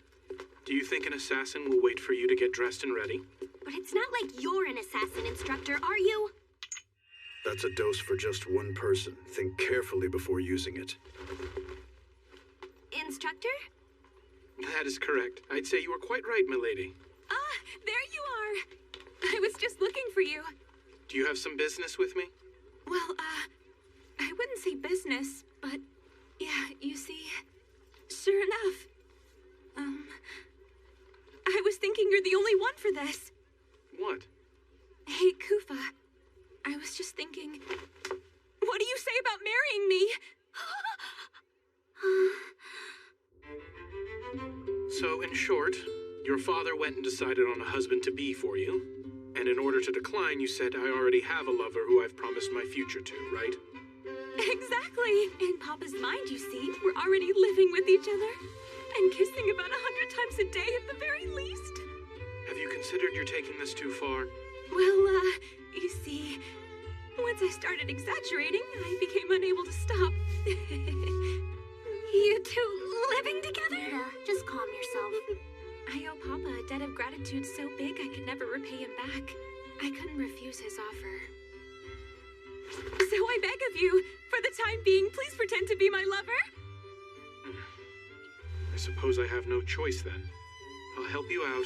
Do you think an assassin will wait for you to get dressed and ready? But it's not like you're an assassin, Instructor, are you? That's a dose for just one person. Think carefully before using it. Instructor? That is correct. I'd say you were quite right, milady. Ah, there you are. I was just looking for you. Do you have some business with me? Well, I wouldn't say business, but yeah, you see, sure enough. I was thinking you're the only one for this. What? Hey, Kufa, I was just thinking, what do you say about marrying me? So, in short, your father went and decided on a husband-to-be for you, And in order to decline, you said I already have a lover who I've promised my future to, right? Exactly. In Papa's mind, you see, we're already living with each other. And kissing about 100 times a day at the very least. Have you considered you're taking this too far? Well, you see, once I started exaggerating, I became unable to stop. You two living together? Rita, just calm yourself. I owe Papa a debt of gratitude so big I could never repay him back. I couldn't refuse his offer. So I beg of you, for the time being, please pretend to be my lover. I suppose I have no choice then. I'll help you out.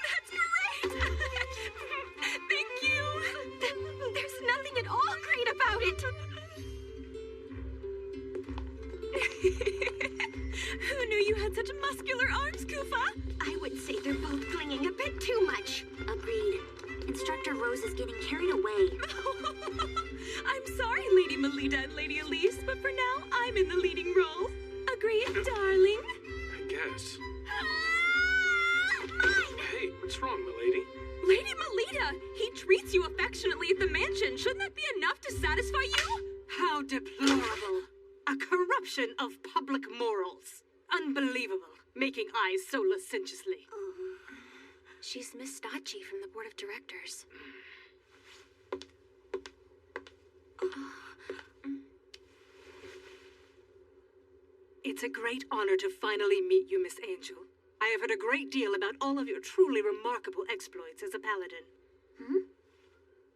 That's great! Thank you! There's nothing at all great about it! Who knew you had such muscular arms, Kufa? I would say they're both clinging a bit too much. Agreed. Instructor Rose is getting carried away. I'm sorry, Lady Melita and Lady Elise, but for now, I'm in the leading role. Agreed, darling? I guess. Mine! Hey, what's wrong, milady? Lady Melita, he treats you affectionately at the mansion. Shouldn't that be enough to satisfy you? How deplorable. A corruption of public morals. Unbelievable. Making eyes so licentiously. She's Miss Stacci from the board of directors. It's a great honor to finally meet you, Miss Angel. I have heard a great deal about all of your truly remarkable exploits as a paladin.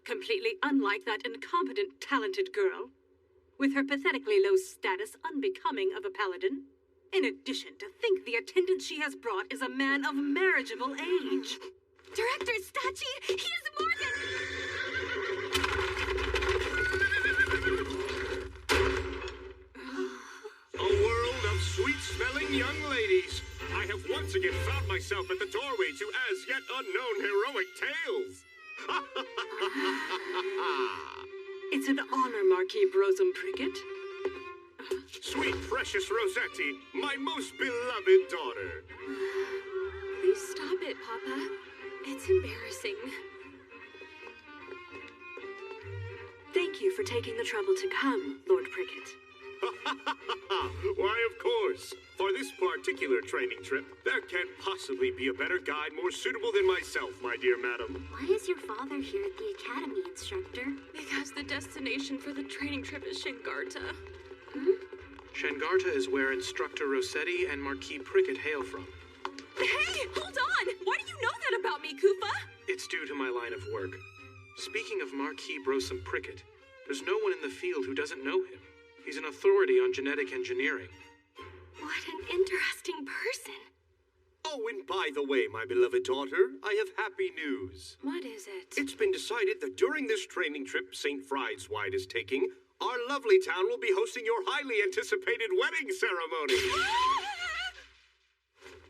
Completely unlike that incompetent, talented girl, with her pathetically low status unbecoming of a paladin. In addition, to think the attendant she has brought is a man of marriageable age. Director Stacci, he is more than... A world of sweet-smelling young ladies. I have once again found myself at the doorway to as yet unknown heroic tales. It's an honor, Marquis Brosum Prickett. Sweet, precious Rossetti, my most beloved daughter. Please stop it, Papa. It's embarrassing. Thank you for taking the trouble to come, Lord Prickett. Why, of course. For this particular training trip, there can't possibly be a better guide more suitable than myself, my dear madam. Why is your father here at the academy, Instructor? Because the destination for the training trip is Shengarta. Shengarta is where Instructor Rossetti and Marquis Prickett hail from. Hey, hold on! Why do you know that about me, Kufa? It's due to my line of work. Speaking of Marquis Brosum Prickett, there's no one in the field who doesn't know him. He's an authority on genetic engineering. What an interesting person. Oh, and by the way, my beloved daughter, I have happy news. What is it? It's been decided that during this training trip St. Friedwide is taking, our lovely town will be hosting your highly anticipated wedding ceremony.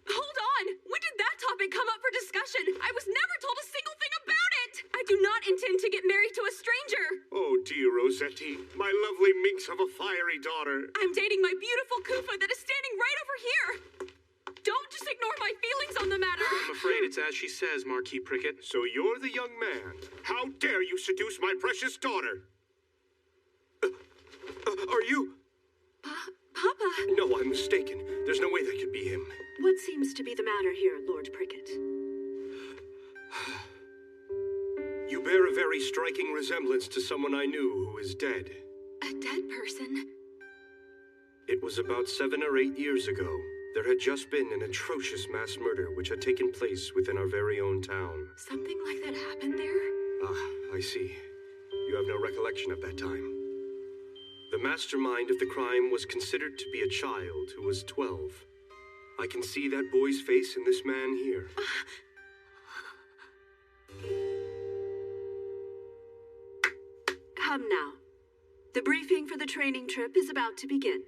Hold on! When did that topic come up for discussion? I was never told a single thing about it! I do not intend to get married to a stranger! Oh, dear Rossetti, my lovely minx of a fiery daughter. I'm dating my beautiful Kufa that is standing right over here! Don't just ignore my feelings on the matter! I'm afraid it's as she says, Marquis Prickett. So you're the young man. How dare you seduce my precious daughter? Are you... Papa? No, I'm mistaken. There's no way that could be him. What seems to be the matter here, Lord Prickett? You bear a very striking resemblance to someone I knew who is dead. A dead person? It was about 7 or 8 years ago. There had just been an atrocious mass murder which had taken place within our very own town. Something like that happened there? Ah, I see. You have no recollection of that time. The mastermind of the crime was considered to be a child who was 12. I can see that boy's face in this man here. Come now. The briefing for the training trip is about to begin.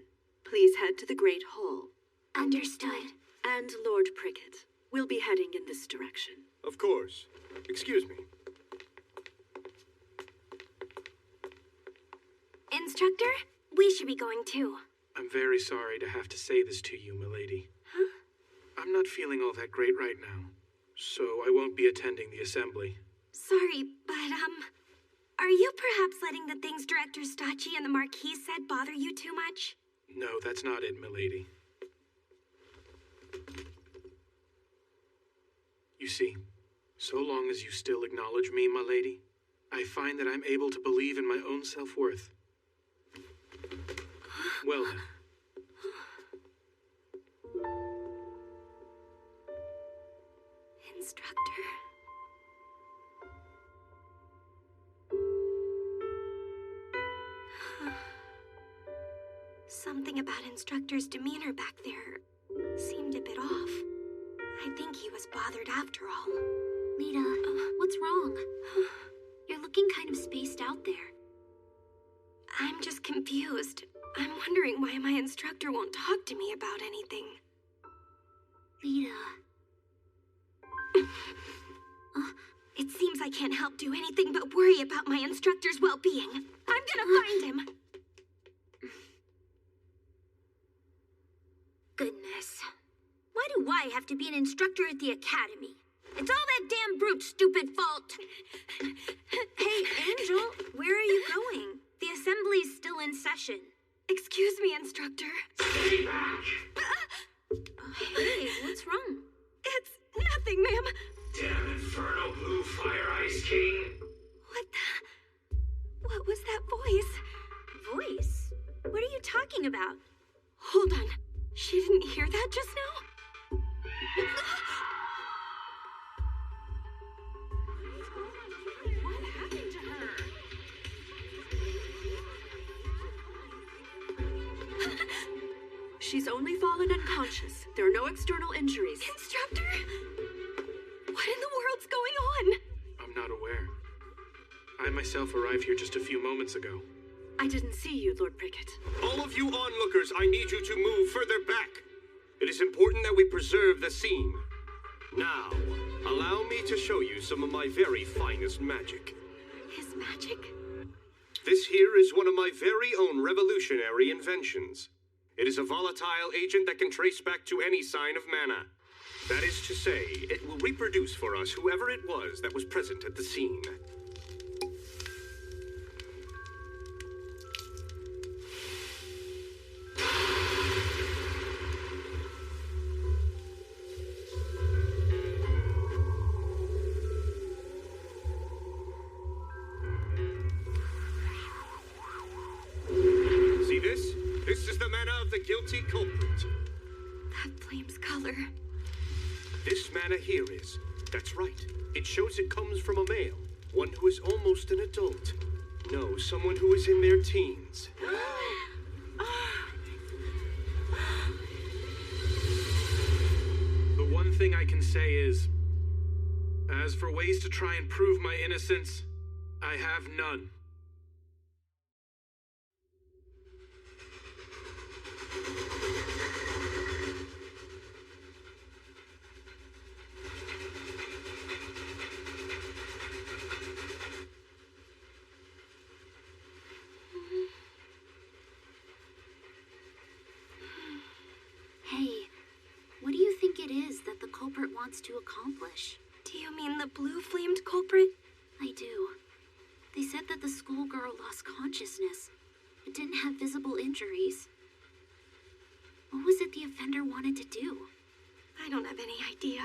Please head to the Great Hall. Understood. And Lord Prickett, we'll be heading in this direction. Of course. Excuse me. Instructor, we should be going too. I'm very sorry to have to say this to you, milady. Huh? I'm not feeling all that great right now. so I won't be attending the assembly. Sorry, but, are you perhaps letting the things Director Stacci and the Marquis said bother you too much? No, that's not it, milady. You see, so long as you still acknowledge me, my lady, I find that I'm able to believe in my own self-worth. Well then. Instructor. Something about Instructor's demeanor back there seemed a bit off. I think he was bothered after all. Lita, what's wrong? You're looking kind of spaced out there. I'm just confused. I'm wondering why my instructor won't talk to me about anything. Lita. It seems I can't help do anything but worry about my instructor's well-being. I'm gonna find him. Goodness. Why do I have to be an instructor at the academy? It's all that damn brute's stupid fault. Hey, Angel, where are you going? The assembly's still in session. Excuse me, instructor. Stay back! Hey, what's wrong? It's nothing, ma'am. Damn infernal blue fire ice king! What was that voice? Voice? What are you talking about? Hold on. She didn't hear that just now? What happened to her? She's only fallen unconscious. There are no external injuries. Instructor? What in the world's going on? I'm not aware. I myself arrived here just a few moments ago. I didn't see you, Lord Prickett. All of you onlookers, I need you to move further back. It is important that we preserve the scene. Now, allow me to show you some of my very finest magic. His magic? This here is one of my very own revolutionary inventions. It is a volatile agent that can trace back to any sign of mana. That is to say, it will reproduce for us whoever it was that was present at the scene. See this? This is the mana of the guilty culprit. That flame's color. This mana here is. That's right. It shows it comes from a male. One who is almost an adult. No, someone who is in their teens. The one thing I can say is, as for ways to try and prove my innocence, I have none. Hey, what do you think it is that the culprit wants to accomplish? Do you mean the blue-flamed culprit? I do. They said that the schoolgirl lost consciousness, but didn't have visible injuries. What was it the offender wanted to do? I don't have any idea.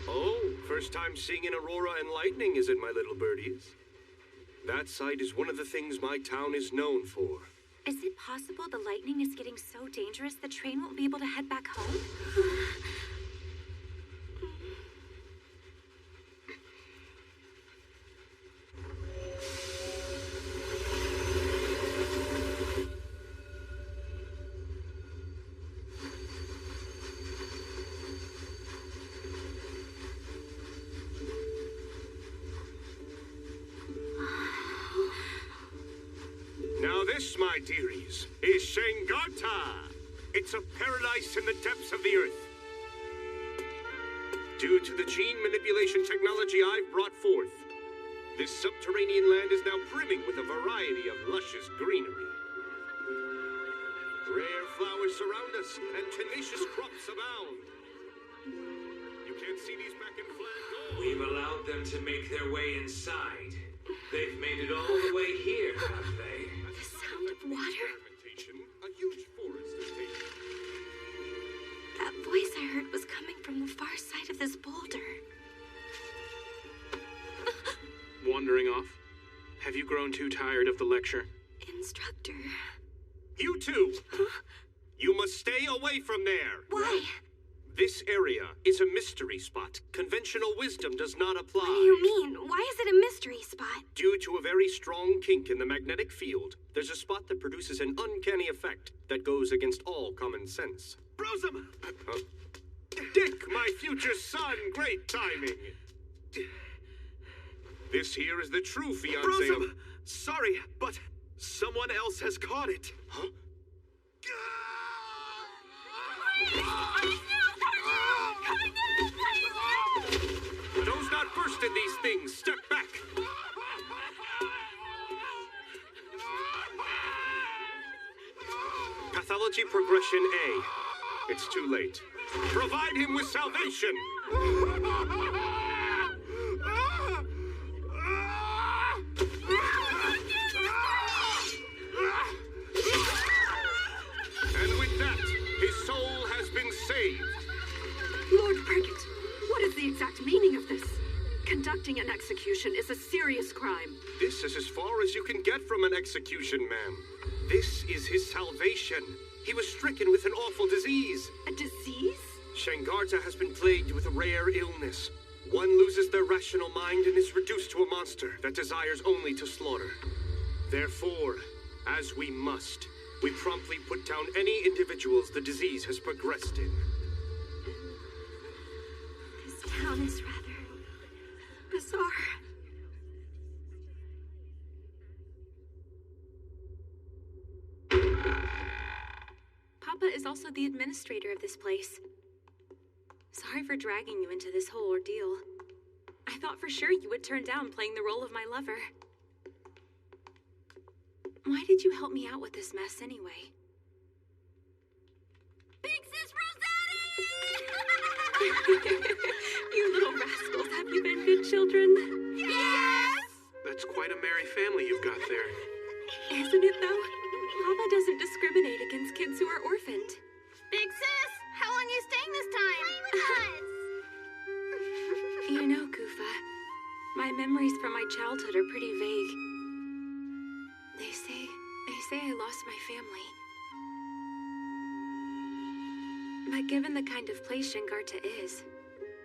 Oh, first time seeing an aurora and lightning, is it, my little birdies? That sight is one of the things my town is known for. Is it possible the lightning is getting so dangerous the train won't be able to head back home? Now this, my dearies, is Shengata. It's a paradise in the depths of the earth. Due to the gene manipulation technology I've brought forth, this subterranean land is now brimming with a variety of luscious greenery. Rare flowers surround us, and tenacious crops abound. You can't see these back in Flan. We've allowed them to make their way inside. They've made it all the way here, have they? The sound of water? A huge forest is taken. That voice I heard was coming from the far side of this boulder. Wandering off? Have you grown too tired of the lecture? Instructor. You two! Huh? You must stay away from there! Why? This area is a mystery spot. Conventional wisdom does not apply. What do you mean? Why is it a mystery spot? Due to a very strong kink in the magnetic field, there's a spot that produces an uncanny effect that goes against all common sense. Brosum! Dick, my future son, great timing! This here is the true fiancé Brosum! Sorry, but someone else has caught it. Huh? Those not versed in these things, step back! Pathology progression A. It's too late. Provide him with salvation! And with that, his soul has been saved. Lord Prickett, what is the exact meaning of this? Conducting an execution is a serious crime. This is as far as you can get from an execution, ma'am. This is his salvation. He was stricken with an awful disease. A disease? Shangarta has been plagued with a rare illness. One loses their rational mind and is reduced to a monster that desires only to slaughter. Therefore, as we must, we promptly put down any individuals the disease has progressed in. This town is rather bizarre. Papa is also the administrator of this place. Sorry for dragging you into this whole ordeal. I thought for sure you would turn down playing the role of my lover. Why did you help me out with this mess anyway? Big Sis Rossetti! You little rascals, have you been good children? Yes! That's quite a merry family you've got there. Isn't it though? Papa doesn't discriminate against kids who are orphaned. Big Sis, how long are you staying this time? Play with us! You know, Goofa, my memories from my childhood are pretty vague. They say I lost my family. But given the kind of place Shangarta is,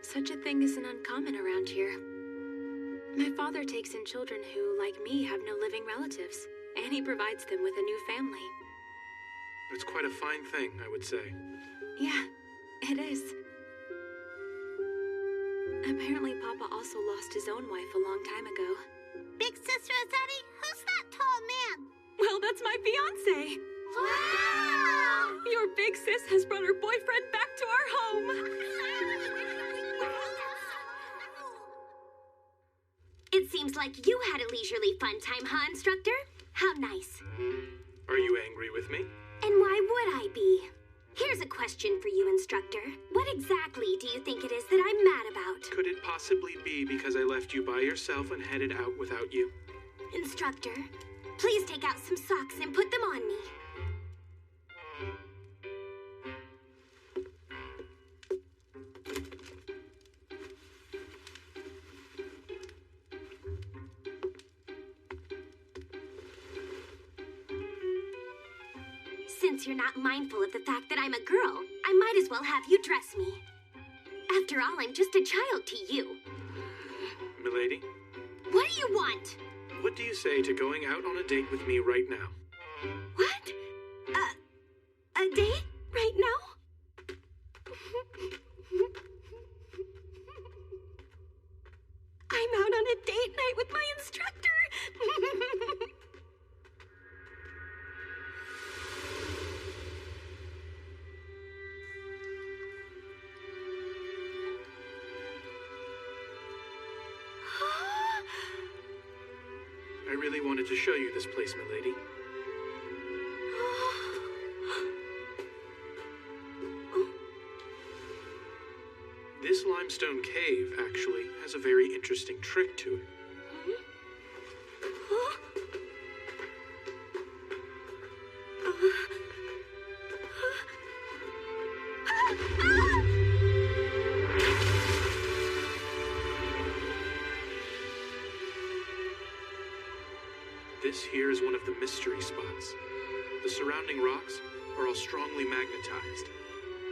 such a thing isn't uncommon around here. My father takes in children who, like me, have no living relatives, and he provides them with a new family. It's quite a fine thing, I would say. Yeah, it is. Apparently, Papa also lost his own wife a long time ago. Big Sis Rossetti, who's that tall man? Well, that's my fiancé. Wow! Your big sis has brought her boyfriend back to our home. It seems like you had a leisurely fun time, huh, Instructor? How nice. Are you angry with me? And why would I be? Here's a question for you, Instructor. What exactly do you think it is that I'm mad about? Could it possibly be because I left you by yourself and headed out without you? Instructor, please take out some socks and put them on me. Since you're not mindful of the fact that I'm a girl, I might as well have you dress me. After all, I'm just a child to you. Milady? What do you want? What do you say to going out on a date with me right now? What? A date? Right now? I'm out on a date night with my instructor. I really wanted to show you this place, milady. This limestone cave, actually, has a very interesting trick to it. This here is one of the mystery spots. The surrounding rocks are all strongly magnetized,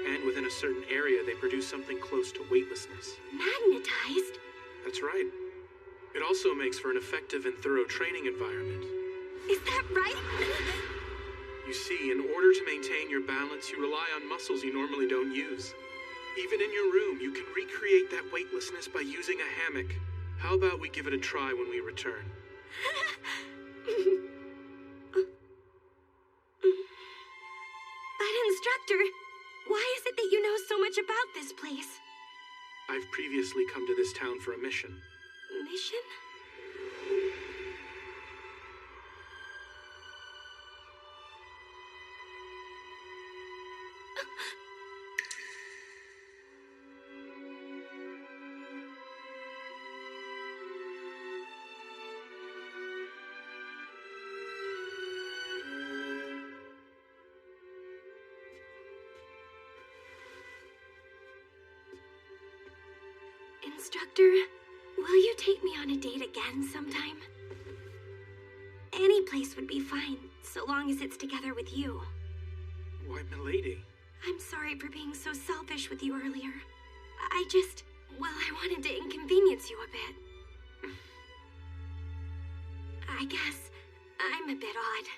and within a certain area they produce something close to weightlessness. Magnetized? That's right. It also makes for an effective and thorough training environment. Is that right? You see, in order to maintain your balance, you rely on muscles you normally don't use. Even in your room, you can recreate that weightlessness by using a hammock. How about we give it a try when we return? But instructor, why is it that you know so much about this place? I've previously come to this town for a mission. Mission? Instructor, will you take me on a date again sometime? Any place would be fine, so long as it's together with you. Why, milady? I'm sorry for being so selfish with you earlier. I wanted to inconvenience you a bit. I guess I'm a bit odd.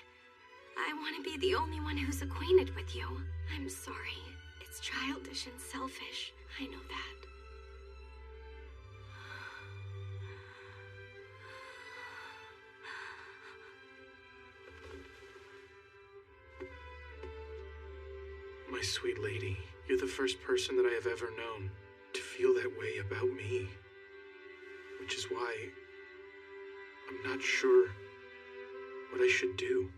I want to be the only one who's acquainted with you. I'm sorry. It's childish and selfish. I know that. My sweet lady, you're the first person that I have ever known to feel that way about me. Which is why I'm not sure what I should do.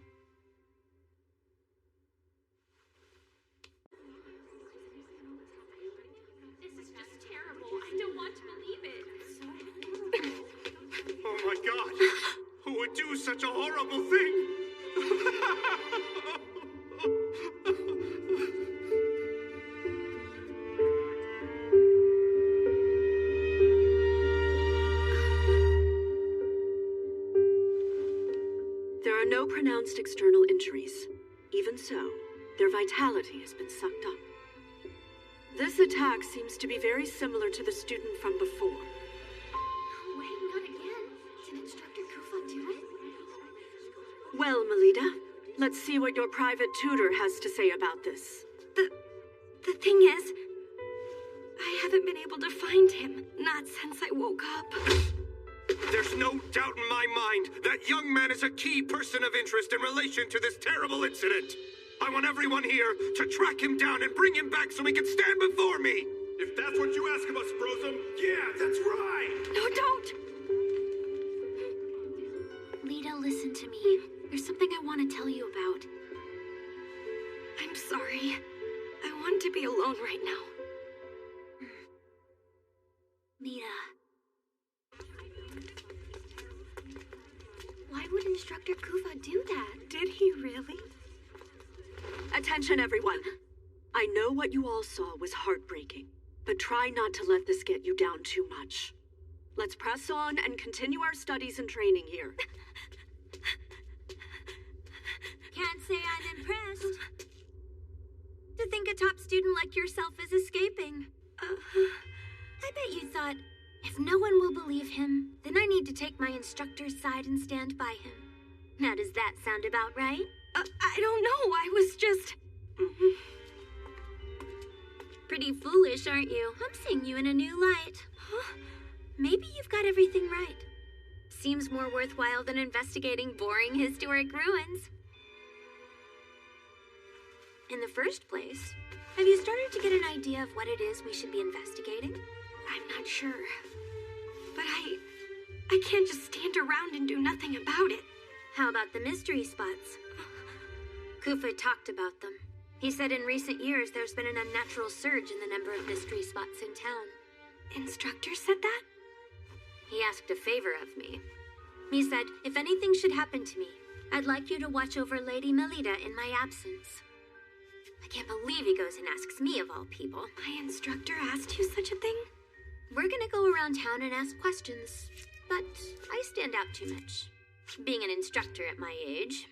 This is just terrible. I don't want to believe it. Oh my God! Who would do such a horrible thing? There are no pronounced external injuries. Even so, their vitality has been sucked up. This attack seems to be very similar to the student from before. Wait, not again. Did Instructor Kufa do it? Well, Melita, let's see what your private tutor has to say about this. The thing is, I haven't been able to find him. Not since I woke up. There's no doubt in my mind that young man is a key person of interest in relation to this terrible incident. I want everyone here to track him down and bring him back so he can stand before me. If that's what you ask of us, Brosum, yeah, that's right. No, don't. Lita, listen to me. There's something I want to tell you about. I'm sorry. I want to be alone right now. Lita. Why would Instructor Kufa do that? Did he really? Attention, everyone. I know what you all saw was heartbreaking, but try not to let this get you down too much. Let's press on and continue our studies and training here. Can't say I'm impressed. To think a top student like yourself is escaping. I bet you thought, if no one will believe him, then I need to take my instructor's side and stand by him. Now, does that sound about right? I don't know. I was just... Pretty foolish, aren't you? I'm seeing you in a new light. Huh? Maybe you've got everything right. Seems more worthwhile than investigating boring historic ruins. In the first place, have you started to get an idea of what it is we should be investigating? I'm not sure. But I can't just stand around and do nothing about it. How about the mystery spots? Kufa talked about them. He said in recent years there's been an unnatural surge in the number of mystery spots in town. instructor said that? He asked a favor of me. He said, if anything should happen to me, I'd like you to watch over Lady Melita in my absence. I can't believe he goes and asks me of all people. My instructor asked you such a thing? We're gonna go around town and ask questions, but I stand out too much, being an instructor at my age.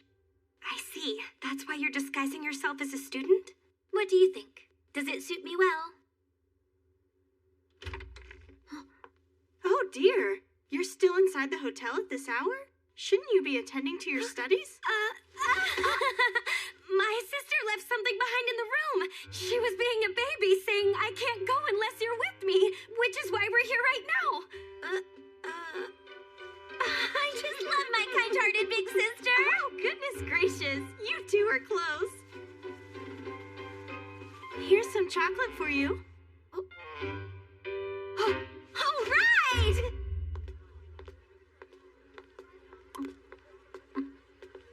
I see. That's why you're disguising yourself as a student? What do you think? Does it suit me well? Oh dear. You're still inside the hotel at this hour? Shouldn't you be attending to your studies? My sister left something behind in the room. She was being a baby, saying, I can't go unless you're with me, which is why we're here right now. I just love my kind-hearted big sister. Oh, goodness gracious. You two are close. Here's some chocolate for you. Oh, all right!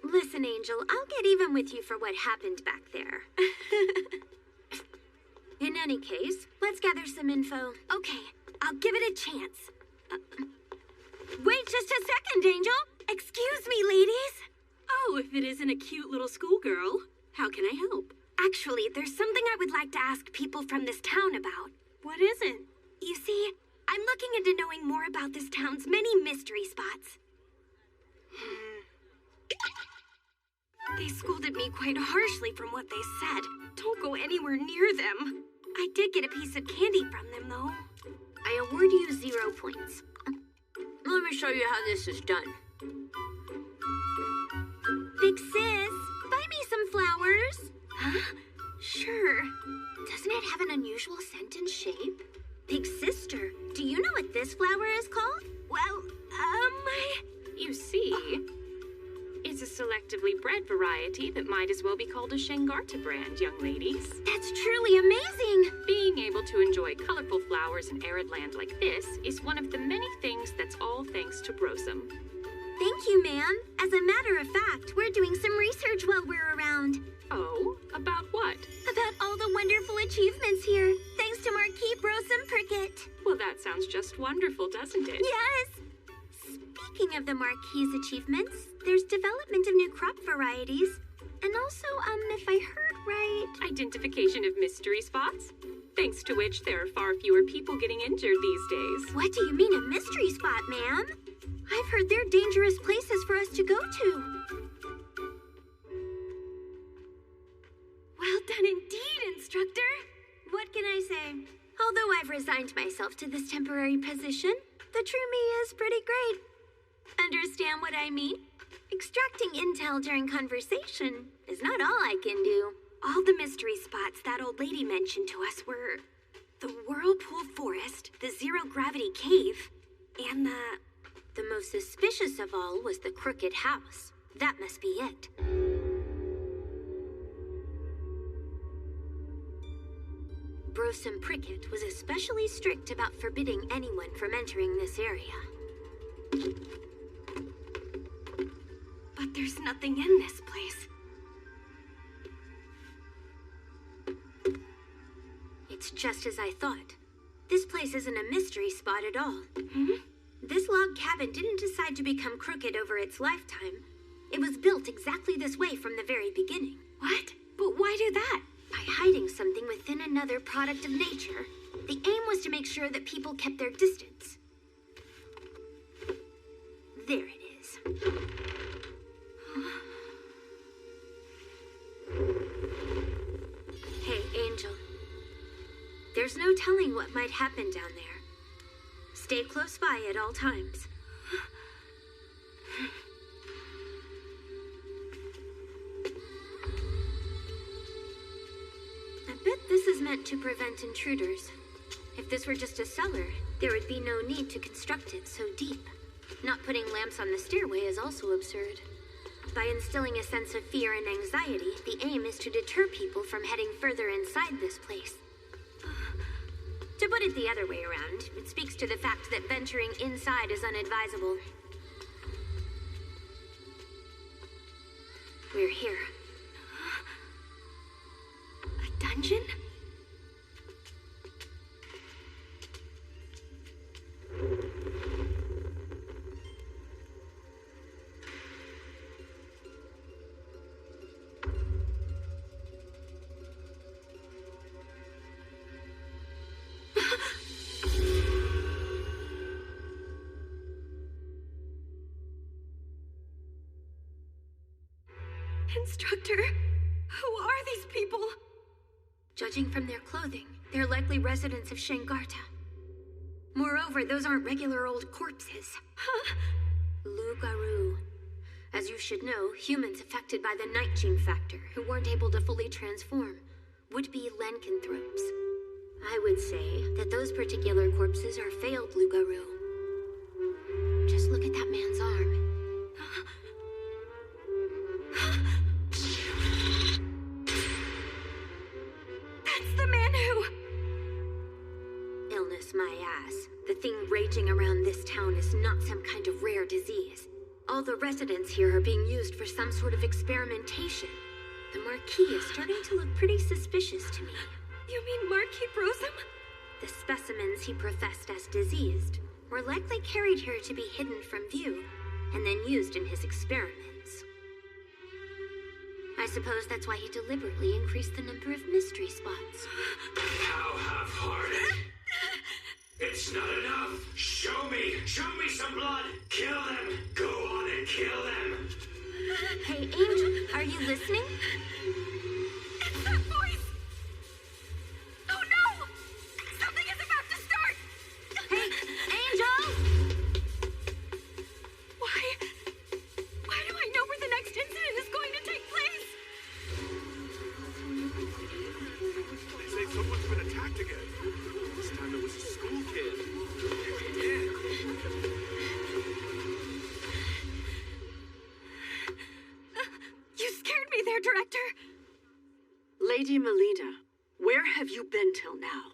Listen, Angel, I'll get even with you for what happened back there. In any case, let's gather some info. Okay, I'll give it a chance. Wait just a second, Angel. Excuse me, ladies. Oh, if it isn't a cute little schoolgirl, how can I help? Actually, there's something I would like to ask people from this town about. What is it? You see, I'm looking into knowing more about this town's many mystery spots. They scolded me quite harshly from what they said. Don't go anywhere near them. I did get a piece of candy from them, though. I award you 0 points. Let me show you how this is done. Big sis, buy me some flowers. Huh? Sure. Doesn't it have an unusual scent and shape? Big sister, do you know what this flower is called? Well, You see, it's a selectively bred variety that might as well be called a Shangarta brand, young ladies. That's truly amazing! Being able to enjoy colorful flowers in arid land like this is one of the many things that's all thanks to Brosum. Thank you, ma'am. As a matter of fact, we're doing some research while we're around. Oh? About what? About all the wonderful achievements here, thanks to Marquis Brosum Prickett. Well, that sounds just wonderful, doesn't it? Yes! Speaking of the Marquis' achievements, there's development of new crop varieties, and also, if I heard right... Identification of mystery spots, thanks to which there are far fewer people getting injured these days. What do you mean a mystery spot, ma'am? I've heard they're dangerous places for us to go to. Well done indeed, instructor. What can I say? Although I've resigned myself to this temporary position, the true me is pretty great. Understand what I mean? Extracting intel during conversation is not all I can do. All the mystery spots that old lady mentioned to us were the Whirlpool Forest, the Zero Gravity Cave, and The most suspicious of all was the Crooked House. That must be it. Brosum Prickett was especially strict about forbidding anyone from entering this area. But there's nothing in this place. It's just as I thought. This place isn't a mystery spot at all. Hmm? This log cabin didn't decide to become crooked over its lifetime. It was built exactly this way from the very beginning. What? But why do that? By hiding something within another product of nature. The aim was to make sure that people kept their distance. There it is. Hey, Angel. There's no telling what might happen down there. Stay close by at all times. I bet this is meant to prevent intruders. If this were just a cellar, there would be no need to construct it so deep. Not putting lamps on the stairway is also absurd. By instilling a sense of fear and anxiety, the aim is to deter people from heading further inside this place. To put it the other way around, it speaks to the fact that venturing inside is unadvisable. We're here. A dungeon? Instructor, who are these people? Judging from their clothing, they're likely residents of Shangarta. Moreover, those aren't regular old corpses. Huh? Lugaru. As you should know, humans affected by the night gene factor, who weren't able to fully transform, would be lycanthropes. I would say that those particular corpses are failed Lugaru. Just look at that man's arm. That's the man who... Illness, my ass. The thing raging around this town is not some kind of rare disease. All the residents here are being used for some sort of experimentation. The Marquis is starting to look pretty suspicious to me. You mean Marquis Brosum? The specimens he professed as diseased were likely carried here to be hidden from view and then used in his experiments. I suppose that's why he deliberately increased the number of mystery spots. How half-hearted. It's not enough. Show me some blood. Kill them. Go on and kill them. Hey, Angel, are you listening? It's that voice! Oh no! Something is about to start! Hey, Angel! Why do I know where the next incident is going to take place? They say someone's been attacked again. This time it was a school kid. Again. You scared me there, Director. Lady Melita, where have you been till now?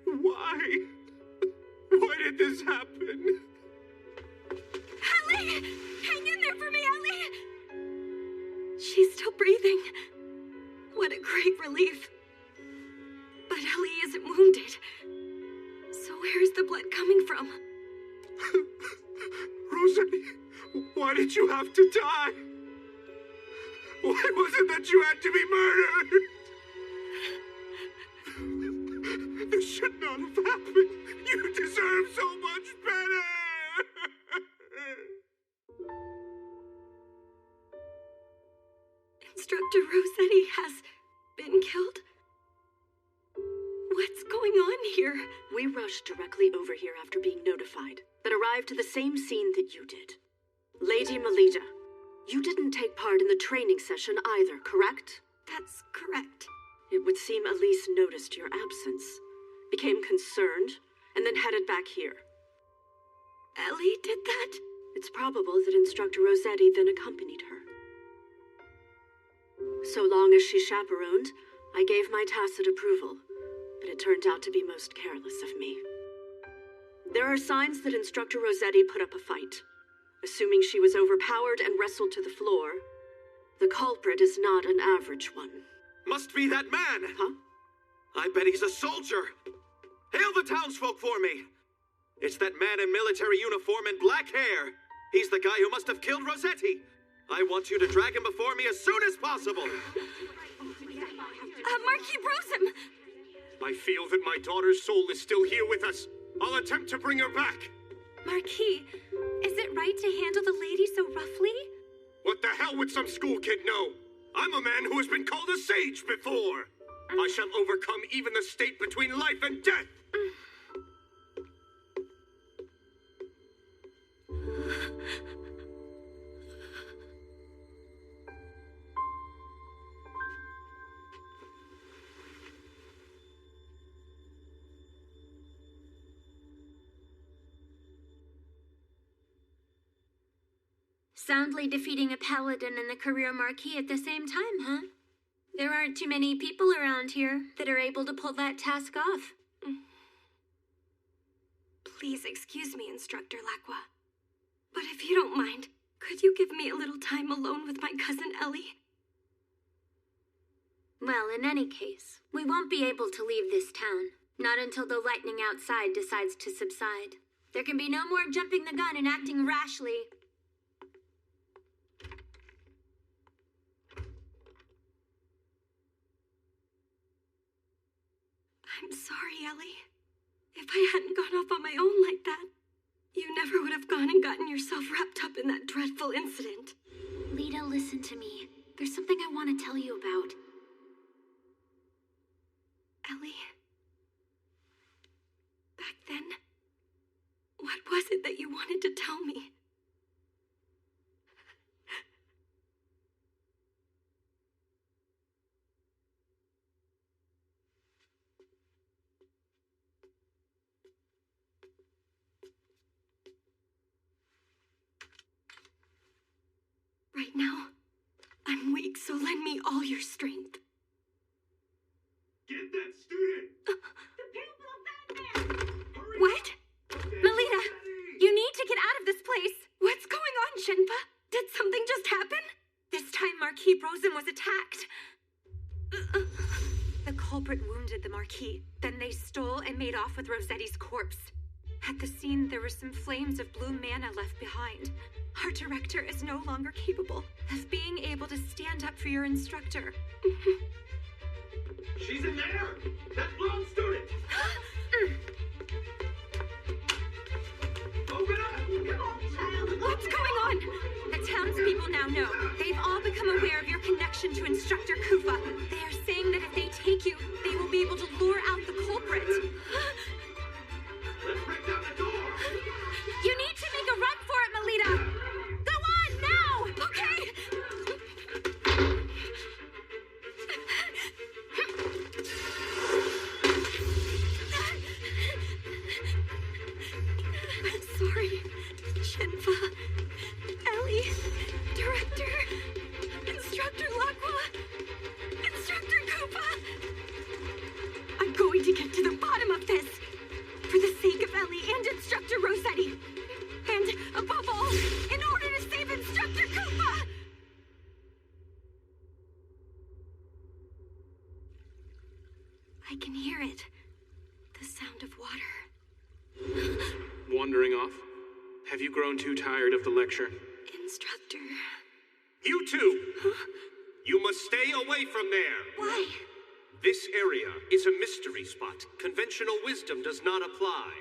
Why? Why did this happen? Ellie! Hang in there for me, Ellie! She's still breathing. What a great relief. But Ellie isn't wounded. So where's the blood coming from? Rosalie, why did you have to die? Why was it that you had to be murdered? This should not have happened. You deserve so much better. Instructor Rossetti has been killed? What's going on here? We rushed directly over here after being notified, but arrived to the same scene that you did. Lady Melita, you didn't take part in the training session either, correct? That's correct. It would seem Elise noticed your absence, became concerned, and then headed back here. Ellie did that? It's probable that Instructor Rossetti then accompanied her. So long as she chaperoned, I gave my tacit approval, but it turned out to be most careless of me. There are signs that Instructor Rossetti put up a fight. Assuming she was overpowered and wrestled to the floor, the culprit is not an average one. Must be that man! Huh? I bet he's a soldier! Hail the townsfolk for me! It's that man in military uniform and black hair! He's the guy who must have killed Rossetti! I want you to drag him before me as soon as possible! Marquis Brosum! I feel that my daughter's soul is still here with us. I'll attempt to bring her back. Marquis, is it right to handle the lady so roughly? What the hell would some school kid know? I'm a man who has been called a sage before. I shall overcome even the state between life and death. Soundly defeating a paladin and the career marquis at the same time, huh? There aren't too many people around here that are able to pull that task off. Please excuse me, Instructor Lacqua. But if you don't mind, could you give me a little time alone with my cousin Ellie? Well, in any case, we won't be able to leave this town. Not until the lightning outside decides to subside. There can be no more jumping the gun and acting rashly. I'm sorry, Ellie. If I hadn't gone off on my own like that, You never would have gone and gotten yourself wrapped up in that dreadful incident. Lita, listen to me. There's something I want to tell you about. Ellie? Back then, what was it that you wanted to tell me? Right now, I'm weak, so lend me all your strength. Get that student! What? Melita, you need to get out of this place. What's going on, Shenpa? Did something just happen? This time Marquis Brosem was attacked. The culprit wounded the Marquis. Then they stole and made off with Rossetti's corpse. At the scene, there were some flames of blue mana left behind. Our director is no longer capable of being able to stand up for your instructor. She's in there! That lone student! Open up! Come on, child! What's going on? The townspeople now know. They've all become aware of your connection to Instructor Kufa. They are saying that if they take you, they will be able to lure out the culprit. Let's break down the door! You need to make a run for it, Melita! Go on, now! Okay! Sorry, Shenfa, Ellie, Director, Instructor Lacqua, Instructor Koopa. I'm going to get to the bottom of this. For the sake of Ellie and Instructor Rossetti. And, above all, in order to save Instructor Koopa! I can hear it. The sound of water. Wandering off? Have you grown too tired of the lecture? Instructor. You two! Huh? You must stay away from there! Why? This area is a mystery spot. Conventional wisdom does not apply.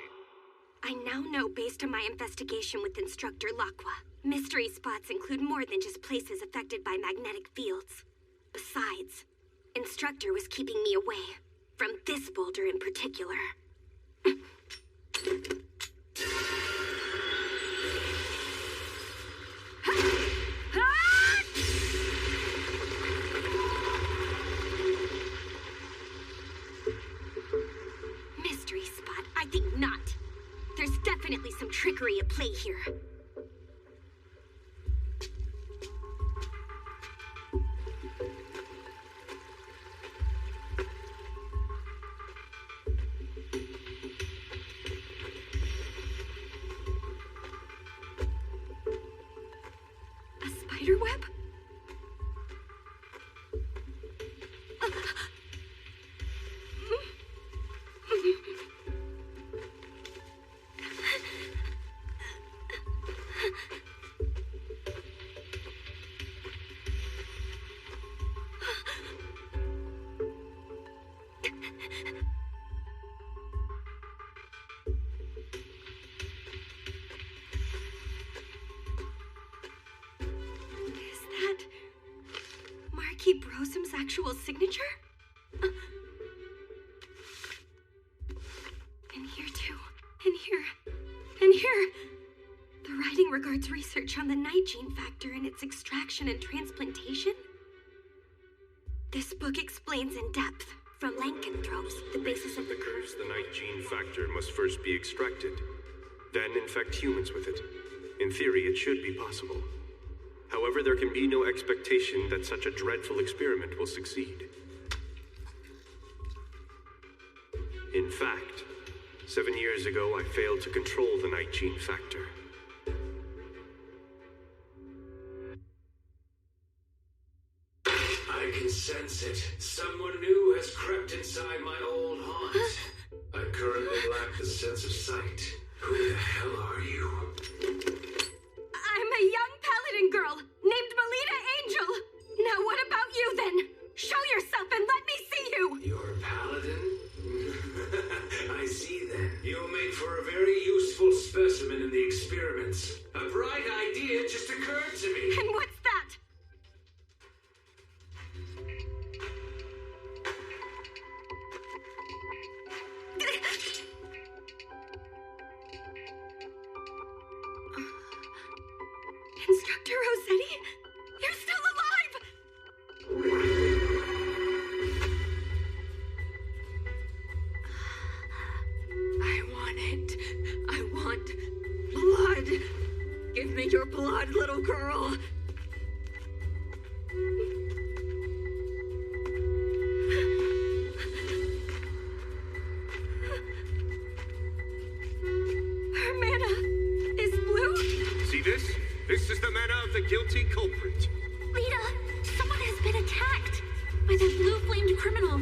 I now know based on my investigation with Instructor Lacqua. Mystery spots include more than just places affected by magnetic fields. Besides, Instructor was keeping me away from this boulder in particular. Mystery spot? I think not. There's definitely some trickery at play here. A spider web? Is that Marquis Brosem's actual signature? And here too. And here. And here. The writing regards research on the night gene factor and its extraction and transplantation. This book explains in depth, from lycanthropes, the basis of the curse. The night gene factor must first be extracted, then infect humans with it. In theory, it should be possible. However, there can be no expectation that such a dreadful experiment will succeed. In fact, 7 years ago, I failed to control the night gene factor. I can sense it. Someone new has crept inside my old haunt. I currently lack the sense of sight. Who the hell are you? I'm a young paladin girl named Melita Angel. Now what about you then? Show yourself and let me see you. You're a paladin? I see then. You made for a very useful specimen in the experiments. A bright idea just occurred to me. And what's that? Instructor Rossetti? You're still alive! I want it. I want blood. Give me your blood, little girl. Her mana is blue. See this? This is the mana of the guilty culprit. Lita, someone has been attacked by that blue-flamed criminal.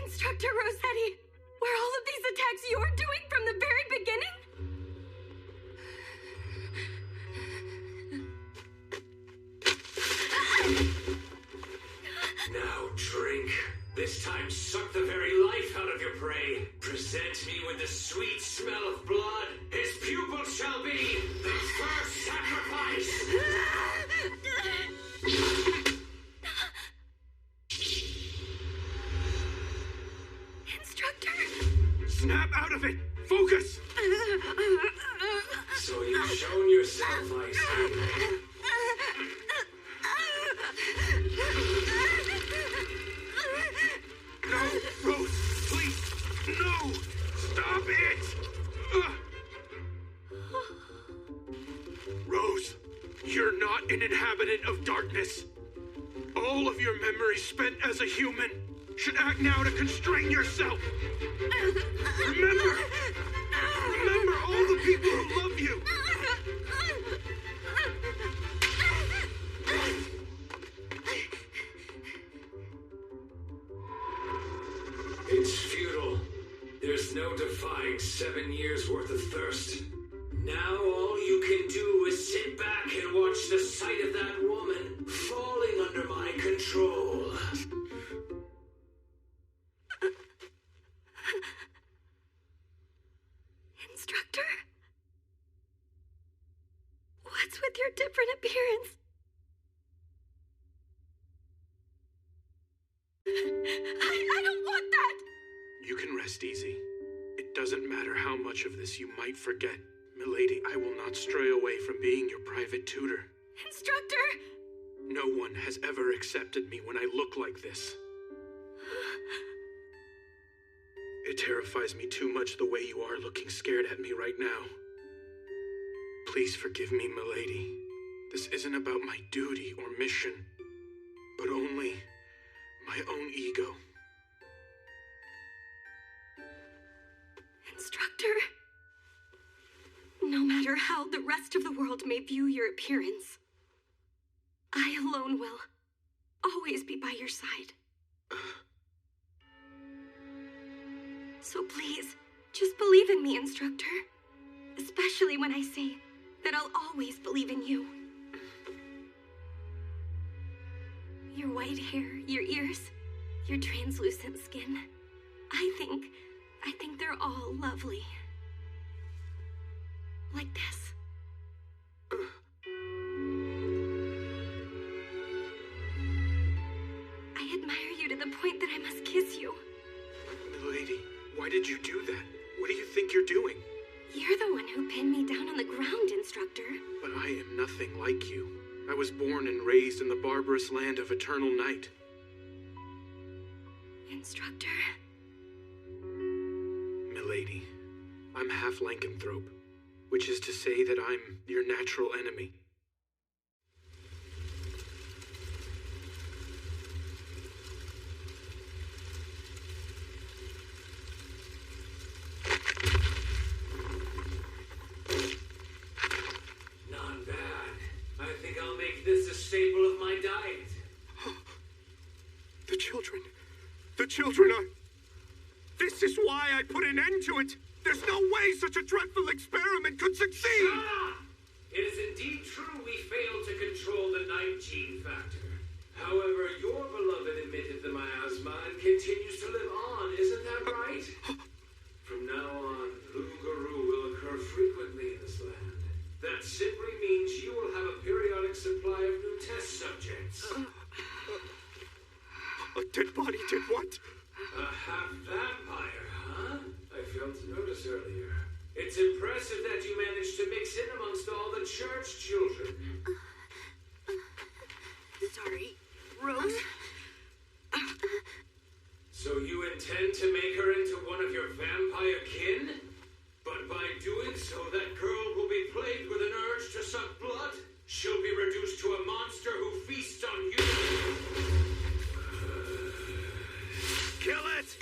Instructor Rossetti, were all of these attacks you're doing from the very beginning? Now drink. This time suck the very life out of your prey. Present me with the sweet smell of blood. His pupil shall be the first sacrifice. Instructor! Snap out of it! Focus! So you've shown yourself, I see. No, Rose, please, no! Stop it! Rose, you're not an inhabitant of darkness. All of your memories spent as a human should act now to constrain yourself. Remember all the people who love you. It's futile. There's no defying 7 years worth of thirst. Now all you can do is sit back and watch the sight of that woman falling under my control. Instructor? What's with your different appearance? I don't want that! You can rest easy. It doesn't matter how much of this you might forget. Milady, I will not stray away from being your private tutor. Instructor! No one has ever accepted me when I look like this. It terrifies me too much the way you are looking scared at me right now. Please forgive me, milady. This isn't about my duty or mission, but only my own ego. Instructor, no matter how the rest of the world may view your appearance, I alone will always be by your side. So please, just believe in me, Instructor. Especially when I say that I'll always believe in you. Your white hair, your ears, your translucent skin. I think they're all lovely. Like this. I admire you to the point that I must kiss you. Milady, why did you do that? What do you think you're doing? You're the one who pinned me down on the ground, Instructor. But I am nothing like you. I was born and raised in the barbarous land of eternal night. Instructor? Milady, I'm half lycanthrope, which is to say that I'm your natural enemy. Not bad. I think I'll make this a staple of my diet. The children. The children are... This is why I put an end to it. There's no way such a dreadful experiment could succeed. Ah! It is indeed true we failed to control the night gene factor. However, your beloved emitted the miasma and continues to live on, isn't that right? From now on, who others earlier. It's impressive that you managed to mix in amongst all the church children. Sorry, Rose. So you intend to make her into one of your vampire kin? But by doing so, that girl will be plagued with an urge to suck blood. She'll be reduced to a monster who feasts on humans. Kill it!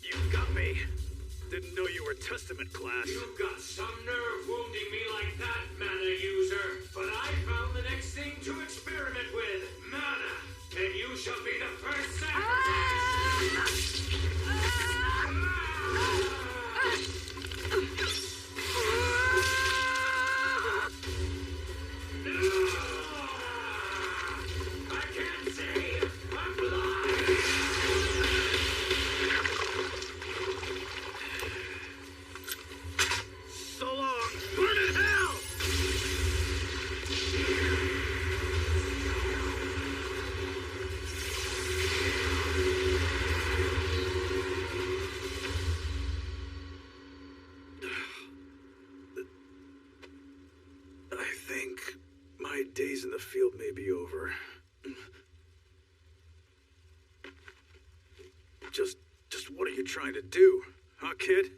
You got me. Didn't know you were Testament class. You've got some nerve wounding me like that, mana user. But I found the next thing to experiment with. Mana. And you shall be the first sacrifice. I can't see. I'm blind. So long. Burn in hell! I think my days in the field may be over. Just what are you trying to do, huh, kid?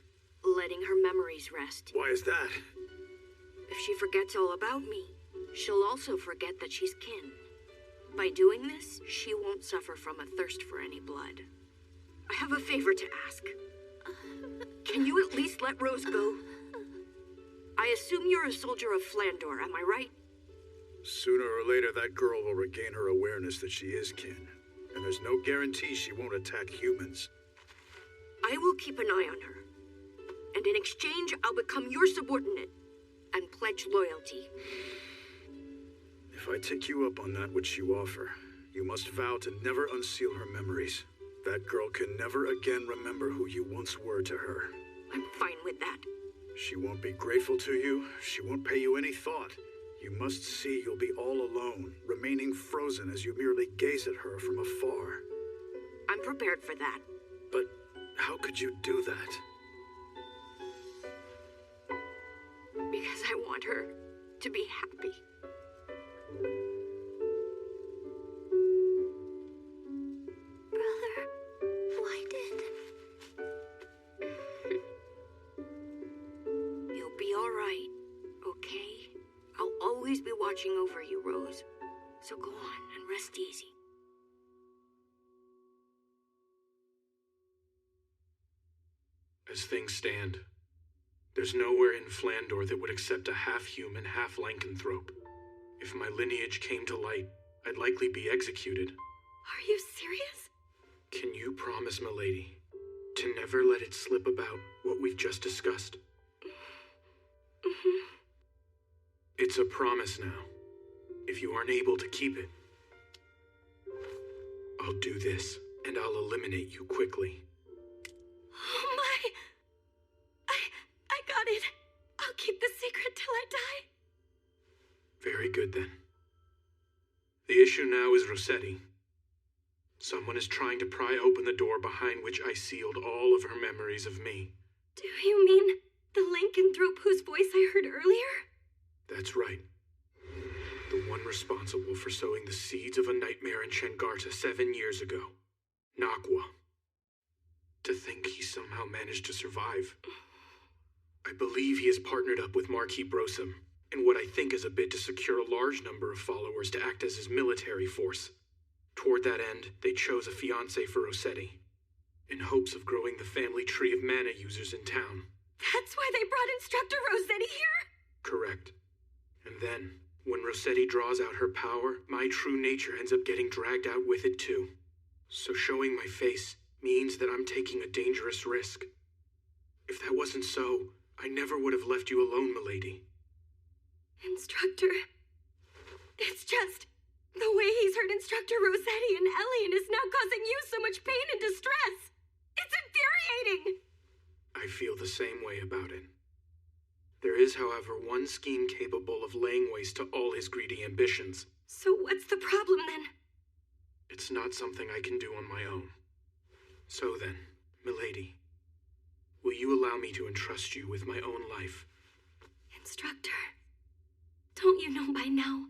Letting her memories rest. Why is that? If she forgets all about me, she'll also forget that she's kin. By doing this, she won't suffer from a thirst for any blood. I have a favor to ask. Can you at least let Rose go? I assume you're a soldier of Flandor, am I right? Sooner or later, that girl will regain her awareness that she is kin. And there's no guarantee she won't attack humans. I will keep an eye on her. And in exchange, I'll become your subordinate and pledge loyalty. If I take you up on that which you offer, you must vow to never unseal her memories. That girl can never again remember who you once were to her. I'm fine with that. She won't be grateful to you. She won't pay you any thought. You must see you'll be all alone, remaining frozen as you merely gaze at her from afar. I'm prepared for that. But how could you do that? Because I want her to be happy. Brother, why did? You'll be all right, okay? I'll always be watching over you, Rose. So go on and rest easy. As things stand, there's nowhere in Flandor that would accept a half-human, half-lycanthrope. If my lineage came to light, I'd likely be executed. Are you serious? Can you promise, milady, to never let it slip about what we've just discussed? Mm-hmm. It's a promise now. If you aren't able to keep it, I'll do this, and I'll eliminate you quickly. Oh my! I got it. I'll keep the secret till I die. Very good, then. The issue now is Rossetti. Someone is trying to pry open the door behind which I sealed all of her memories of me. Do you mean the lycanthrope whose voice I heard earlier? That's right. The one responsible for sowing the seeds of a nightmare in Shengarta 7 years ago. Nakwa. To think he somehow managed to survive. I believe he has partnered up with Marquis Brosum in what I think is a bid to secure a large number of followers to act as his military force. Toward that end, they chose a fiancé for Rossetti, in hopes of growing the family tree of mana users in town. That's why they brought Instructor Rossetti here? Correct. And then, when Rossetti draws out her power, my true nature ends up getting dragged out with it too. So showing my face means that I'm taking a dangerous risk. If that wasn't so, I never would have left you alone, milady. Instructor... It's just... the way he's hurt Instructor Rossetti and Elian is now causing you so much pain and distress. It's infuriating! feel the same way about it. There is, however, one scheme capable of laying waste to all his greedy ambitions. So what's the problem then? It's not something I can do on my own. So then, milady, will you allow me to entrust you with my own life? Instructor, don't you know by now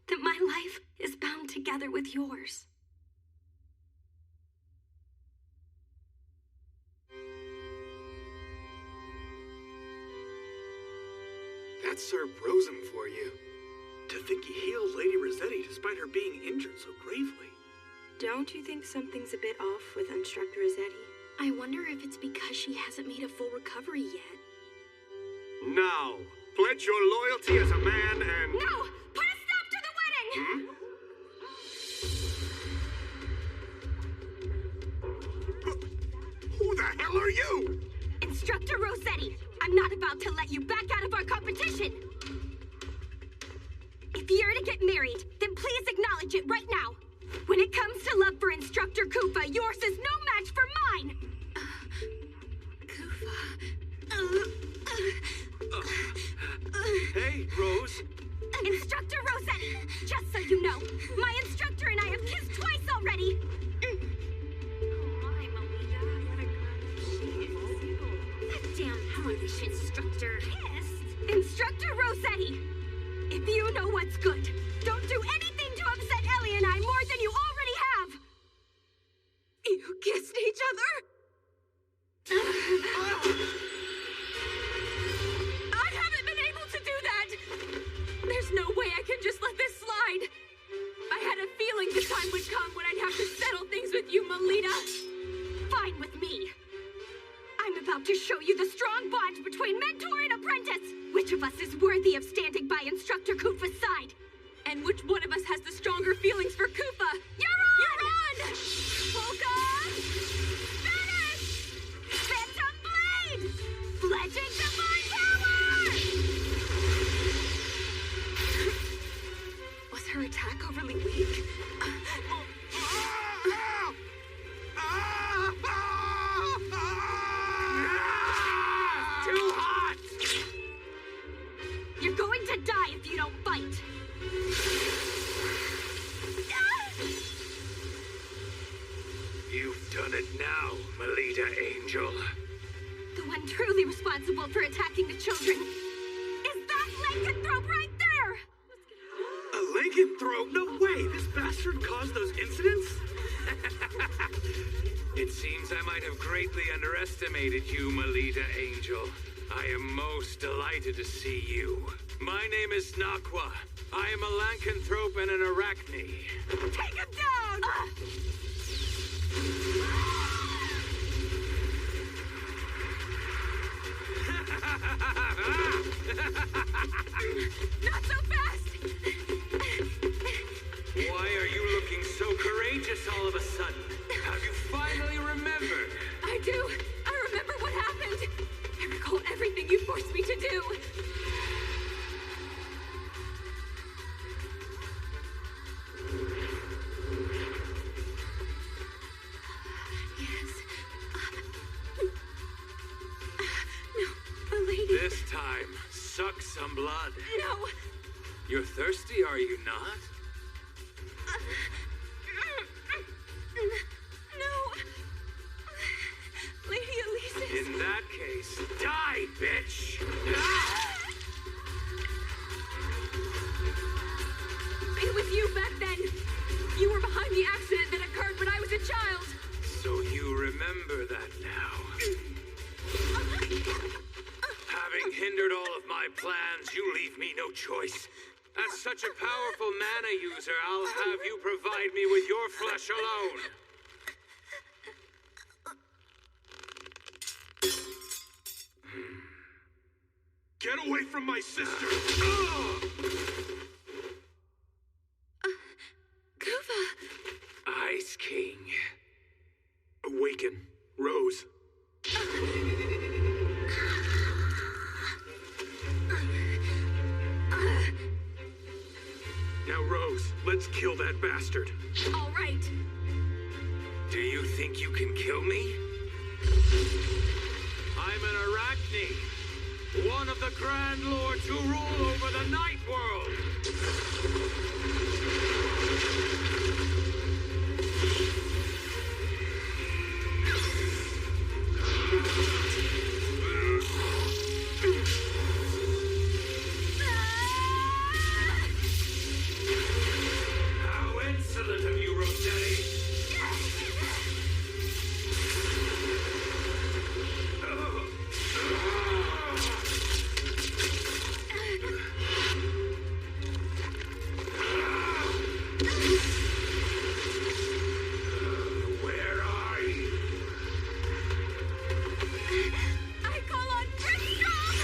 that my life is bound together with yours? That's Sir Brosum for you. To think he healed Lady Rossetti despite her being injured so gravely. Don't you think something's a bit off with Instructor Rossetti? I wonder if it's because she hasn't made a full recovery yet. Now, pledge your loyalty as a man and... No! Put a stop to the wedding! Who the hell are you? Instructor Rossetti, I'm not about to let you back out of our competition! If you're to get married, then please acknowledge it right now! When it comes to love for Instructor Koopa, yours is no match for mine! Hey, Rose. Instructor Rossetti, just so you know, my instructor and I have kissed twice already! That damn foolish instructor. Kissed? Instructor Rossetti, if you know what's good, don't do anything to upset Ellie and I more than you already have! You kissed each other? I haven't been able to do that! There's no way I can just let this slide! I had a feeling the time would come when I'd have to settle things with you, Melita! Fine with me. I'm about to show you the strong bond between mentor and apprentice! Which of us is worthy of standing by Instructor Koopa's side? And which one of us has the stronger feelings for Koopa? You're on! Polka! Spanish! Phantom Blade! Fledging Divine Power! Was her attack overly weak? Too hot! You're going to die if you don't fight! You've done it now, Melita Angel. The one truly responsible for attacking the children is that lycanthrope right there! A lycanthrope? No way! This bastard caused those incidents? It seems I might have greatly underestimated you, Melita Angel. I am most delighted to see you. My name is Nakwa. I am a lycanthrope and an arachne. Take him down! Not so fast! Why are you looking so courageous all of a sudden? Have you finally remembered? I do. I remember what happened. I recall everything you forced me to do. This time, suck some blood. No! You're thirsty, are you not? No! Lady Elise. In that case, die, bitch! It was you back then. You were behind the accident that occurred when I was a child. So you remember that now. Having hindered all of my plans, you leave me no choice. As such a powerful mana user, I'll have you provide me with your flesh alone. Get away from my sister! Koopa! Ice King. Awaken, Rose. Now, Rose, let's kill that bastard. All right. Do you think you can kill me? I'm an Arachne, one of the Grand Lords who rule over the Night World. How insolent of you, Rossetti! Where are you? I call on Brimstone!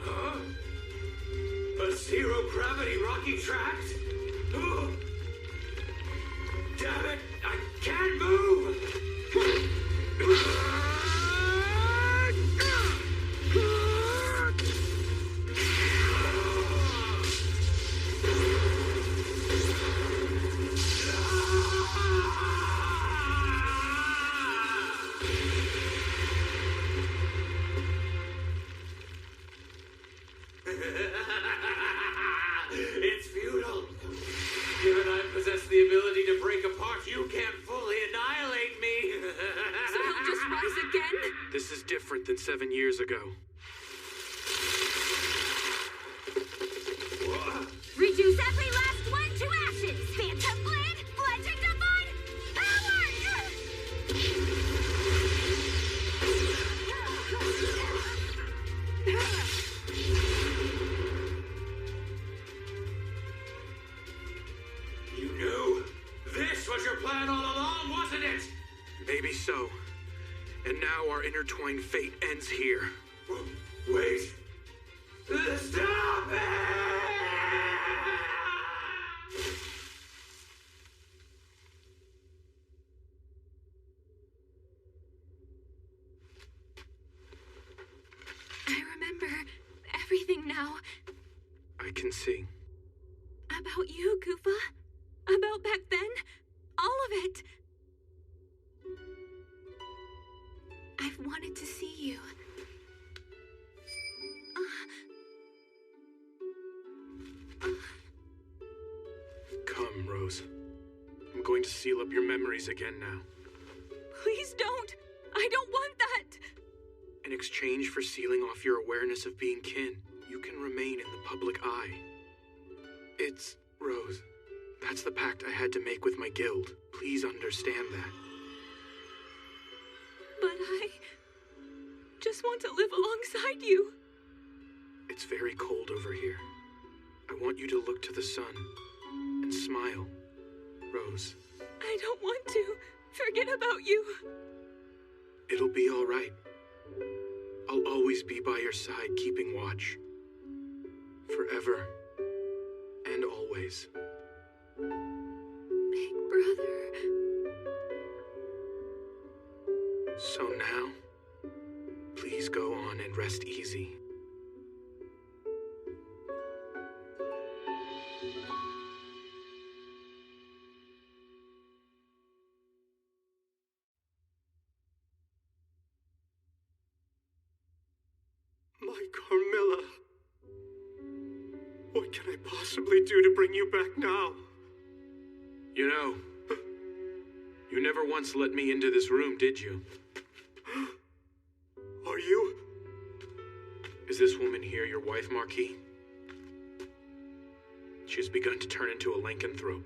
Huh? A zero-gravity rocky tract? Oh. Damn it! I can't move! It's futile. Given I possess the ability to break apart, you can't fully annihilate me. So he'll just rise again? This is different than 7 years ago. Reduce every last one to ashes! Phantom Blade, Legend Divine, You knew? This was your plan all along, wasn't it? Maybe so. And now our intertwined fate ends here. Wait. Stop it! I remember everything now. I can see. About you, Koopa. About back then. All of it. I've wanted to see you. Come, Rose. I'm going to seal up your memories again now. Please don't. I don't want that. In exchange for sealing off your awareness of being kin, you can remain in the public eye. It's, Rose, that's the pact I had to make with my guild. Please understand that. But I just want to live alongside you. It's very cold over here. I want you to look to the sun and smile, Rose. I don't want to forget about you. It'll be all right. I'll always be by your side, keeping watch. Forever and always. Big brother. So now, please go on and rest easy. My Carmilla. What can I possibly do to bring you back now? You know, you never once let me into this room, did you? Are you? Is this woman here your wife, Marquis? She's begun to turn into a lycanthrope.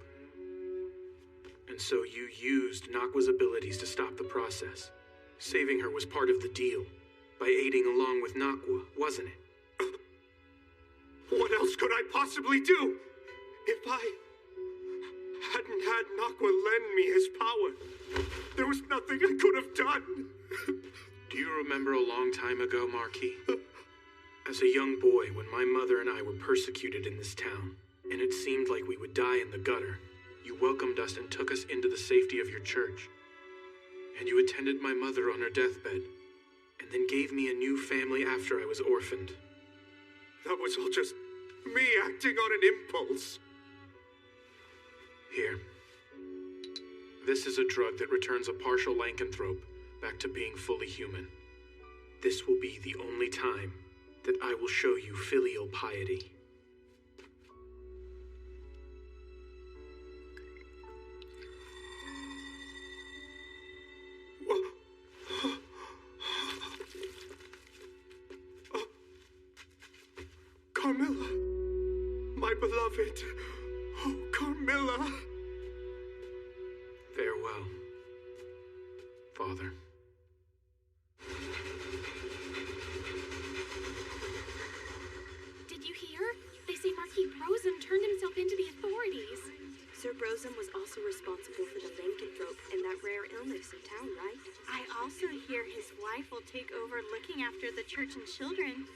And so you used Nakwa's abilities to stop the process. Saving her was part of the deal. By aiding along with Nakwa, wasn't it? What else could I possibly do? If I hadn't had Nakwa lend me his power, there was nothing I could have done. Do you remember a long time ago, Marquis? As a young boy, when my mother and I were persecuted in this town, and it seemed like we would die in the gutter, you welcomed us and took us into the safety of your church. And you attended my mother on her deathbed, and then gave me a new family after I was orphaned. That was all just me acting on an impulse. Here. This is a drug that returns a partial lycanthrope back to being fully human. This will be the only time that I will show you filial piety. Carmilla, my beloved. Oh, Carmilla. Farewell, Father. Did you hear? They say Marquis Brosum turned himself into the authorities. Sir Brosum was also responsible for the lycanthrope and that rare illness in town, right? I also hear his wife will take over looking after the church and children.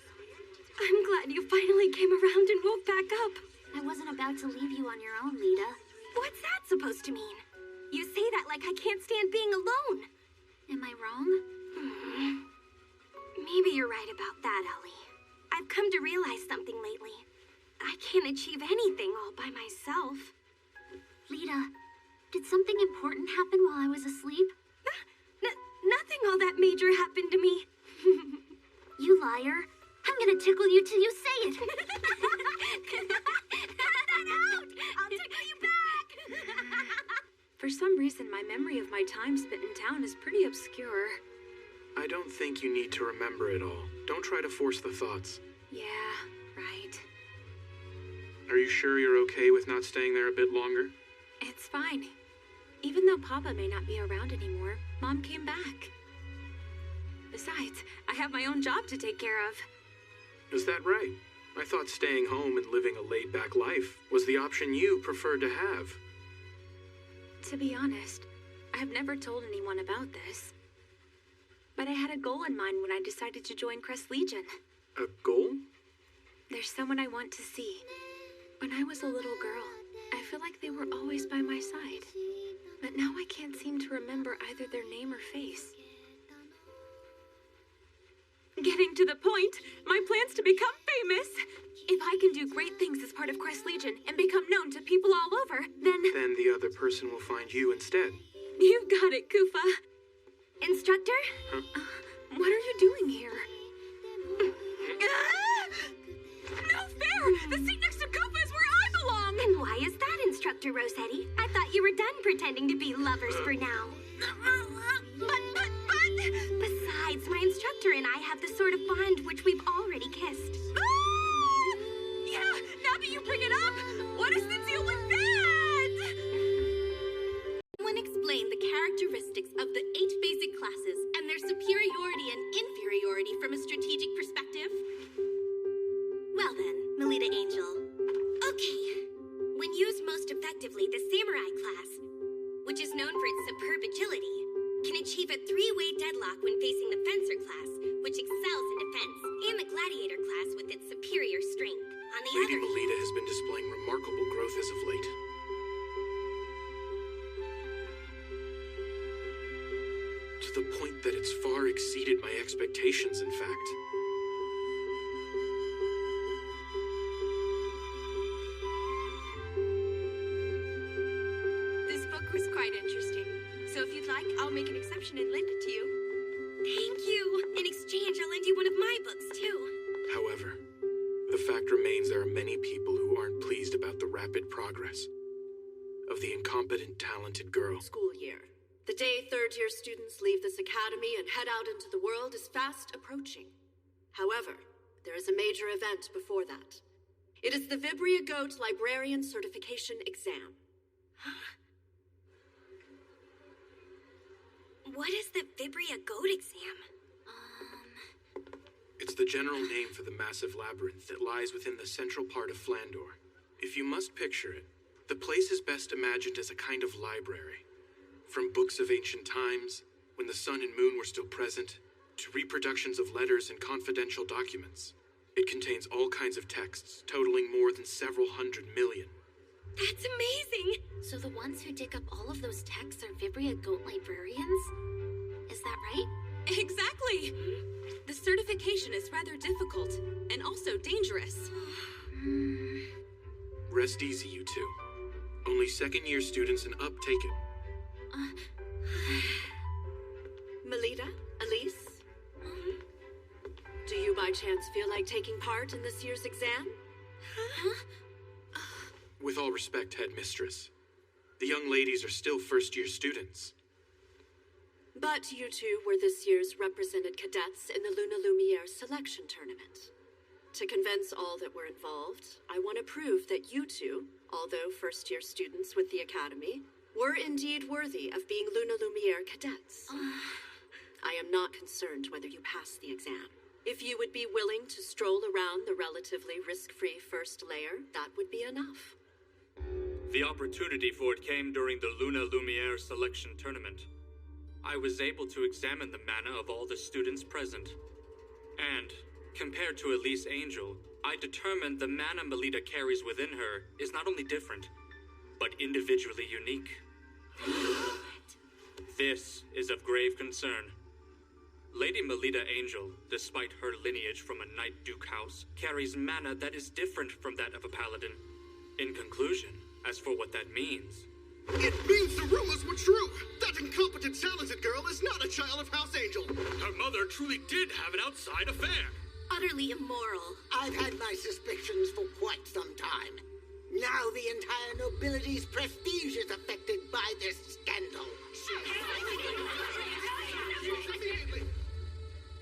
I'm glad you finally came around and woke back up. I wasn't about to leave you on your own, Lita. What's that supposed to mean? You say that like I can't stand being alone. Am I wrong? Maybe you're right about that, Ellie. I've come to realize something lately. I can't achieve anything all by myself. Lita, did something important happen while I was asleep? Nothing all that major happened to me. You liar. I'm gonna tickle you till you say it. Cut that out! I'll tickle you back! For some reason, my memory of my time spent in town is pretty obscure. I don't think you need to remember it all. Don't try to force the thoughts. Yeah, right. Are you sure you're okay with not staying there a bit longer? It's fine. Even though Papa may not be around anymore, Mom came back. Besides, I have my own job to take care of. Is that right? I thought staying home and living a laid-back life was the option you preferred to have. To be honest, I have never told anyone about this. But I had a goal in mind when I decided to join Crest Legion. A goal? There's someone I want to see. When I was a little girl, I feel like they were always by my side. But now I can't seem to remember either their name or face. Getting to the point, my plan's to become famous. If I can do great things as part of Crest Legion and become known to people all over, then... Then the other person will find you instead. You got it, Koopa. Instructor? Huh? What are you doing here? No fair! The seat next to Koopa is where I belong! And why is that, Instructor Rossetti? I thought you were done pretending to be lovers for now. But... Besides, my instructor and I have the sort of bond which we've already kissed. Yeah, now that you bring it up, what is the deal with that? Someone explain the characteristics of the 8 basic classes and their superiority and inferiority from a strategic perspective? Well then, Melita Angel. Okay. When used most effectively, the Samurai class, which is known for its superb agility, can achieve a 3-way deadlock when facing the Fencer class, which excels in defense, and the Gladiator class with its superior strength. On the Lady other hand, Melita has been displaying remarkable growth as of late. To the point that it's far exceeded my expectations, in fact. This book was quite interesting. So if you'd like, I'll make an exception and lend it to you. Thank you. In exchange, I'll lend you one of my books, too. However, the fact remains there are many people who aren't pleased about the rapid progress of the incompetent, talented girl. School year. The day third-year students leave this academy and head out into the world is fast approaching. However, there is a major event before that. It is the Vibria Goat Librarian Certification Exam. What is the Vibria Goat exam? It's the general name for the massive labyrinth that lies within the central part of Flandor. If you must picture it, the place is best imagined as a kind of library. From books of ancient times, when the sun and moon were still present, to reproductions of letters and confidential documents. It contains all kinds of texts, totaling more than several 100 million. That's amazing! So the ones who dig up all of those texts are Vibria Goat librarians? Is that right? Exactly! The certification is rather difficult, and also dangerous. Rest easy, you two. Only second-year students and up take it. Melita? Elise? Do you by chance feel like taking part in this year's exam? With all respect, Headmistress, the young ladies are still first-year students. But you two were this year's represented cadets in the Luna Lumiere selection tournament. To convince all that were involved, I want to prove that you two, although first-year students with the Academy, were indeed worthy of being Luna Lumiere cadets. I am not concerned whether you pass the exam. If you would be willing to stroll around the relatively risk-free first layer, that would be enough. The opportunity for it came during the Luna Lumiere selection tournament. I was able to examine the mana of all the students present. And, compared to Elise Angel, I determined the mana Melita carries within her is not only different, but individually unique. This is of grave concern. Lady Melita Angel, despite her lineage from a Knight Duke house, carries mana that is different from that of a paladin. In conclusion, as for what that means... It means the rumors were true! That incompetent, talented girl is not a child of House Angel! Her mother truly did have an outside affair! Utterly immoral. I've had my suspicions for quite some time. Now the entire nobility's prestige is affected by this scandal.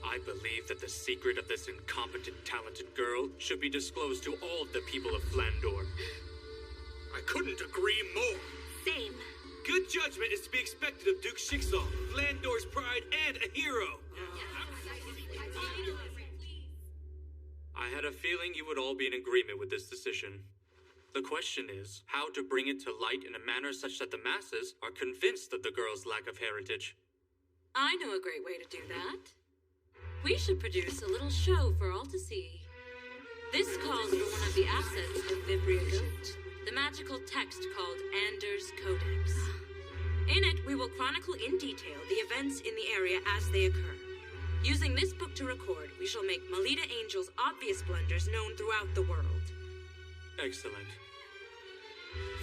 I believe that the secret of this incompetent, talented girl should be disclosed to all of the people of Flandor. I couldn't agree more. Same. Good judgment is to be expected of Duke Schicksal, Flandor's pride and a hero. I had a feeling you would all be in agreement with this decision. The question is, how to bring it to light in a manner such that the masses are convinced of the girl's lack of heritage. I know a great way to do that. We should produce a little show for all to see. This calls for one of the assets of Vibria Goat, the magical text called Anders Codex. In it, we will chronicle in detail the events in the area as they occur. Using this book to record, we shall make Melita Angel's obvious blunders known throughout the world. Excellent.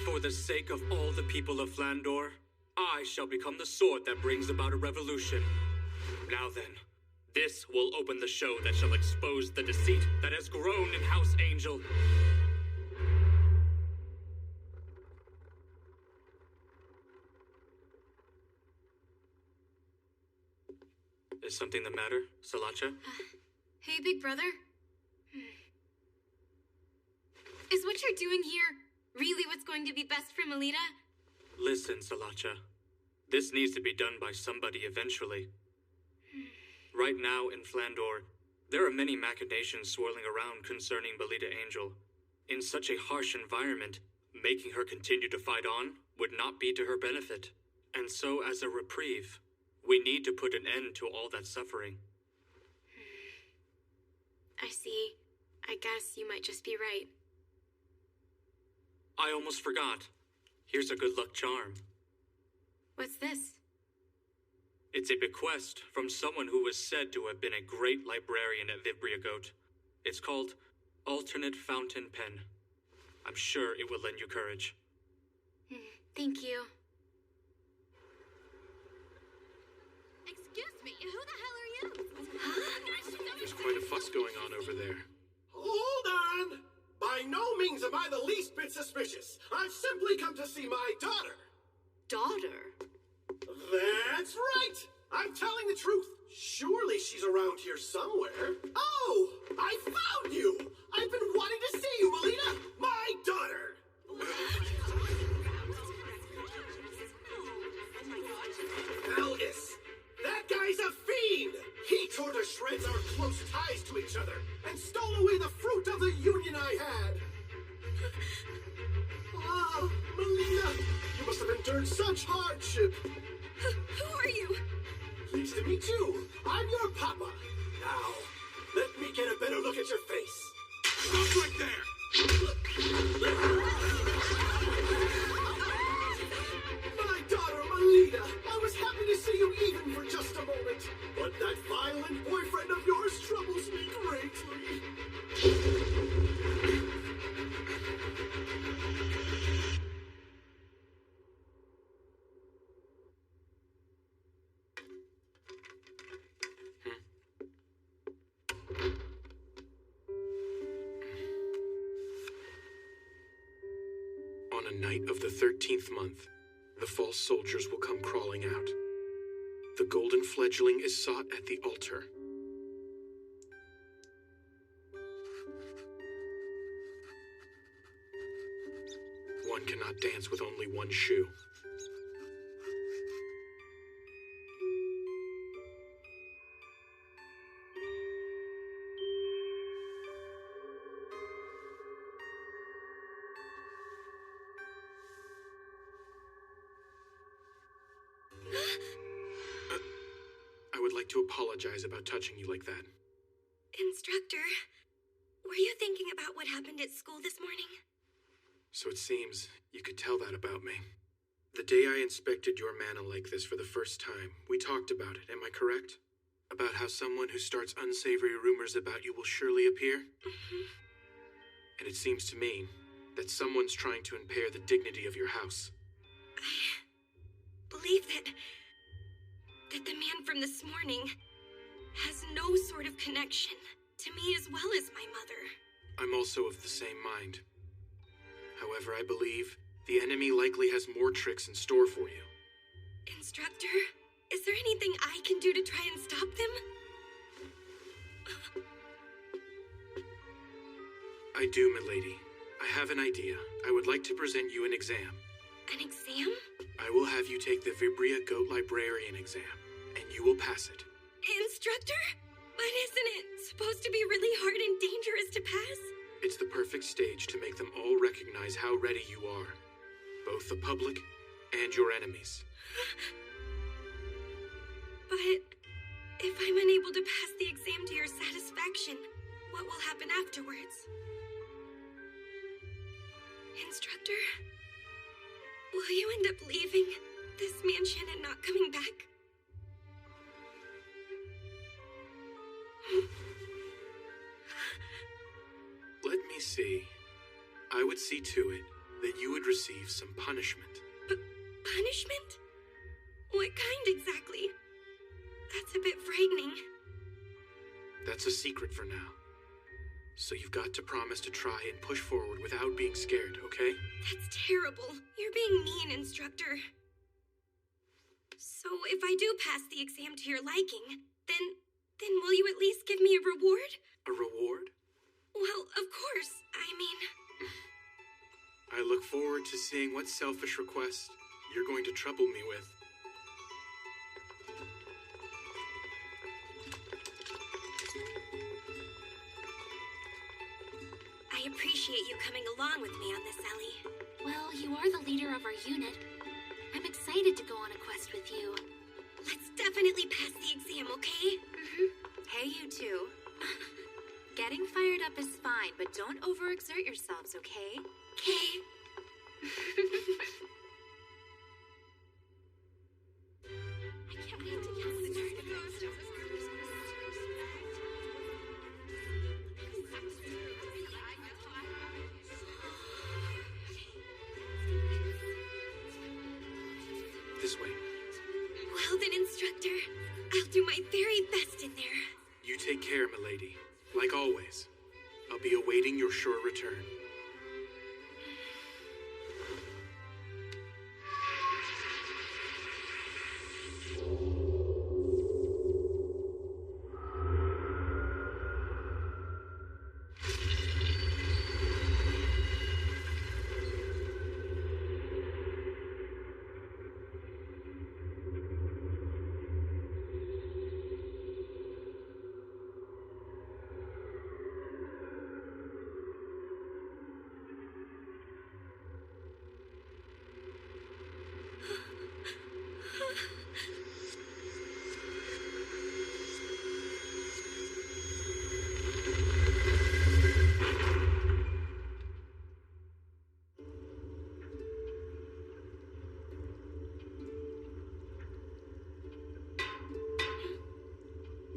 For the sake of all the people of Flandor, I shall become the sword that brings about a revolution. Now then, this will open the show that shall expose the deceit that has grown in House Angel. Is something the matter, Salacha? Hey, big brother. Is what you're doing here really what's going to be best for Melita? Listen, Salacha. This needs to be done by somebody eventually. Right now in Flandor, there are many machinations swirling around concerning Melita Angel. In such a harsh environment, making her continue to fight on would not be to her benefit. And so, as a reprieve, we need to put an end to all that suffering. I see. I guess you might just be right. I almost forgot. Here's a good luck charm. What's this? It's a bequest from someone who was said to have been a great librarian at Vibria Goat. It's called Alternate Fountain Pen. I'm sure it will lend you courage. Thank you. Excuse me, who the hell are you? There's quite a fuss going on over there. Hold on! By no means am I the least bit suspicious. I've simply come to see my daughter. Daughter? That's right! I'm telling the truth. Surely she's around here somewhere. Oh! I found you! I've been wanting to see you, Melita! My daughter! Elgis! That guy's a fiend! He tore to shreds our close ties to each other and stole away the fruit of the union I had. Ah, Melita, you must have endured such hardship. Who are you? Pleased to meet you. I'm your papa. Now, let me get a better look at your face. Stop right there! My daughter, Melita, I was happy to see you even for just a moment. But that violent boyfriend of yours troubles me greatly. On a night of the 13th month, the false soldiers will come crawling out. The golden fledgling is sought at the altar. One cannot dance with only one shoe. I would like to apologize about touching you like that. Instructor, were you thinking about what happened at school this morning? So it seems you could tell that about me. The day I inspected your mana like this for the first time, we talked about it, am I correct? About how someone who starts unsavory rumors about you will surely appear? Mm-hmm. And it seems to me that someone's trying to impair the dignity of your house. I believe that the man from this morning has no sort of connection to me as well as my mother. I'm also of the same mind. However, I believe the enemy likely has more tricks in store for you. Instructor, is there anything I can do to try and stop them? I do, milady. I have an idea. I would like to present you an exam. An exam? I will have you take the Vibria Goat Librarian exam, and you will pass it. Instructor? But isn't it supposed to be really hard and dangerous to pass? It's the perfect stage to make them all recognize how ready you are. Both the public and your enemies. But if I'm unable to pass the exam to your satisfaction, what will happen afterwards? Instructor, will you end up leaving this mansion and not coming back? Let me see. I would see to it that you would receive some punishment. Punishment? What kind exactly? That's a bit frightening. That's a secret for now. So you've got to promise to try and push forward without being scared, okay? That's terrible. You're being mean, Instructor. So if I do pass the exam to your liking, then will you at least give me a reward? A reward? Well, of course. I mean... I look forward to seeing what selfish request you're going to trouble me with. I appreciate you coming along with me on this, Ellie. Well, you are the leader of our unit. I'm excited to go on a quest with you. Let's definitely pass the exam, okay? Hey, you two. Getting fired up is fine, but don't overexert yourselves, okay? Okay. I can't wait to get started. This way. Well then, Instructor, I'll do my very best in there. You take care, milady. Like always. I'll be awaiting your sure return.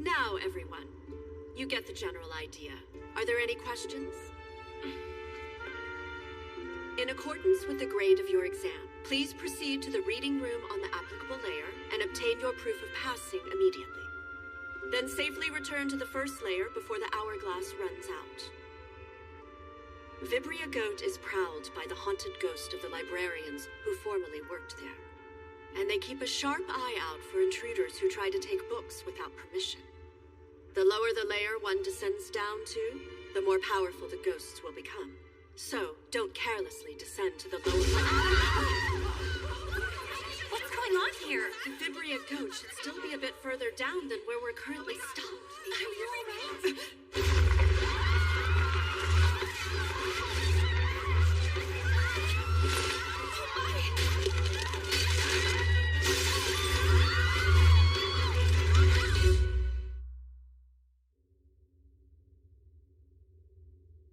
Now, everyone, you get the general idea. Are there any questions? In accordance with the grade of your exam, please proceed to the reading room on the applicable layer and obtain your proof of passing immediately. Then safely return to the first layer before the hourglass runs out. Vibria Goat is prowled by the haunted ghost of the librarians who formerly worked there. And they keep a sharp eye out for intruders who try to take books without permission. The lower the layer one descends down to, the more powerful the ghosts will become. So, don't carelessly descend to the lower What's going on here? The Vibria Goat should still be a bit further down than where we're currently stopped. Are you alright?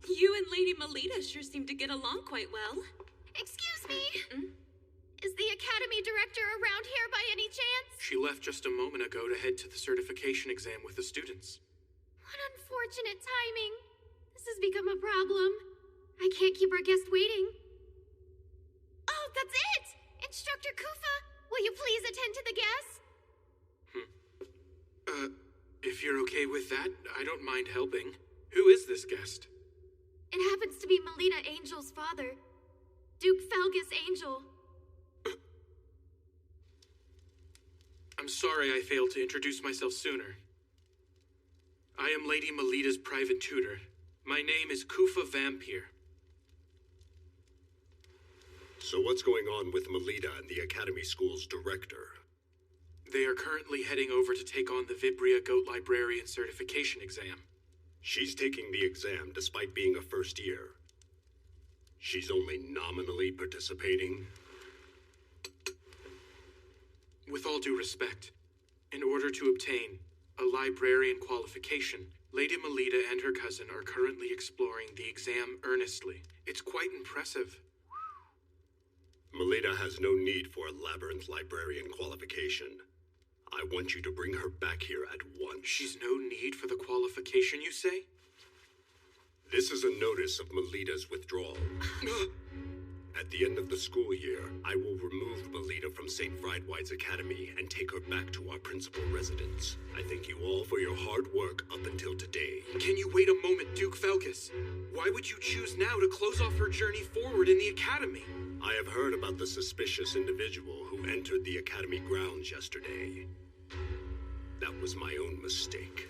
You and Lady Melita sure seem to get along quite well. Excuse me? Is the Academy Director around here by any chance? She left just a moment ago to head to the certification exam with the students. What unfortunate timing. This has become a problem. I can't keep our guest waiting. Oh, that's it! Instructor Kufa, will you please attend to the guest? If you're okay with that, I don't mind helping. Who is this guest? It happens to be Melita Angel's father, Duke Felgus Angel. I'm sorry I failed to introduce myself sooner. I am Lady Melita's private tutor. My name is Kufa Vampire. So what's going on with Melita and the Academy School's director? They are currently heading over to take on the Vibria Goat Librarian certification exam. She's taking the exam despite being a first year. She's only nominally participating. With all due respect, in order to obtain a librarian qualification, Lady Melita and her cousin are currently exploring the exam earnestly. It's quite impressive. Melita has no need for a labyrinth librarian qualification. I want you to bring her back here at once. She's no need for the qualification, you say? This is a notice of Melita's withdrawal. At the end of the school year, I will remove Melita from St. Friedwight's Academy and take her back to our principal residence. I thank you all for your hard work up until today. Can you wait a moment, Duke Felgus? Why would you choose now to close off her journey forward in the Academy? I have heard about the suspicious individual who entered the Academy grounds yesterday. That was my own mistake.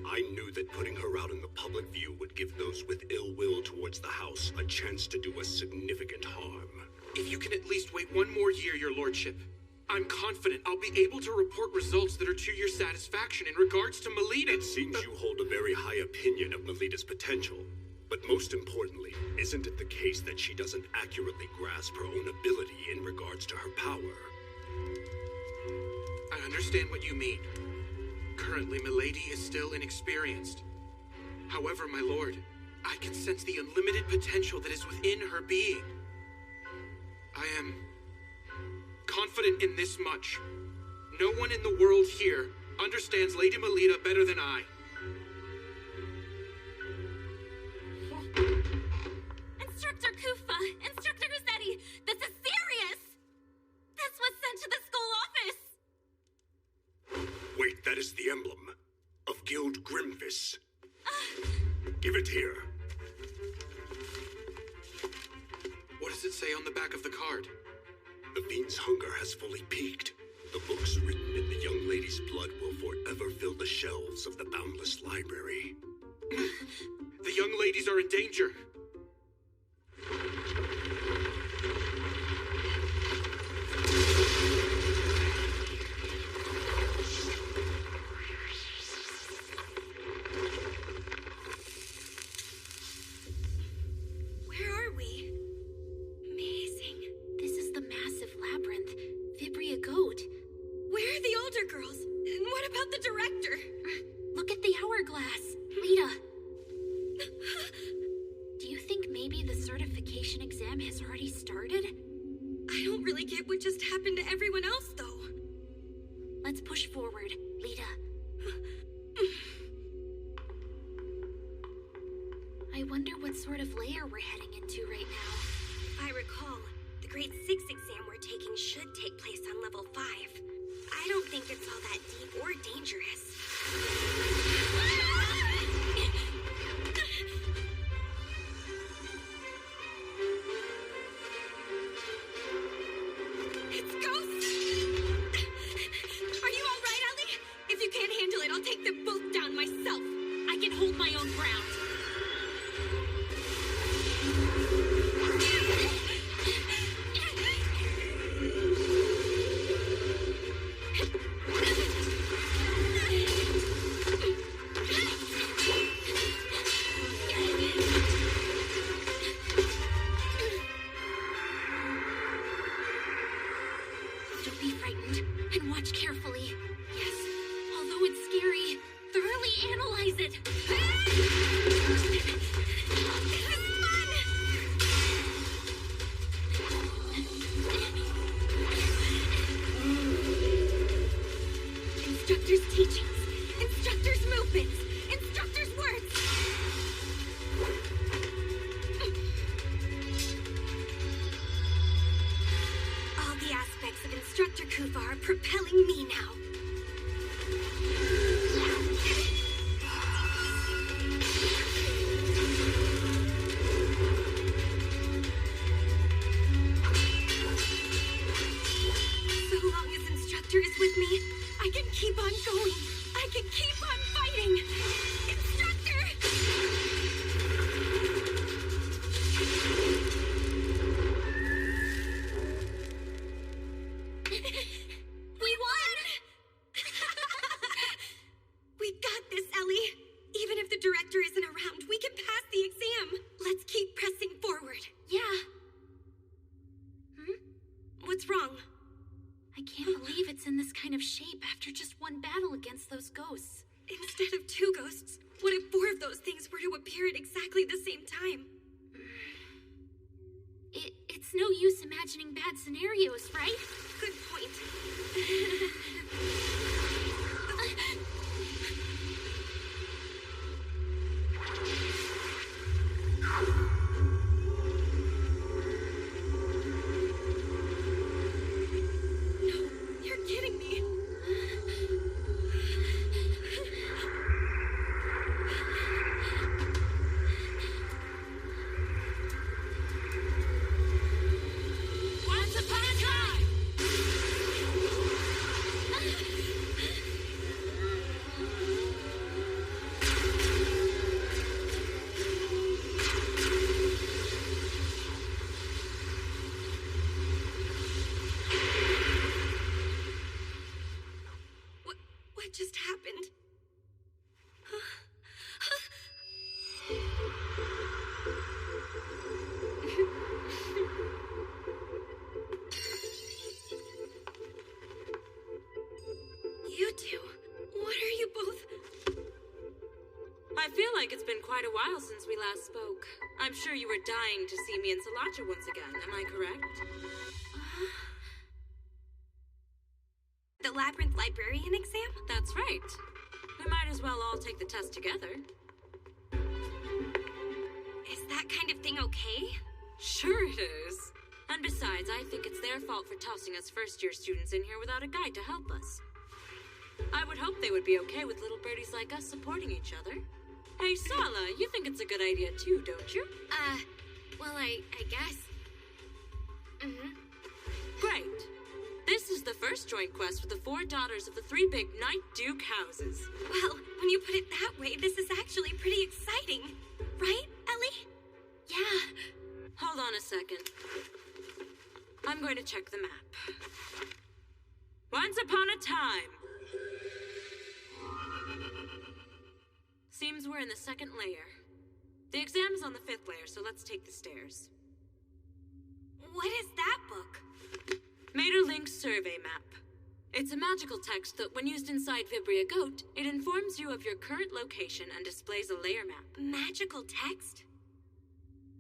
I knew that putting her out in the public view would give those with ill will towards the house a chance to do us significant harm. If you can at least wait one more year, your lordship, I'm confident I'll be able to report results that are to your satisfaction in regards to Melita. It seems you hold a very high opinion of Melita's potential. But most importantly, isn't it the case that she doesn't accurately grasp her own ability in regards to her power? I understand what you mean. Currently, Milady is still inexperienced. However, my lord, I can sense the unlimited potential that is within her being. I am confident in this much. No one in the world here understands Lady Melita better than I. Instructor Kufa! Instructor Rossetti! This is serious! This was sent to the school office! Wait, that is the emblem of Guild Grimvis. Give it here. What does it say on the back of the card? The fiend's hunger has fully peaked. The books written in the young lady's blood will forever fill the shelves of the boundless library. The young ladies are in danger. Where are we? Amazing. This is the massive labyrinth, Vibria Goat. Where are the older girls? And what about the director? Look at the hourglass. Lita. Do you think maybe the certification exam has already started? I don't really get what just happened to everyone else, though. Let's push forward, Lita. I wonder what sort of layer we're heading into right now. If I recall, the grade 6 exam we're taking should take place on level 5. I don't think it's all that deep or dangerous. be frightened and watch carefully. Yes, although it's scary, thoroughly analyze it. This is fun! Instructor's teachings, instructor's movements, instructor's words. All the aspects of Instructor Kufa are propelling me now. So long as Instructor is with me, I can keep on going. I can keep on fighting. Instructor! We won! We got this, Ellie. Even if the director isn't around, we can pass the exam. Let's keep pressing forward. Yeah. What's wrong? I can't believe it's in this kind of shape after just one battle against those ghosts. Instead of 2 ghosts, what if 4 of those things were to appear at exactly the same time? It's no use imagining bad scenarios, right? Good point. You're kidding me. Once upon a time! What just happened? You two, what are you both? I feel like it's been quite a while since we last spoke. I'm sure you were dying to see me and Salacha once again, am I correct? The Labyrinth Librarian exam? That's right. We might as well all take the test together. Is that kind of thing okay? Sure it is. And besides, I think it's their fault for tossing us first-year students in here without a guide to help us. I would hope they would be okay with little birdies like us supporting each other. Hey, Sala, you think it's a good idea too, don't you? Well, I guess. Great. This is the first joint quest with the 4 daughters of the 3 big Night Duke houses. Well, when you put it that way, this is actually pretty exciting. Right, Ellie? Yeah. Hold on a second. I'm going to check the map. Once upon a time. Seems we're in the 2nd layer. The exam is on the 5th layer, so let's take the stairs. What is that book? Mater Link's survey map. It's a magical text that, when used inside Vibria Goat, it informs you of your current location and displays a layer map. Magical text?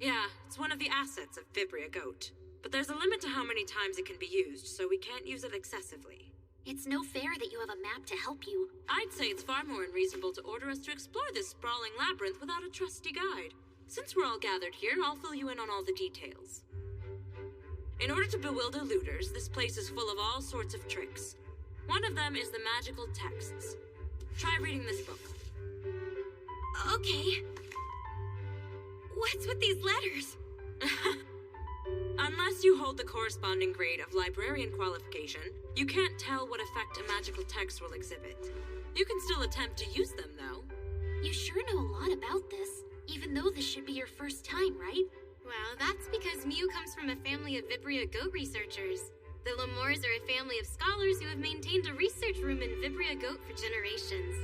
Yeah, it's one of the assets of Vibria Goat. But there's a limit to how many times it can be used, so we can't use it excessively. It's no fair that you have a map to help you. I'd say it's far more unreasonable to order us to explore this sprawling labyrinth without a trusty guide. Since we're all gathered here, I'll fill you in on all the details. In order to bewilder looters, this place is full of all sorts of tricks. One of them is the magical texts. Try reading this book. Okay. What's with these letters? Unless you hold the corresponding grade of librarian qualification, you can't tell what effect a magical text will exhibit. You can still attempt to use them, though. You sure know a lot about this, even though this should be your first time, right? Well, that's because Mew comes from a family of Vibria Goat researchers. The Lemures are a family of scholars who have maintained a research room in Vibria Goat for generations.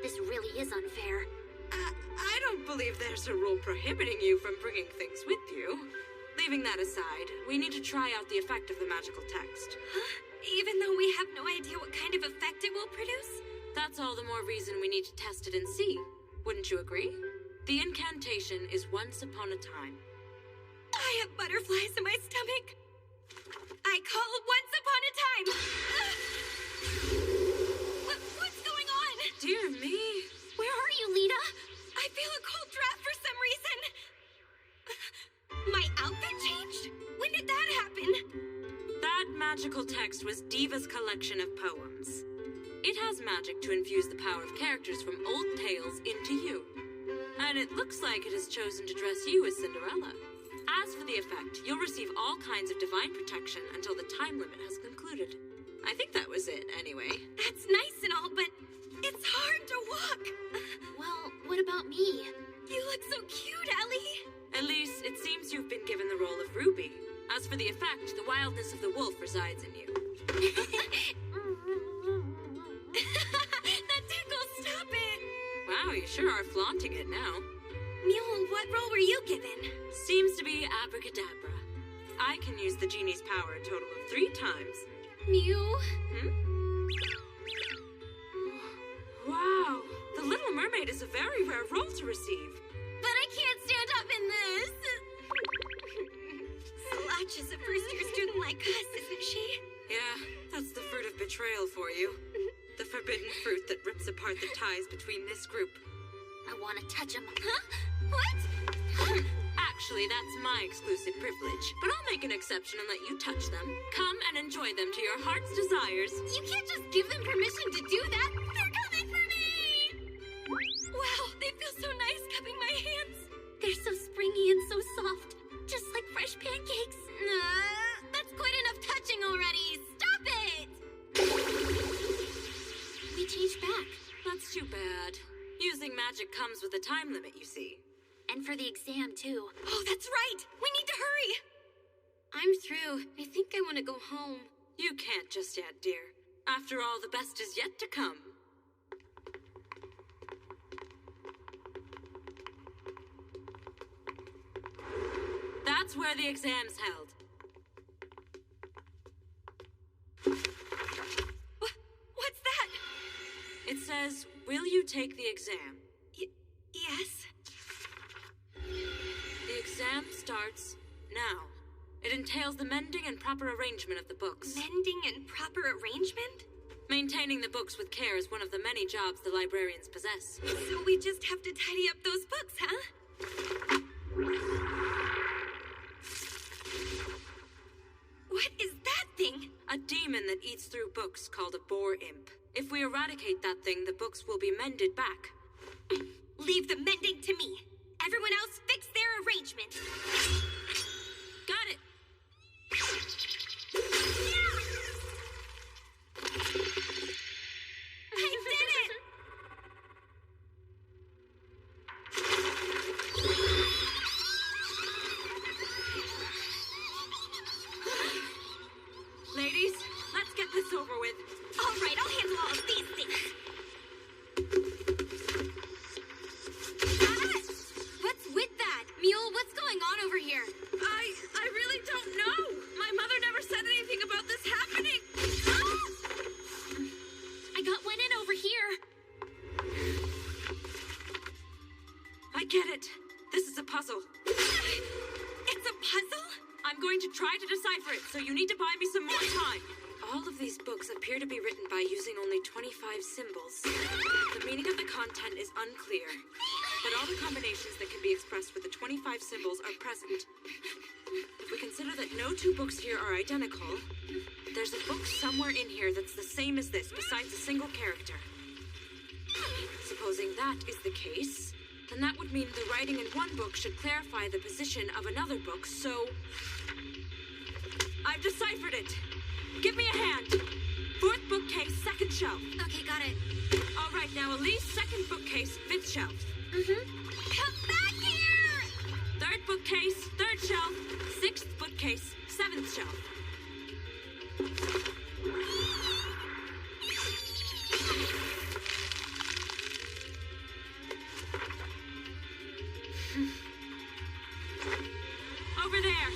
This really is unfair. I don't believe there's a rule prohibiting you from bringing things with you. Leaving that aside, we need to try out the effect of the magical text. Huh? Even though we have no idea what kind of effect it will produce? That's all the more reason we need to test it and see. Wouldn't you agree? The incantation is once upon a time. I have butterflies in my stomach. I call once upon a time. What's going on? Dear me. Where are you, Lita? I feel a cold draft for some reason. My outfit changed? When did that happen? That magical text was Diva's collection of poems. It has magic to infuse the power of characters from old tales into you. And it looks like it has chosen to dress you as Cinderella. As for the effect, you'll receive all kinds of divine protection until the time limit has concluded. I think that was it, anyway. That's nice and all, but it's hard to walk. Well, what about me? You look so cute, Ellie. Elise, it seems you've been given the role of Ruby. As for the effect, the wildness of the wolf resides in you. That tickles, stop it. Wow, you sure are flaunting it now. Mule, what role were you given? Seems to be abracadabra. I can use the genie's power a total of 3 times. Mew? Wow, the Little Mermaid is a very rare role to receive. But I can't stand up in this. Slacha's a first-year student like us, isn't she? Yeah, that's the fruit of betrayal for you. The forbidden fruit that rips apart the ties between this group. I want to touch him. Huh? What? Actually, that's my exclusive privilege, but I'll make an exception and let you touch them. Come and enjoy them to your heart's desires. You can't just give them permission to do that. They're coming for me! Wow, they feel so nice cupping my hands. They're so springy and so soft, just like fresh pancakes. That's quite enough touching already. Stop it! We changed back. That's too bad. Using magic comes with a time limit, you see. And for the exam, too. Oh, that's right! We need to hurry! I'm through. I think I want to go home. You can't just yet, dear. After all, the best is yet to come. That's where the exam's held. What's that? It says, will you take the exam? Yes. The exam starts now. It entails the mending and proper arrangement of the books. Mending and proper arrangement? Maintaining the books with care is one of the many jobs the librarians possess. So we just have to tidy up those books, huh? What is that thing? A demon that eats through books called a boar imp. If we eradicate that thing, the books will be mended back. Leave the mending to me. Everyone else fix their arrangement. Got it. I did it! Ladies, let's get this over with. All right, I'll handle all of these things. What's with that? Mule, what's going on over here? I really don't know. My mother never said anything about this happening. I got one in over here. I get it. This is a puzzle. It's a puzzle? I'm going to try to decipher it, so you need to buy me some more time. All of these books appear to be written by using only 25 symbols. The meaning of the content is unclear, but all the combinations that can be expressed with the 25 symbols are present. If we consider that no 2 books here are identical, there's a book somewhere in here that's the same as this, besides a single character. Supposing that is the case, then that would mean the writing in one book should clarify the position of another book, so... I've deciphered it. Give me a hand. 4th bookcase, 2nd shelf. Okay, got it. All right, now Elise, 2nd bookcase, 5th shelf. Come back here! 3rd bookcase, 3rd shelf. 6th bookcase, 7th shelf. Over there.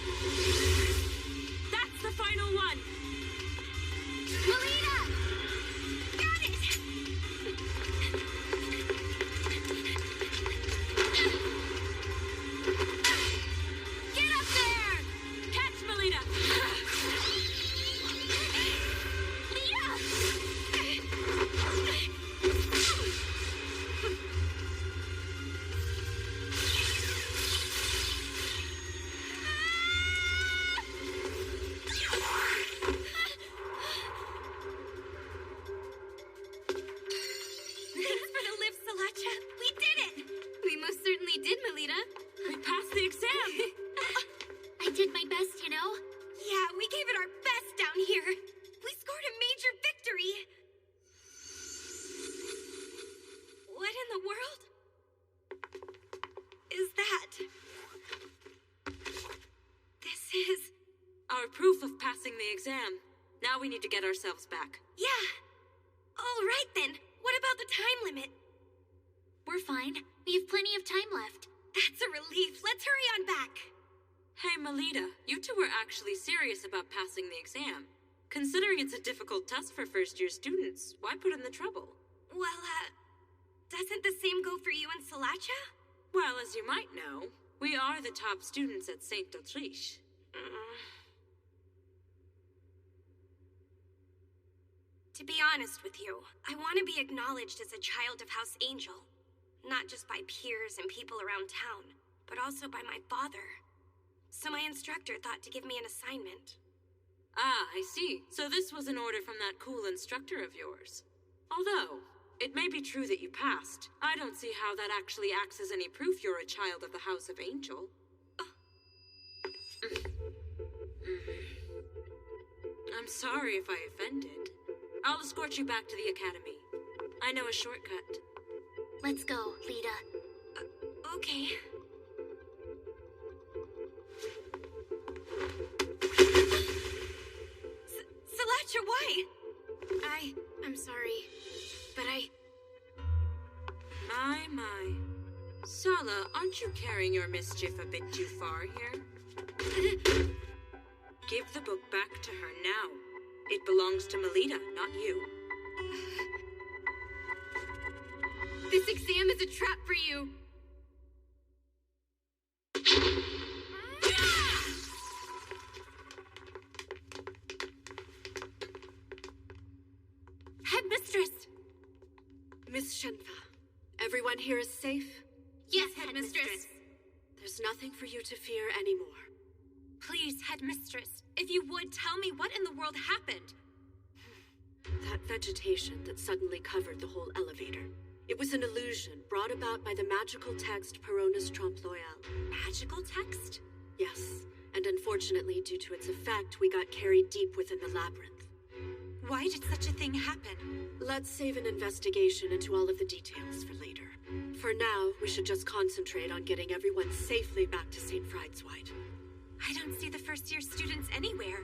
my best, you know? Yeah, we gave it our best down here. We scored a major victory. What in the world is that? This is... Our proof of passing the exam. Now we need to get ourselves back. Yeah. All right then. What about the time limit? We're fine. We have plenty of time left. That's a relief. Let's hurry on back. Hey, Melita, you two were actually serious about passing the exam. Considering it's a difficult test for first-year students, why put in the trouble? Well, doesn't the same go for you and Salacha? Well, as you might know, we are the top students at St. Autriche. To be honest with you, I want to be acknowledged as a child of House Angel. Not just by peers and people around town, but also by my father. So my instructor thought to give me an assignment. Ah, I see. So this was an order from that cool instructor of yours. Although, it may be true that you passed. I don't see how that actually acts as any proof you're a child of the House of Angel. I'm sorry if I offended. I'll escort you back to the academy. I know a shortcut. Let's go, Lita. Okay. Salacha, why? I'm sorry, but My. Sala, aren't you carrying your mischief a bit too far here? Give the book back to her now. It belongs to Melita, not you. This exam is a trap for you. Headmistress! Miss Shenfa, everyone here is safe? Yes, Headmistress. There's nothing for you to fear anymore. Please, Headmistress, if you would tell me what in the world happened. That vegetation that suddenly covered the whole elevator. It was an illusion brought about by the magical text Peronis Trompe Loyal. Magical text? Yes, and unfortunately, due to its effect, we got carried deep within the labyrinth. Why did such a thing happen? Let's save an investigation into all of the details for later. For now, we should just concentrate on getting everyone safely back to St. Friedesweit. I don't see the first-year students anywhere.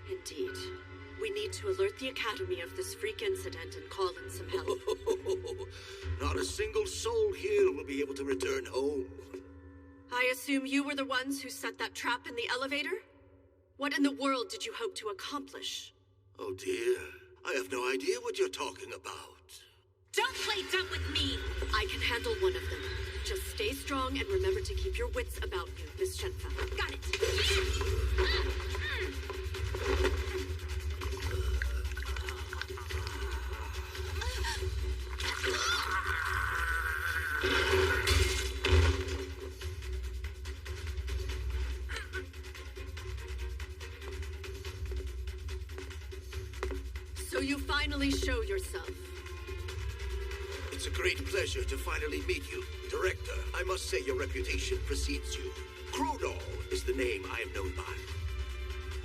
Indeed. We need to alert the Academy of this freak incident and call in some help. Not a single soul here will be able to return home. I assume you were the ones who set that trap in the elevator? What in the world did you hope to accomplish? Oh dear, I have no idea what you're talking about. Don't play dumb with me! I can handle one of them. Just stay strong and remember to keep your wits about you, Miss Shenfa. Got it! So you finally show yourself. It's a great pleasure to finally meet you. Director, I must say your reputation precedes you. Crodall is the name I am known by.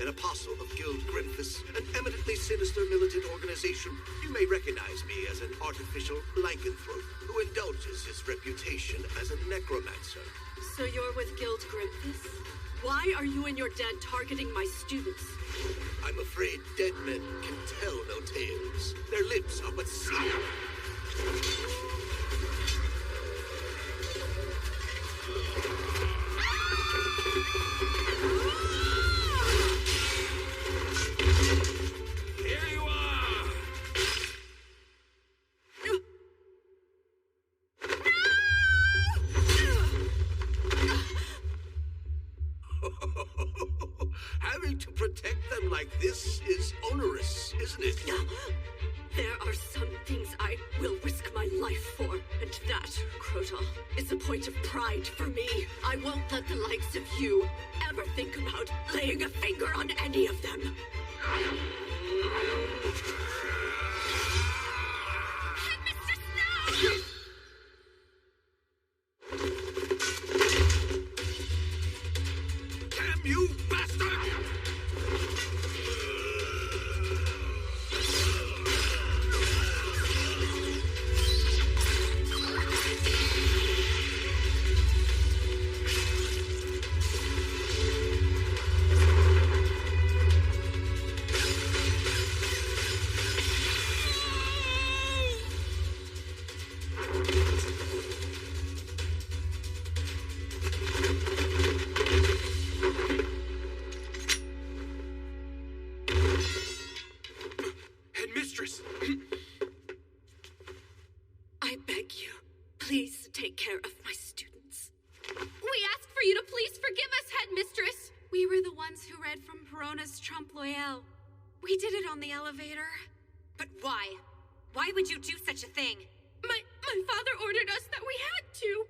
An apostle of Guild Grimphus, an eminently sinister militant organization. You may recognize me as an artificial lycanthrope who indulges his reputation as a necromancer. So you're with Guild Grimphus? Why are you and your dead targeting my students? I'm afraid dead men can tell no tales. Their lips are but sealed. Here you are! Having to protect them like this is onerous, isn't it? There are some things I will risk my life for, and that, Crodall, is a point of pride for me. I won't let the likes of you ever think about laying a finger on any of them. Headmistress, no! Damn you, bastard! Corona's Trump Loyal. We did it on the elevator. But why? Why would you do such a thing? My father ordered us that we had to.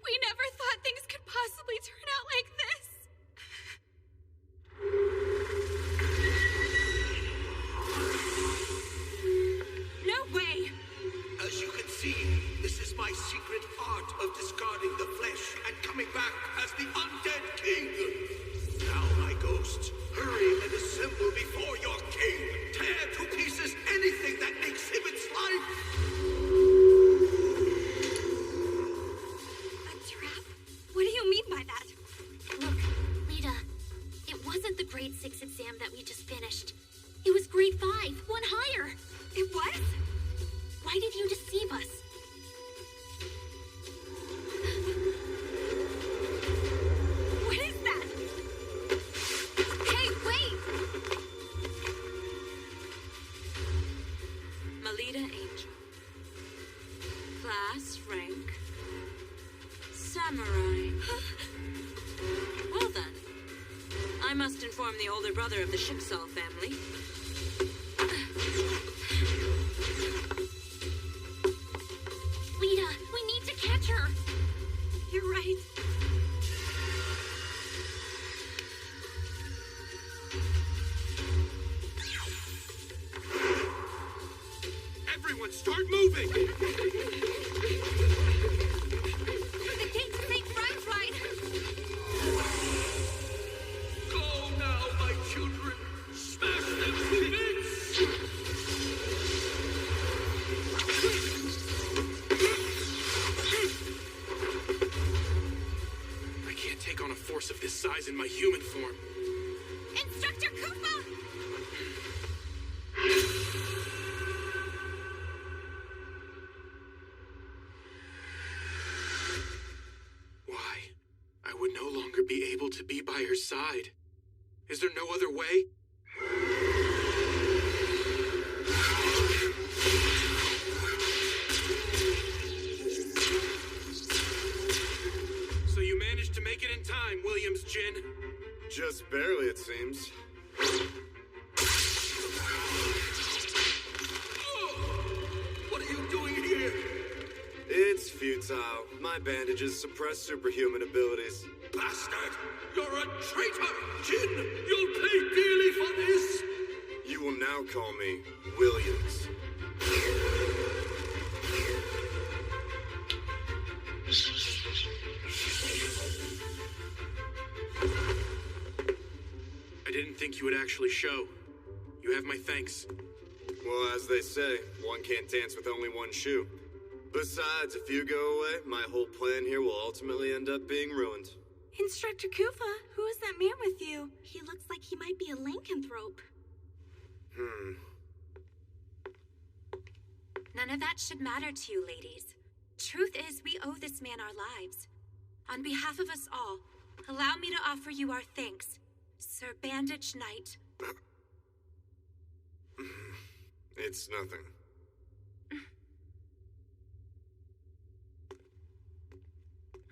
We never thought things could possibly turn out like this. No way! As you can see, this is my secret art of discarding the flesh and coming back as the undead king. Now, my ghosts, hurry and assemble before your king. Tear to pieces anything that exhibits life. A trap? What do you mean by that? Look, Lita, it wasn't the grade 6 exam that we just finished. It was grade 5, one higher. It was? Why did you deceive us? What is that? Hey, wait! Melita Angel. Class rank. Samurai. Well then. I must inform the older brother of the Shipsaw family. Lita, we need to catch her. You're right. Everyone start moving! The gates ain't right. Go now, my children. Smash them to bits. I can't take on a force of this size in my human form. Instructor Koopa! Why? I would no longer be able to be by her side. Is there no other way? So you managed to make it in time, Williams Jin. Just barely, it seems. What are you doing here? It's futile. My bandages suppress superhuman abilities. Bastard! You're a traitor! Jin, you'll pay dearly for this! You will now call me Williams. I didn't think you would actually show. You have my thanks. Well, as they say, one can't dance with only one shoe. Besides, if you go away, my whole plan here will ultimately end up being ruined. Instructor Kufa, who is that man with you? He looks like he might be a lycanthrope. None of that should matter to you, ladies. Truth is, we owe this man our lives. On behalf of us all, allow me to offer you our thanks, Sir Bandage Knight. It's nothing.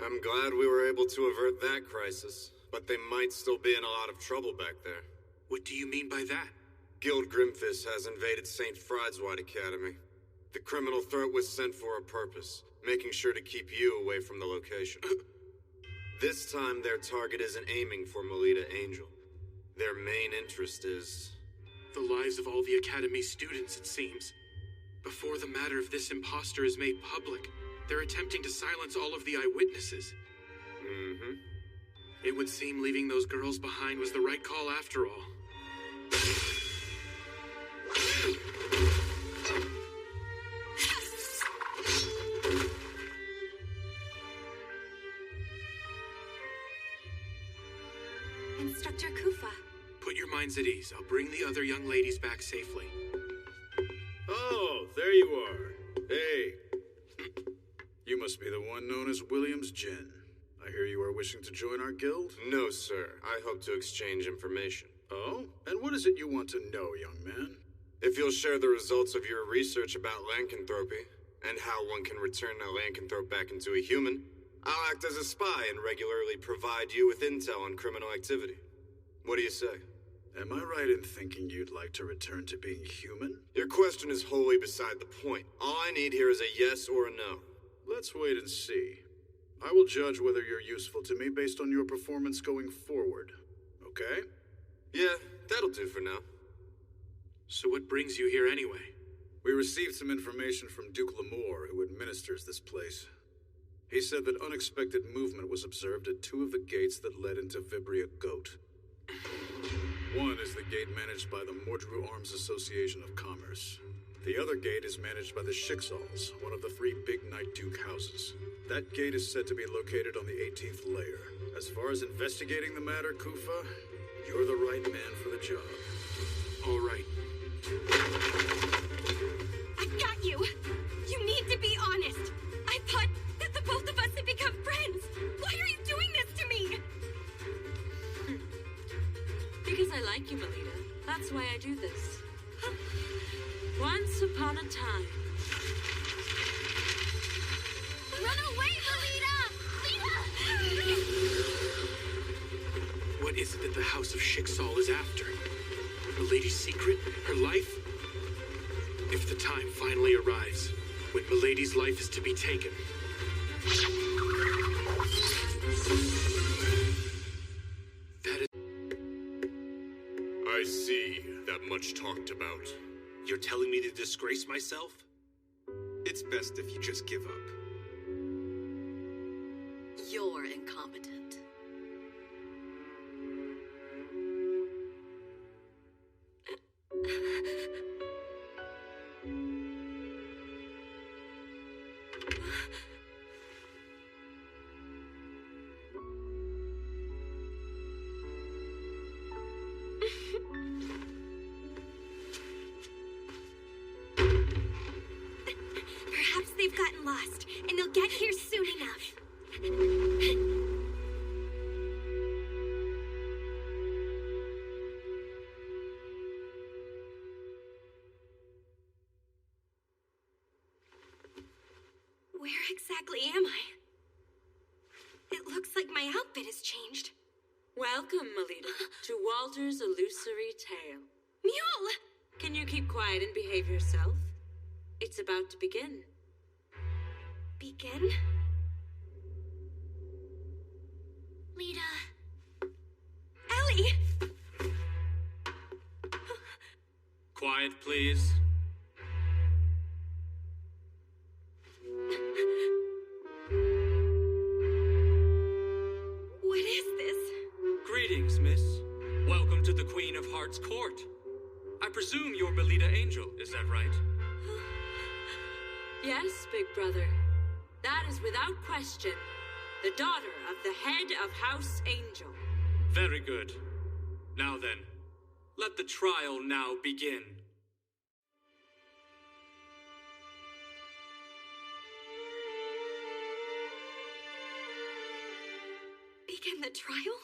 I'm glad we were able to avert that crisis, but they might still be in a lot of trouble back there. What do you mean by that? Guild Grimfist has invaded St. Fried's-White Academy. The criminal threat was sent for a purpose, making sure to keep you away from the location. This time, their target isn't aiming for Melita Angel. Their main interest is... the lives of all the Academy students, it seems. Before the matter of this imposter is made public, they're attempting to silence all of the eyewitnesses. Mm-hmm. It would seem leaving those girls behind was the right call after all. Instructor Kufa. Put your minds at ease. I'll bring the other young ladies back safely. Oh, there you are. Hey. You must be the one known as Williams Jin. I hear you are wishing to join our guild? No, sir. I hope to exchange information. Oh? And what is it you want to know, young man? If you'll share the results of your research about lycanthropy, and how one can return a lycanthrope back into a human, I'll act as a spy and regularly provide you with intel on criminal activity. What do you say? Am I right in thinking you'd like to return to being human? Your question is wholly beside the point. All I need here is a yes or a no. Let's wait and see. I will judge whether you're useful to me based on your performance going forward. Okay? Yeah, that'll do for now. So what brings you here anyway? We received some information from Duke Lamore, who administers this place. He said that unexpected movement was observed at 2 of the gates that led into Vibria Goat. One is the gate managed by the Mordru Arms Association of Commerce. The other gate is managed by the Schicksals, one of the 3 big Night Duke houses. That gate is said to be located on the 18th layer. As far as investigating the matter, Kufa, you're the right man for the job. All right. I've got you! You need to be honest! I thought that the both of us had become friends! Why are you doing this to me? Because I like you, Melita. That's why I do this. Once upon a time. Run away, Melita! What is it that the House of Schicksal is after? Milady's secret? Her life? If the time finally arrives, when Milady's life is to be taken. I see that much talked about. You're telling me to disgrace myself? It's best if you just give up. You're incompetent. Perhaps they've gotten lost, and they'll get here soon enough. Where exactly am I? It looks like my outfit has changed. Welcome, Melita, to Walter's illusory tale. Mule! Can you keep quiet and behave yourself? It's about to begin. Begin? Lita. Ellie! Quiet, please. What is this? Greetings, miss. Welcome to the Queen of Hearts court. I presume you're Melita Angel, is that right? Yes, big brother. That is without question the daughter of the head of House Angel. Very good. Now then, let the trial now begin. Begin the trial?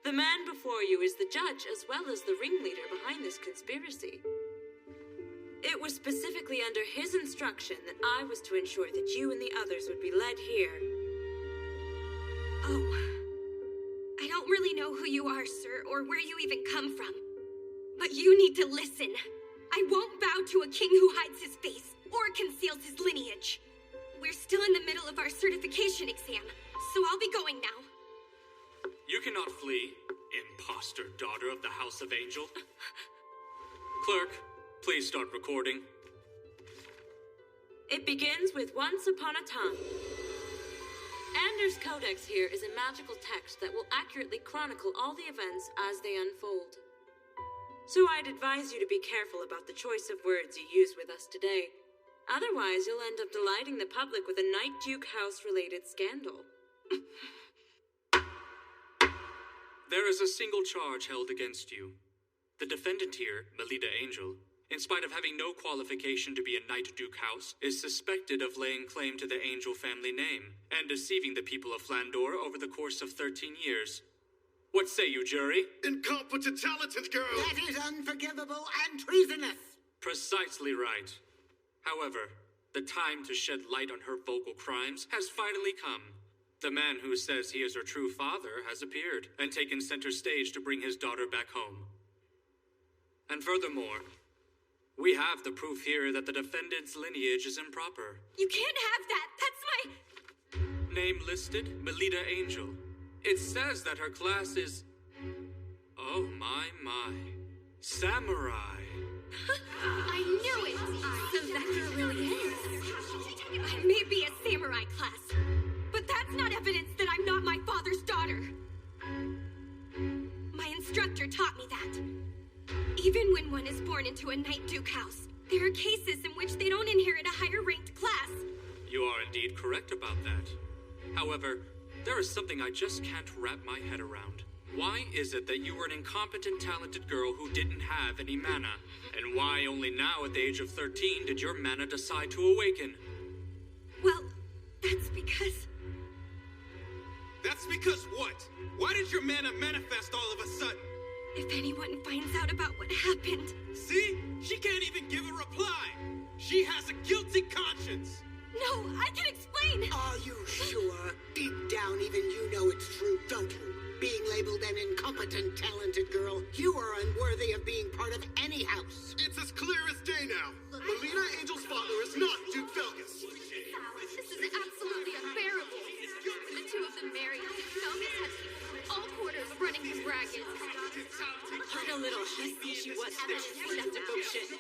The man before you is the judge as well as the ringleader behind this conspiracy. It was specifically under his instruction that I was to ensure that you and the others would be led here. Oh. I don't really know who you are, sir, or where you even come from. But you need to listen. I won't bow to a king who hides his face or conceals his lineage. We're still in the middle of our certification exam, so I'll be going now. You cannot flee, imposter daughter of the House of Angel. Clerk, please start recording. It begins with once upon a time. Anders' Codex here is a magical text that will accurately chronicle all the events as they unfold. So I'd advise you to be careful about the choice of words you use with us today. Otherwise, you'll end up delighting the public with a Night Duke House-related scandal. There is a single charge held against you. The defendant here, Melita Angel, in spite of having no qualification to be a Night Duke House, is suspected of laying claim to the Angel family name and deceiving the people of Flandor over the course of 13 years. What say you, jury? Incompetent, talented girl! That is unforgivable and treasonous! Precisely right. However, the time to shed light on her vocal crimes has finally come. The man who says he is her true father has appeared and taken center stage to bring his daughter back home. And furthermore, we have the proof here that the defendant's lineage is improper. You can't have that! That's my... Name listed, Melita Angel. It says that her class is... Oh my. Samurai. I knew it! So that's what it really is. I may be a samurai class, but that's not evidence that I'm not my father's daughter. My instructor taught me that. Even when one is born into a Knight Duke house, there are cases in which they don't inherit a higher-ranked class. You are indeed correct about that. However, there is something I just can't wrap my head around. Why is it that you were an incompetent, talented girl who didn't have any mana? And why only now, at the age of 13, did your mana decide to awaken? Well, that's because... That's because what? Why did your mana manifest all of a sudden? If anyone finds out about what happened... See? She can't even give a reply! She has a guilty conscience! No, I can explain! Are you sure? Deep down, even you know it's true, don't you? Being labeled an incompetent, talented girl, you are unworthy of being part of any house. It's as clear as day now. Melita Angel's father is not Duke Felgus. This is absolutely unbearable. When the two of them married, Felgus had people from all quarters running him ragged. What a little hussy she was for that devotion.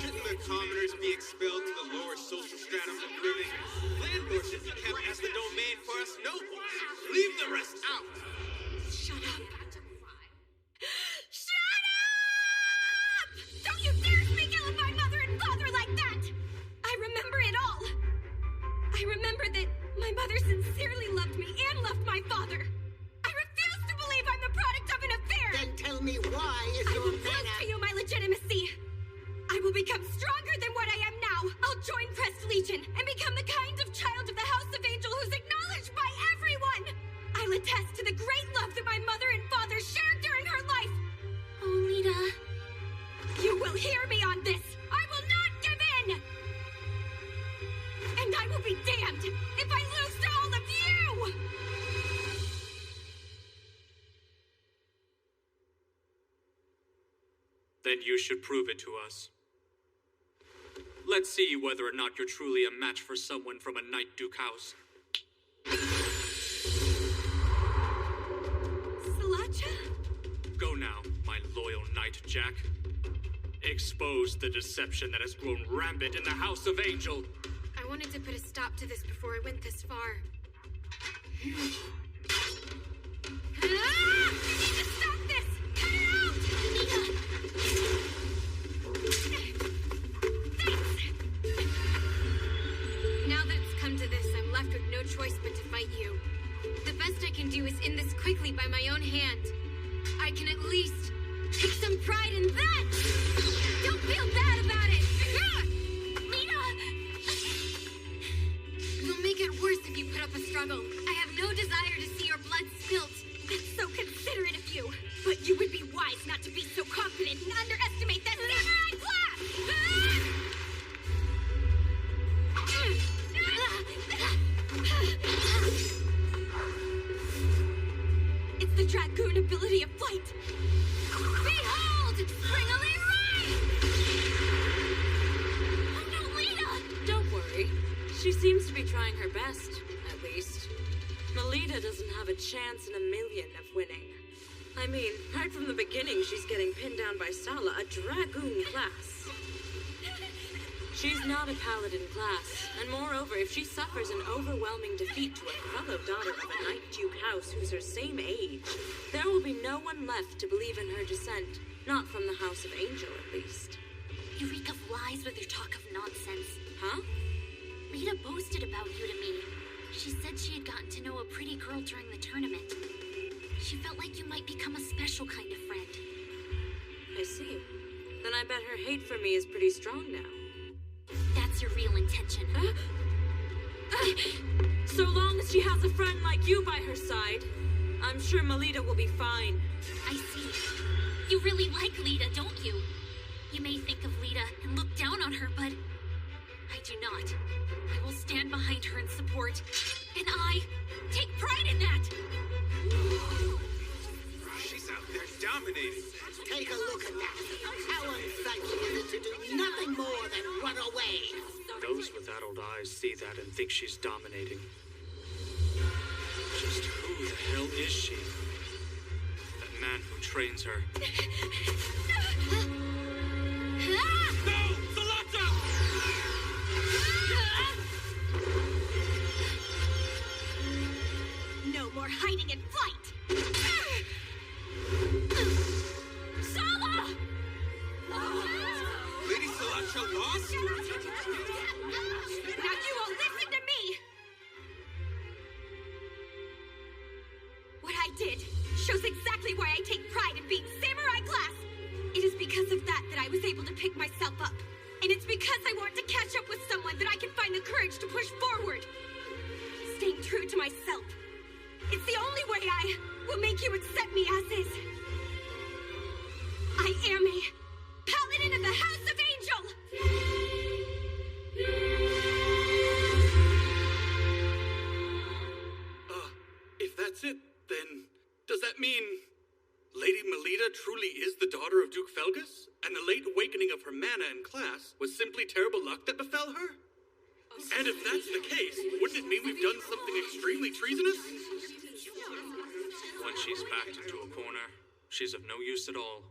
Shouldn't the commoners be expelled to the lower social stratum of living? Landlord should be kept as the domain for us nobles. Leave the rest out. Shut up. Shut up! Don't you dare speak ill of my mother and father like that! I remember it all. I remember that my mother sincerely loved me and loved my father. I refuse to believe I'm the product of an affair! Then tell me why is I your will prove mana... to you my legitimacy. I will become stronger than what I am now. I'll join Prest Legion and become the kind of child of the House of Angel who's acknowledged by everyone. I'll attest to the great love that my mother and father shared during her life. Oh, Lita. You will hear me on this. I will not give in. And I will be damned if I lose to all of you. Then you should prove it to us. Let's see whether or not you're truly a match for someone from a Knight Duke house. Salacha? Go now, my loyal Knight Jack. Expose the deception that has grown rampant in the House of Angel. I wanted to put a stop to this before I went this far. You need to stop this! Cut it out! Nita! Now that it's come to this, I'm left with no choice but to fight you. The best I can do is end this quickly by my own hand. I can at least take some pride in that! Don't feel bad about it! Lita! You'll make it worse if you put up a struggle. I have no desire to see your blood spilt. That's so considerate of you. But you would be wise not to be so confident and underestimate that samurai class! It's the Dragoon ability of flight. Behold! Springily right! Oh no, Lita! Don't worry. She seems to be trying her best, at least. Melita doesn't have a chance in a million of winning. I mean, right from the beginning, she's getting pinned down by Sala, a Dragoon class. She's not a paladin class, and moreover, if she suffers an overwhelming defeat to a fellow daughter of a Knight Duke house who's her same age, there will be no one left to believe in her descent, not from the House of Angel, at least. You reek of lies with your talk of nonsense. Huh? Lita boasted about you to me. She said she had gotten to know a pretty girl during the tournament. She felt like you might become a special kind of friend. I see. Then I bet her hate for me is pretty strong now. That's your real intention. So long as she has a friend like you by her side, I'm sure Melita will be fine. I see. You really like Lita, don't you? You may think of Lita and look down on her, but I do not. I will stand behind her in support And I take pride in that. She's out there dominating. Take a look at that. How unsightly is it to do nothing more than run away? Those with adult eyes see that and think she's dominating. Just who the hell is she? That man who trains her. No! Salata! No more hiding in flight! Sala! Lady Salatra lost? Now you will listen to me! What I did shows exactly why I take pride in being samurai class. It is because of that I was able to pick myself up. And it's because I want to catch up with someone that I can find the courage to push forward. Staying true to myself. It's the only way I will make you accept me as is. I am a paladin of the House of Angel! If that's it, then does that mean Lady Melita truly is the daughter of Duke Felgus? And the late awakening of her mana in class was simply terrible luck that befell her? And if that's the case, wouldn't it mean we've done something extremely treasonous? Once she's backed into a corner, she's of no use at all.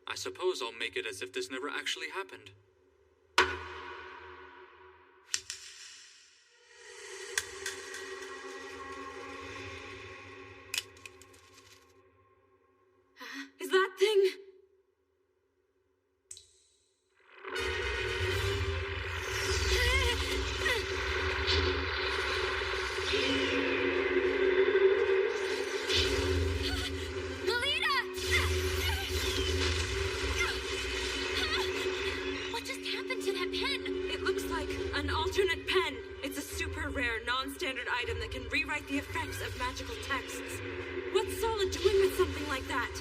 I suppose I'll make it as if this never actually happened. Is that thing... What just happened to that pen? It looks like an alternate pen. It's a super rare, non-standard item that can rewrite the effects of magical texts. What's Sala doing with something like that?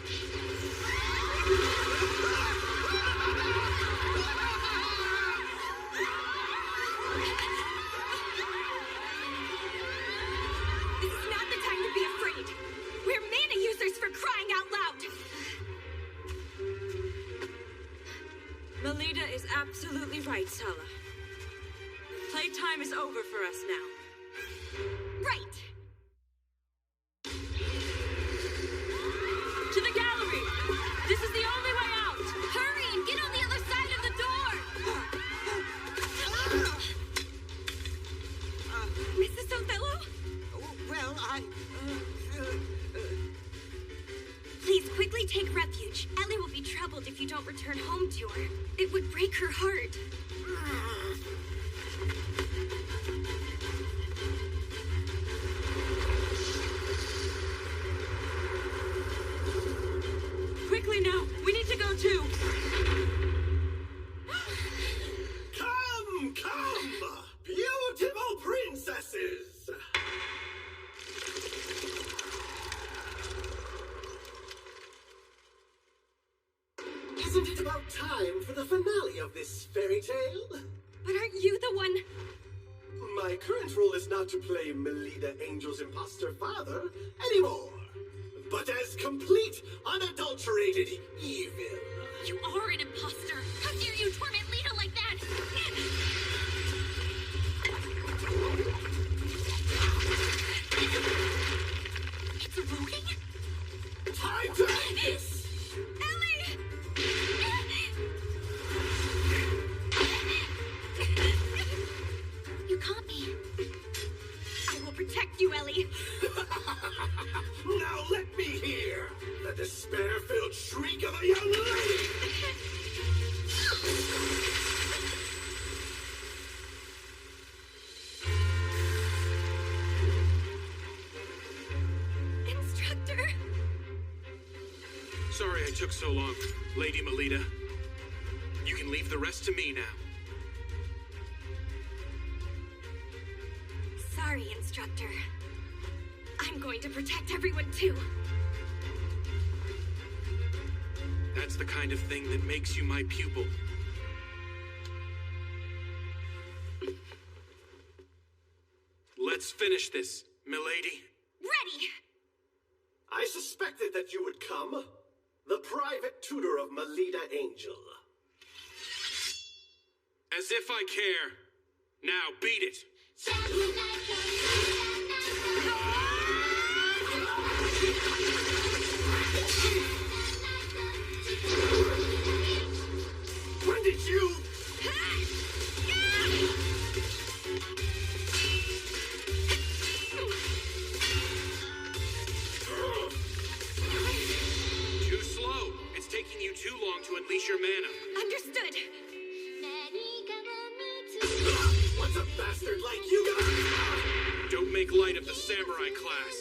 This is not the time to be afraid. We're mana users for crying out loud. Melita is absolutely right, Sala. Playtime is over for us now. Right. To the gallery! This is the only way out! Hurry and get on the other side of the door! Mrs. Othello? Well, Please quickly take refuge. Ellie will be troubled if you don't return home to her. It would break her heart. Quickly now! We need to go too! Come, come! Beautiful princesses! Isn't it about time for the finale of this fairy tale? But aren't you the one? My current role is not to play Melita Angel's imposter father anymore, but as complete, unadulterated evil. You are an imposter. How dare you torment Lita like that? It's working? Time to end this! Ellie! You caught me. I will protect you, Ellie. Now let me hear the despair-filled shriek of a young lady! Instructor? Sorry I took so long, Lady Melita. You can leave the rest to me now. Sorry, Instructor. I'm going to protect everyone too. That's the kind of thing that makes you my pupil. Let's finish this, milady. Ready! I suspected that you would come. The private tutor of Melita Angel. As if I care. Now beat it. When did you... Too slow. It's taking you too long to unleash your mana. Understood. What's a bastard like you got? Don't make light of the samurai class.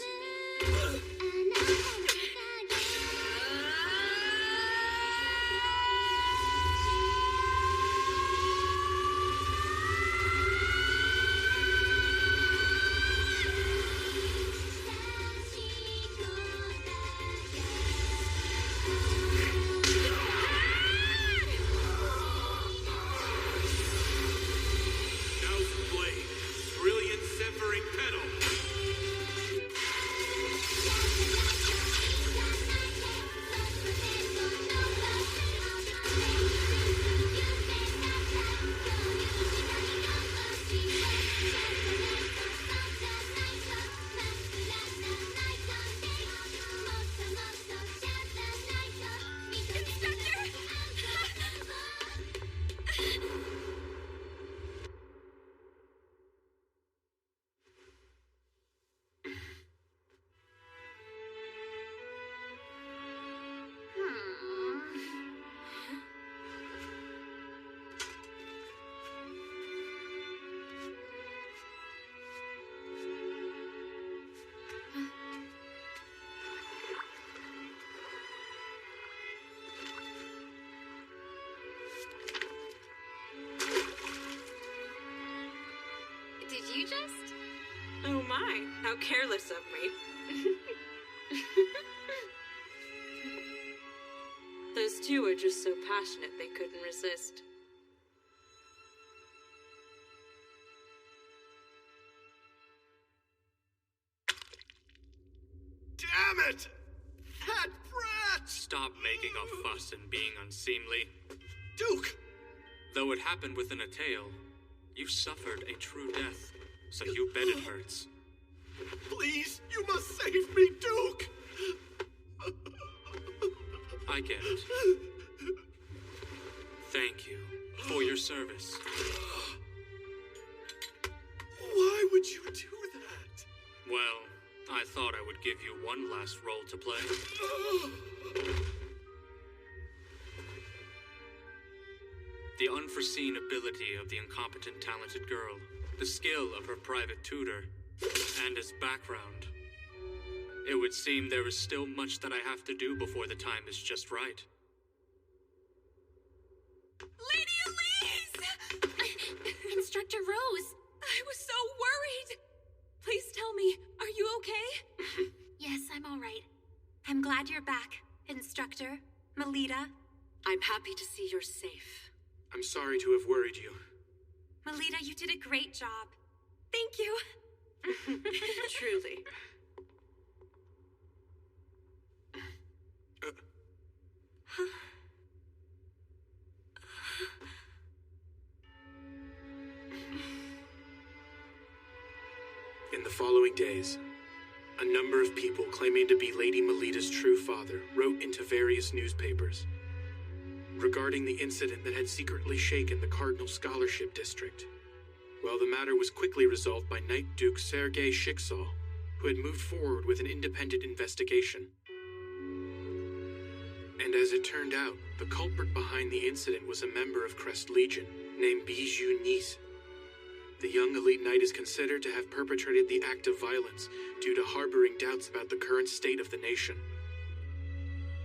Did you just? Oh my, how careless of me. Those two were just so passionate they couldn't resist. Damn it! That brat! Stop making a fuss and being unseemly. Duke! Though it happened within a tale, you suffered a true death, so you bet it hurts. Please, you must save me, Duke! I get it. Thank you for your service. Why would you do that? Well, I thought I would give you one last role to play. The unforeseen ability of the incompetent talented girl, the skill of her private tutor, and his background. It would seem there is still much that I have to do before the time is just right. Lady Elise! Instructor Rose! I was so worried! Please tell me, are you okay? Yes, I'm all right. I'm glad you're back, Instructor Melita. I'm happy to see you're safe. I'm sorry to have worried you. Melita, you did a great job. Thank you. Truly. In the following days, a number of people claiming to be Lady Melita's true father wrote into various newspapers regarding the incident that had secretly shaken the Cardinal Scholarship District. Well, the matter was quickly resolved by Knight Duke Sergei Shiksal, who had moved forward with an independent investigation. And as it turned out, the culprit behind the incident was a member of Crest Legion named Bijou Nice. The young elite knight is considered to have perpetrated the act of violence due to harboring doubts about the current state of the nation.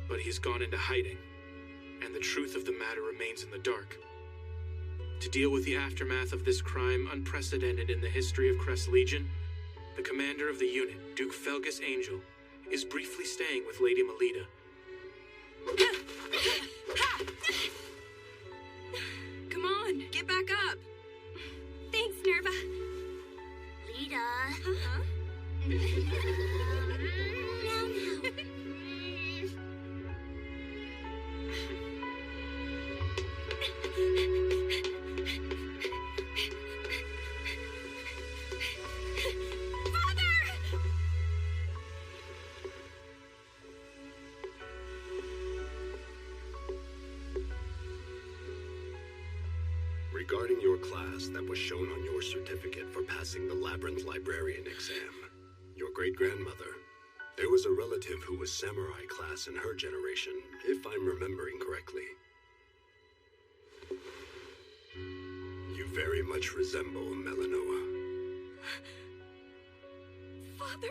But he has gone into hiding, and the truth of the matter remains in the dark. To deal with the aftermath of this crime unprecedented in the history of Crest Legion, the commander of the unit, Duke Felgus Angel, is briefly staying with Lady Melita. Come on, get back up. Thanks, Nerva. Lead Melita. Regarding your class that was shown on your certificate for passing the Labyrinth Librarian exam, your great-grandmother, there was a relative who was samurai class in her generation, if I'm remembering correctly. You very much resemble Melanoa. Father.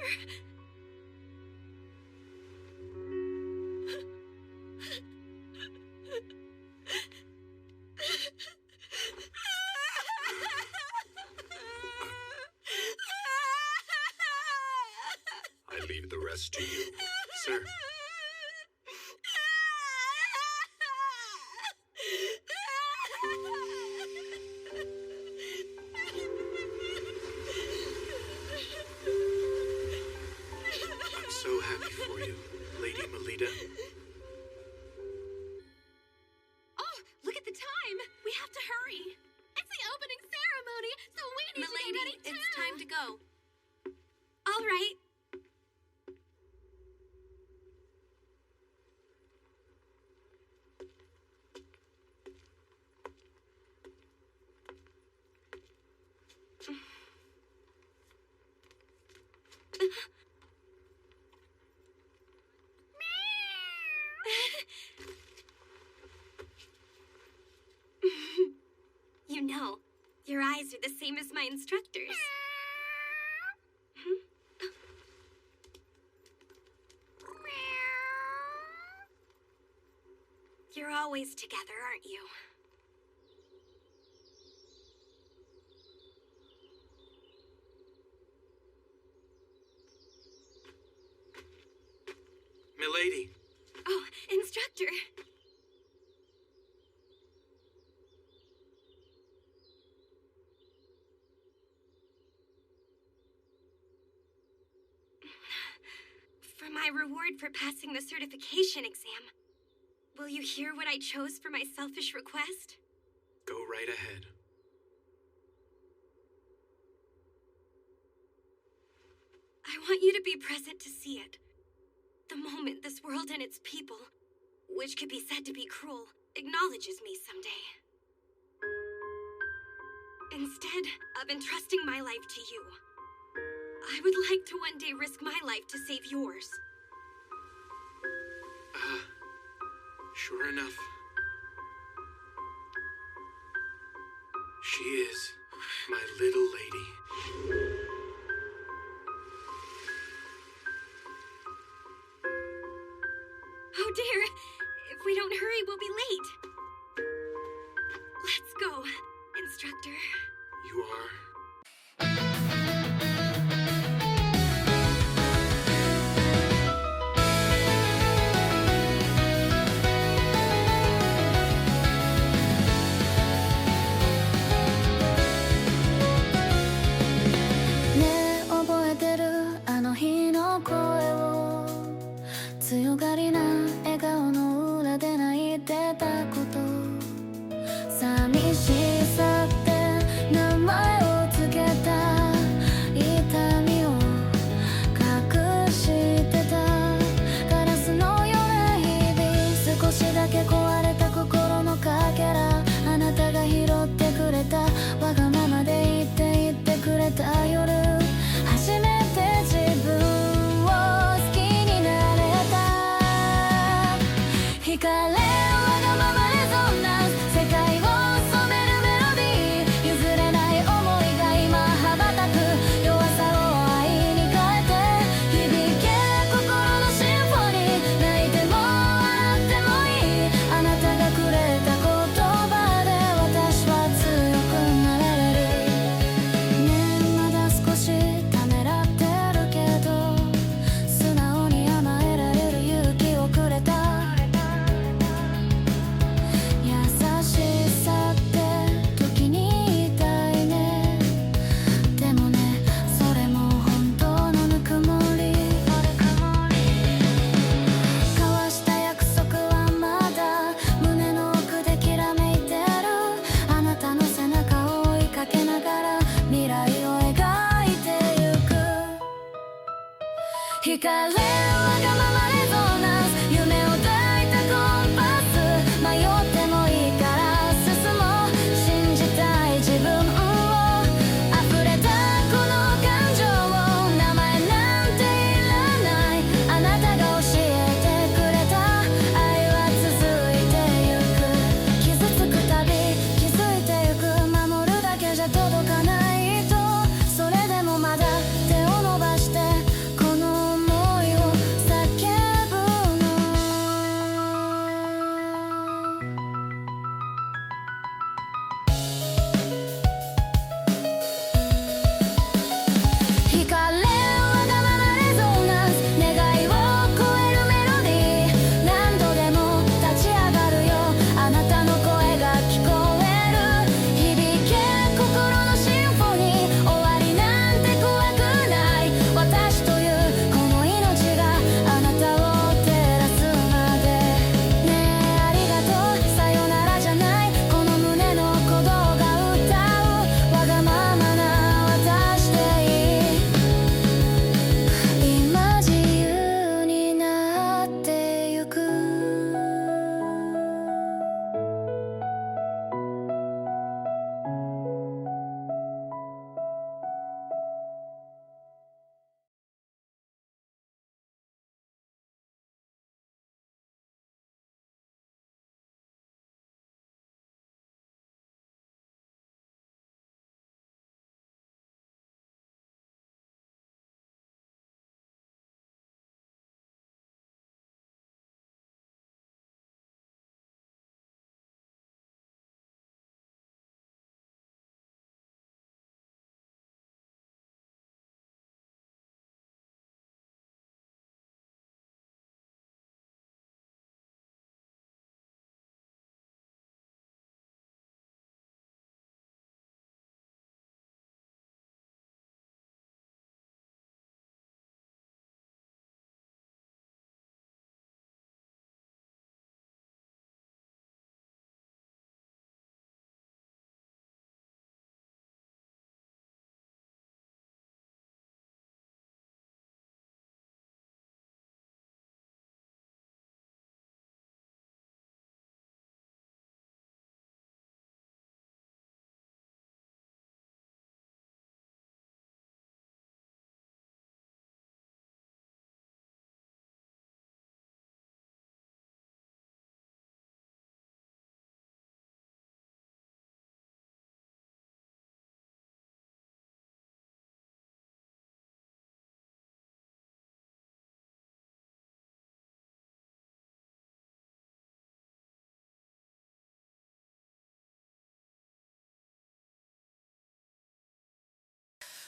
I leave the rest to you, sir. I'm so happy for you, Lady Melita. Oh, look at the time! We have to hurry! It's the opening ceremony, so we need to get ready too! It's time to go. All right. You know, your eyes are the same as my instructors. You're always together, aren't you? Milady. Oh, instructor. For my reward for passing the certification exam, will you hear what I chose for my selfish request? Go right ahead. I want you to be present to see it. The moment this world and its people, which could be said to be cruel, acknowledges me someday. Instead of entrusting my life to you, I would like to one day risk my life to save yours. Sure enough. She is my little lady. Oh dear, if we don't hurry, we'll be late. Let's go, instructor. You are?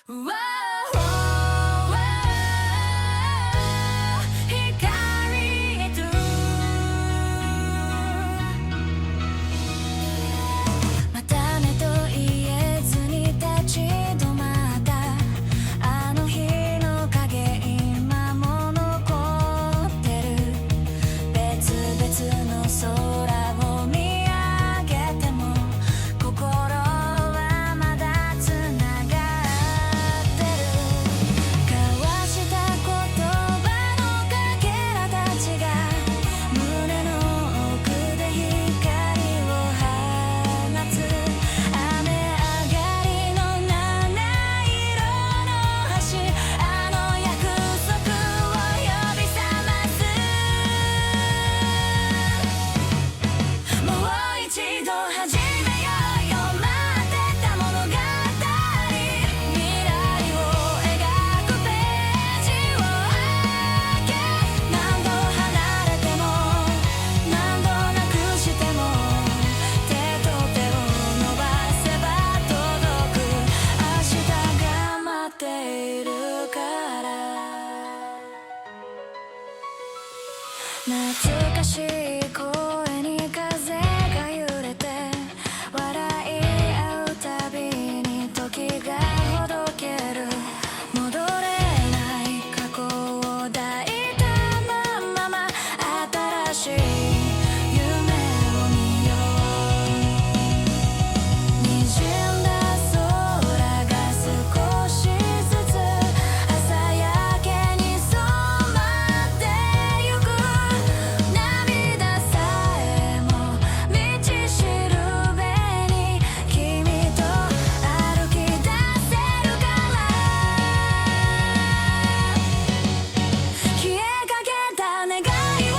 またねと言えずに立ち止まったあの日の影今も残ってる別々の空を見上げても心はまだつながってる交わした言葉のかけらたちが胸の奥で光を放つ雨上がりの七色の橋あの約束を呼び覚ますもう一度始めようよ待ってた物語未来を描くページを開け何度離れても何度なくしても手と手を伸ばせば届く明日が待っているから懐かしい声に風が揺れて笑い合うたびに時がほどける戻れない過去を抱いたまま新しい夢を見よう滲んだ空が少しずつ朝焼けに染まってゆく涙さえも道しるべに君と歩き出せるから消えかけた願いを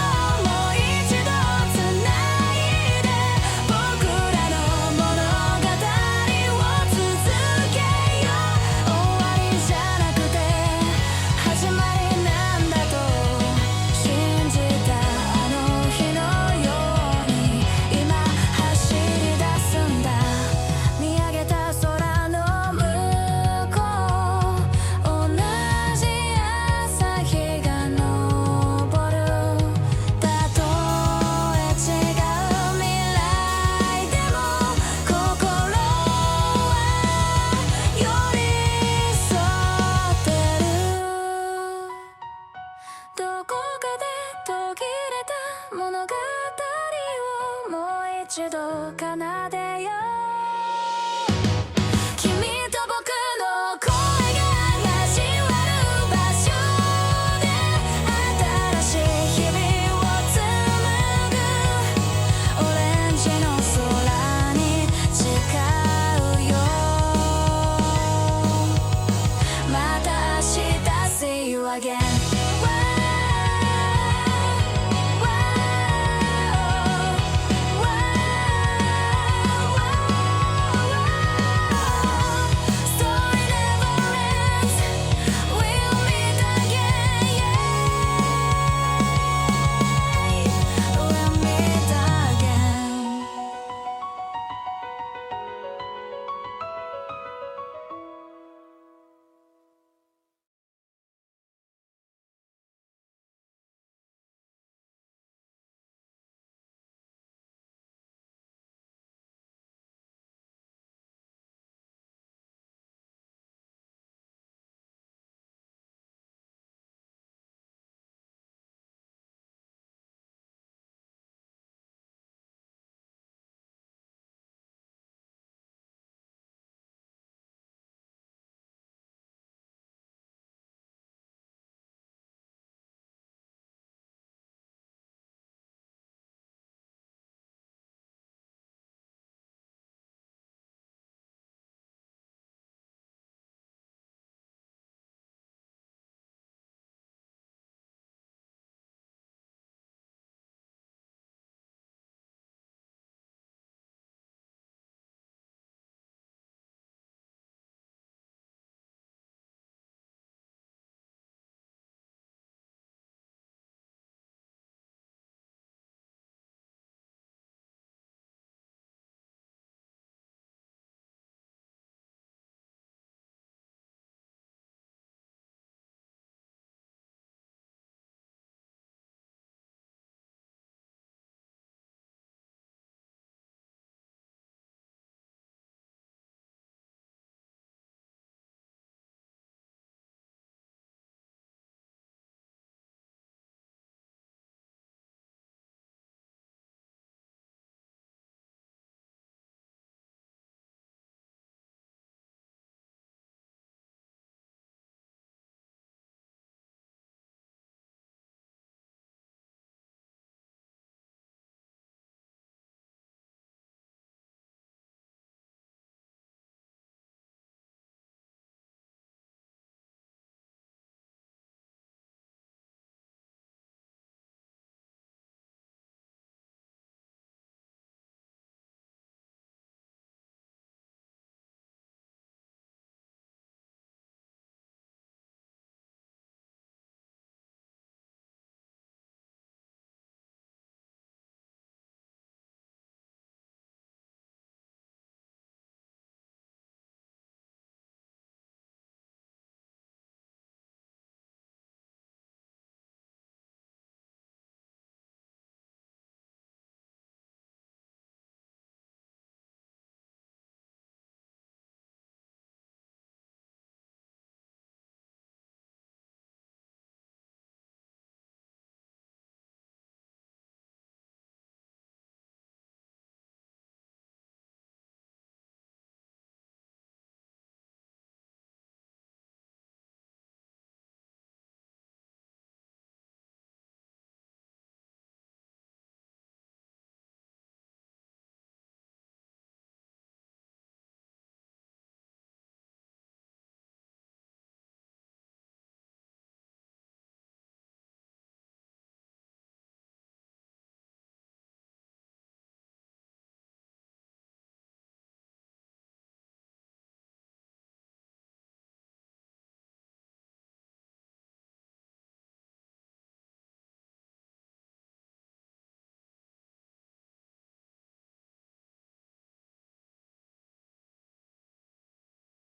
もう一度つないで僕らの物語を続けよう終わりじゃなくて始まりなんだと信じたあの日のように今走り出すんだ見上げた空の向こう同じ朝日が昇るたとえ違う未来でも心は寄り添ってるどこかで途切れた物語をもう一度奏でよう